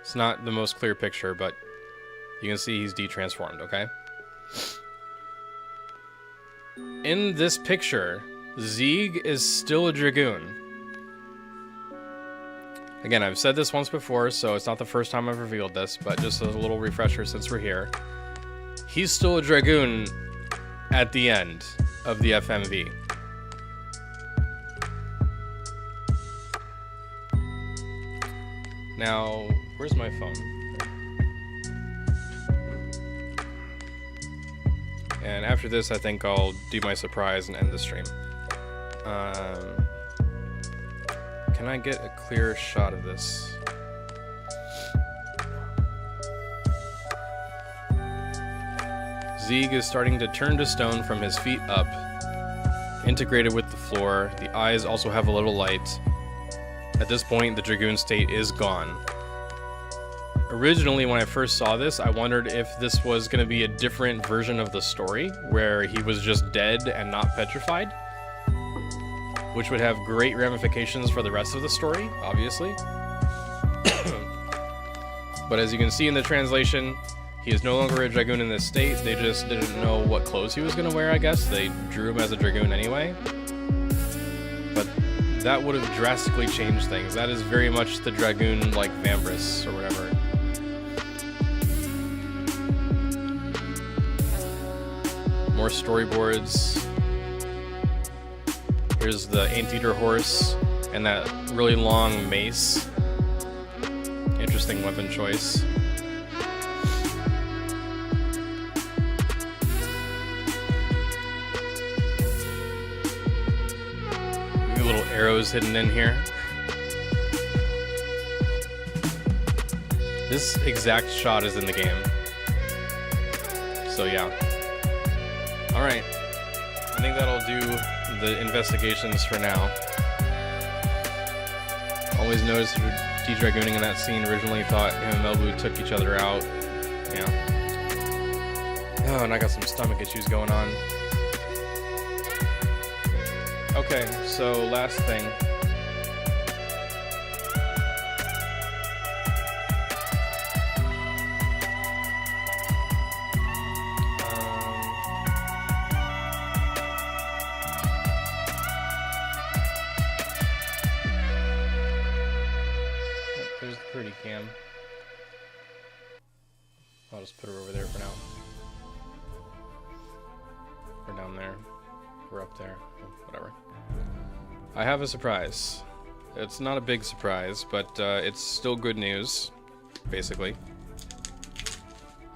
It's not the most clear picture, but you can see he's de-transformed, okay? In this picture, Zieg is still a Dragoon. Again, I've said this once before, so it's not the first time I've revealed this, but just a little refresher since we're here. He's still a Dragoon at the end of the FMV. Now, where's my phone? And after this, I think I'll do my surprise and end the stream. Can I get a clear shot of this? Zieg is starting to turn to stone from his feet up, integrated with the floor. The eyes also have a little light. At this point, the Dragoon state is gone. Originally, when I first saw this, I wondered if this was going to be a different version of the story, where he was just dead and not petrified, which would have great ramifications for the rest of the story, obviously. But as you can see in the translation, he is no longer a Dragoon in this state. They just didn't know what clothes he was going to wear, I guess. They drew him as a Dragoon anyway. But that would have drastically changed things. That is very much the Dragoon like Vambrace or whatever. More storyboards. Here's the Anteater horse and that really long mace. Interesting weapon choice. Little arrows hidden in here. This exact shot is in the game. So yeah. Alright. I think that'll do the investigations for now. Always noticed de-dragooning in that scene. Originally thought him and Melbu took each other out. Yeah. Oh, and I got some stomach issues going on. Okay, so last thing. There's the pretty cam. I'll just put her over there for now. We're down there. We're up there. Whatever. I have a surprise. It's not a big surprise, but it's still good news, basically.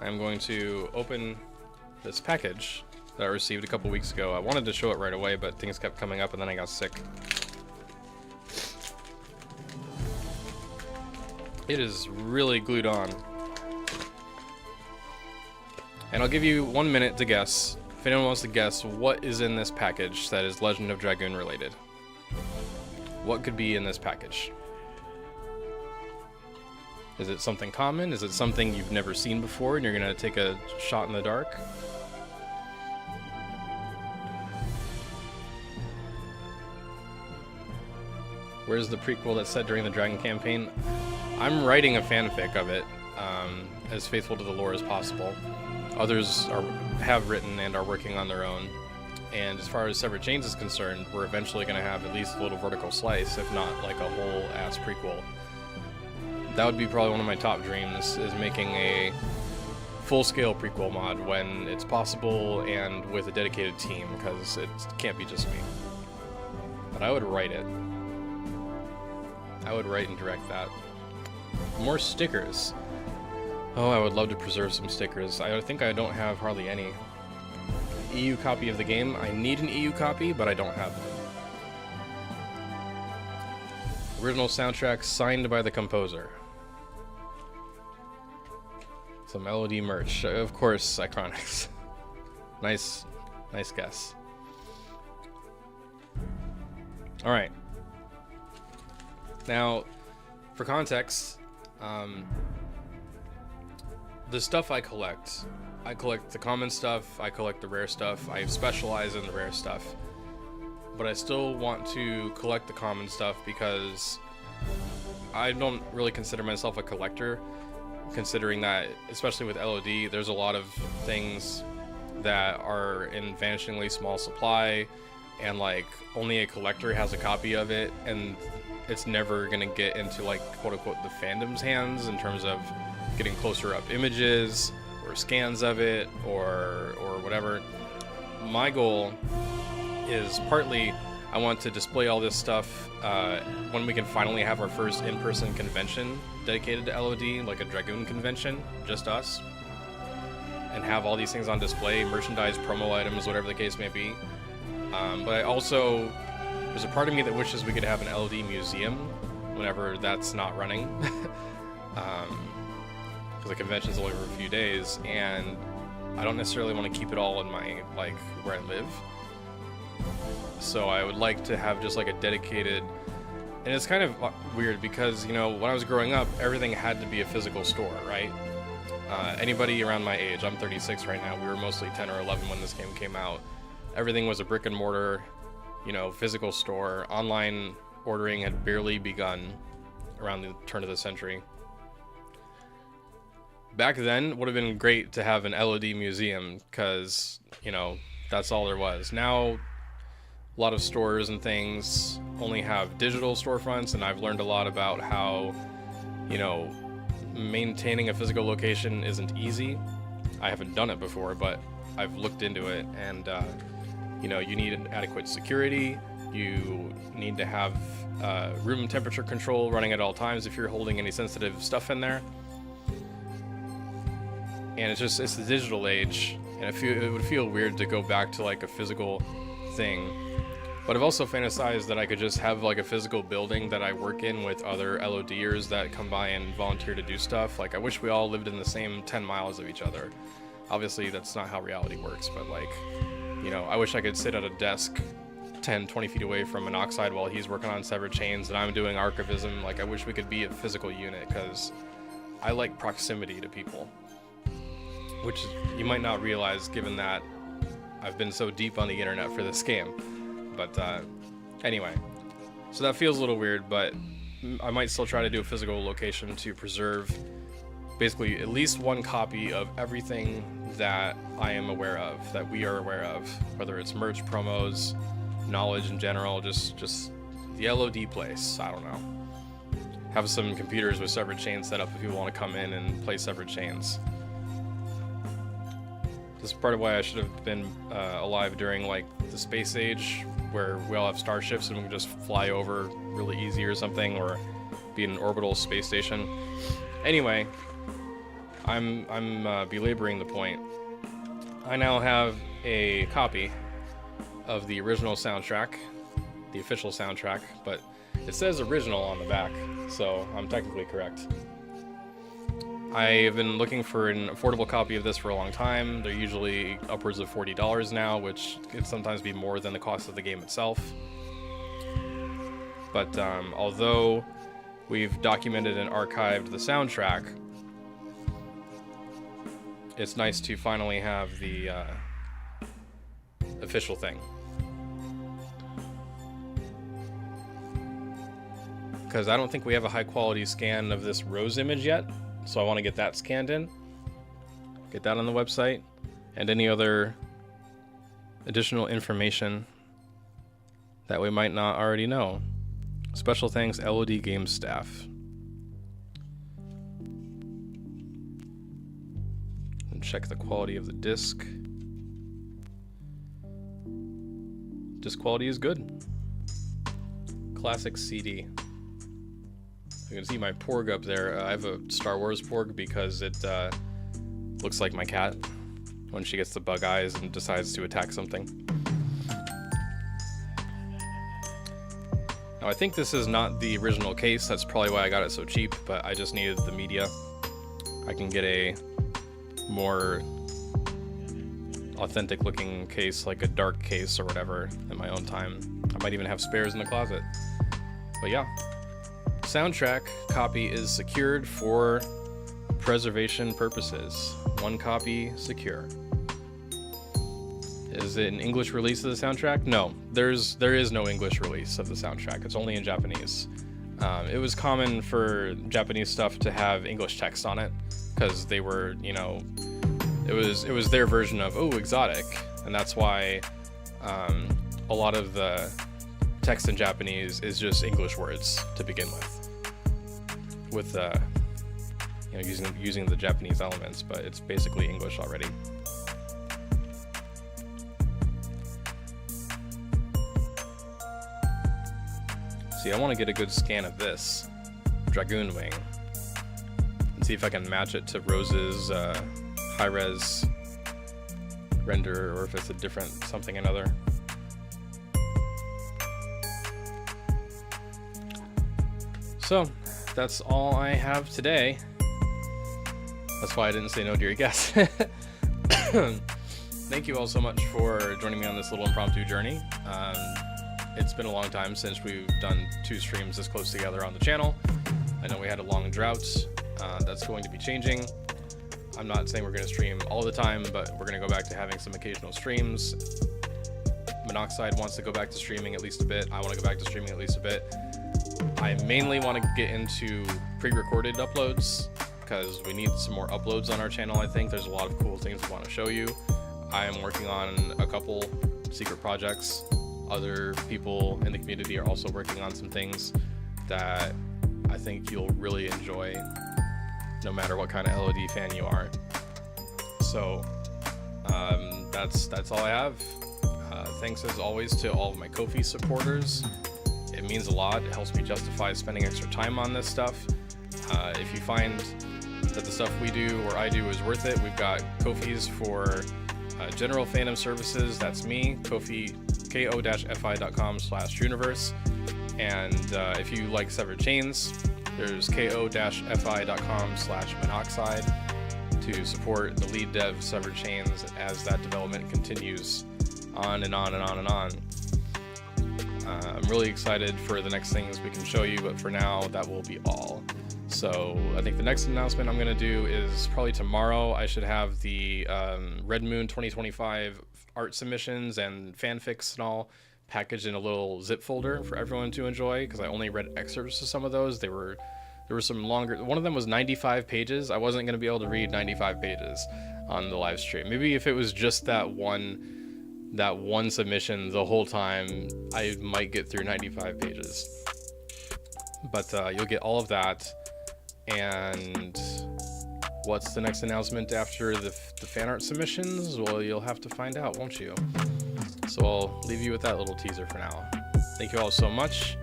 I'm going to open this package that I received a couple weeks ago. I wanted to show it right away, but things kept coming up and then I got sick. It is really glued on. And I'll give you 1 minute to guess. If anyone wants to guess what is in this package that is Legend of Dragoon related. What could be in this package? Is it something common? Is it something you've never seen before and you're gonna take a shot in the dark? Where's the prequel that's set during the Dragon campaign? I'm writing a fanfic of it, as faithful to the lore as possible. Others have written and are working on their own. And as far as Severed Chains is concerned, we're eventually going to have at least a little vertical slice, if not like a whole ass prequel. That would be probably one of my top dreams, is making a full-scale prequel mod when it's possible and with a dedicated team, because it can't be just me. But I would write it. I would write and direct that. More stickers. Oh, I would love to preserve some stickers. I think I don't have hardly any. EU copy of the game. I need an EU copy, but I don't have one. Original soundtrack signed by the composer. Some LOD merch. Of course, Iconics. Nice guess. Alright. Now, for context, the stuff I collect the common stuff, I collect the rare stuff, I specialize in the rare stuff, but I still want to collect the common stuff because I don't really consider myself a collector, considering that, especially with LOD, there's a lot of things that are in vanishingly small supply, and like only a collector has a copy of it, and it's never gonna get into like quote-unquote the fandom's hands in terms of getting closer up images or scans of it or whatever. My goal is partly I want to display all this stuff when we can finally have our first in-person convention dedicated to LOD, like a Dragoon convention, just us, and have all these things on display, merchandise, promo items, whatever the case may be. But I also, there's a part of me that wishes we could have an LOD museum whenever that's not running. Because the convention's only for a few days, and I don't necessarily want to keep it all in my, like, where I live. So I would like to have just like a dedicated, and it's kind of weird because, you know, when I was growing up, everything had to be a physical store, right? Anybody around my age, I'm 36 right now, we were mostly 10 or 11 when this game came out. Everything was a brick and mortar, you know, physical store. Online ordering had barely begun around the turn of the century. Back then, it would have been great to have an LOD museum because, you know, that's all there was. Now, a lot of stores and things only have digital storefronts, and I've learned a lot about how, you know, maintaining a physical location isn't easy. I haven't done it before, but I've looked into it, and, you know, you need adequate security. You need to have room temperature control running at all times if you're holding any sensitive stuff in there. And it's the digital age, and it would feel weird to go back to like a physical thing. But I've also fantasized that I could just have like a physical building that I work in with other LODers that come by and volunteer to do stuff. Like, I wish we all lived in the same 10 miles of each other. Obviously, that's not how reality works, but like, you know, I wish I could sit at a desk 10-20 feet away from Monoxide while he's working on Severed Chains and I'm doing archivism. Like, I wish we could be a physical unit, because I like proximity to people, which you might not realize given that I've been so deep on the internet for this game. But anyway, so that feels a little weird, but I might still try to do a physical location to preserve basically at least one copy of everything that I am aware of, that we are aware of, whether it's merch, promos, knowledge in general, just the LOD place. I don't know. Have some computers with Severed Chains set up if people want to come in and play Severed Chains. This is part of why I should have been alive during like the space age, where we all have starships and we can just fly over really easy or something, or be in an orbital space station. Anyway, I'm belaboring the point. I now have a copy of the original soundtrack, the official soundtrack, but it says original on the back, so I'm technically correct. I've been looking for an affordable copy of this for a long time. They're usually upwards of $40 now, which could sometimes be more than the cost of the game itself. But although we've documented and archived the soundtrack, it's nice to finally have the official thing. Because I don't think we have a high quality scan of this Rose image yet. So I want to get that scanned in, get that on the website, and any other additional information that we might not already know. Special thanks, LOD Games staff. And check the quality of the disc. Disc quality is good. Classic CD. You can see my Porg up there. I have a Star Wars Porg because it looks like my cat when she gets the bug eyes and decides to attack something. Now I think this is not the original case, that's probably why I got it so cheap, but I just needed the media. I can get a more authentic looking case, like a dark case or whatever, in my own time. I might even have spares in the closet. But yeah. Soundtrack copy is secured for preservation purposes. One copy secure. Is it an English release of the soundtrack? No, there is no English release of the soundtrack. It's only in Japanese. It was common for Japanese stuff to have English text on it because they were, you know, it was their version of exotic, and that's why a lot of the text in Japanese is just English words to begin with you know, using the Japanese elements, but it's basically English already. See, I want to get a good scan of this Dragoon wing and see if I can match it to Rose's high-res render, or if it's a different something another. So that's all I have today. That's why I didn't say no to your guess. Thank you all so much for joining me on this little impromptu journey. It's been a long time since we've done 2 streams this close together on the channel. I know we had a long drought. That's going to be changing. I'm not saying we're going to stream all the time, but we're going to go back to having some occasional streams. Monoxide wants to go back to streaming at least a bit. I want to go back to streaming at least a bit. I mainly want to get into pre-recorded uploads because we need some more uploads on our channel. I think there's a lot of cool things we want to show you. I am working on a couple secret projects. Other people in the community are also working on some things that I think you'll really enjoy, no matter what kind of LOD fan you are. So that's all I have. Thanks as always to all of my Ko-fi supporters. It means a lot. It helps me justify spending extra time on this stuff. If you find that the stuff we do or I do is worth it, we've got Ko-fis for general fandom services. That's me, Ko-fi, ko-fi.com/universe. And if you like Severed Chains, there's ko-fi.com/monoxide to support the lead dev Severed Chains as that development continues on and on and on and on. I'm really excited for the next things we can show you, but for now, that will be all. So I think the next announcement I'm going to do is probably tomorrow. I should have the Red Moon 2025 art submissions and fanfics and all packaged in a little zip folder for everyone to enjoy, because I only read excerpts of some of those. There were some longer. One of them was 95 pages. I wasn't going to be able to read 95 pages on the live stream. Maybe if it was just that one submission the whole time, I might get through 95 pages. But you'll get all of that. And what's the next announcement after the fan art submissions? Well, you'll have to find out, won't you? So I'll leave you with that little teaser for now. Thank you all so much.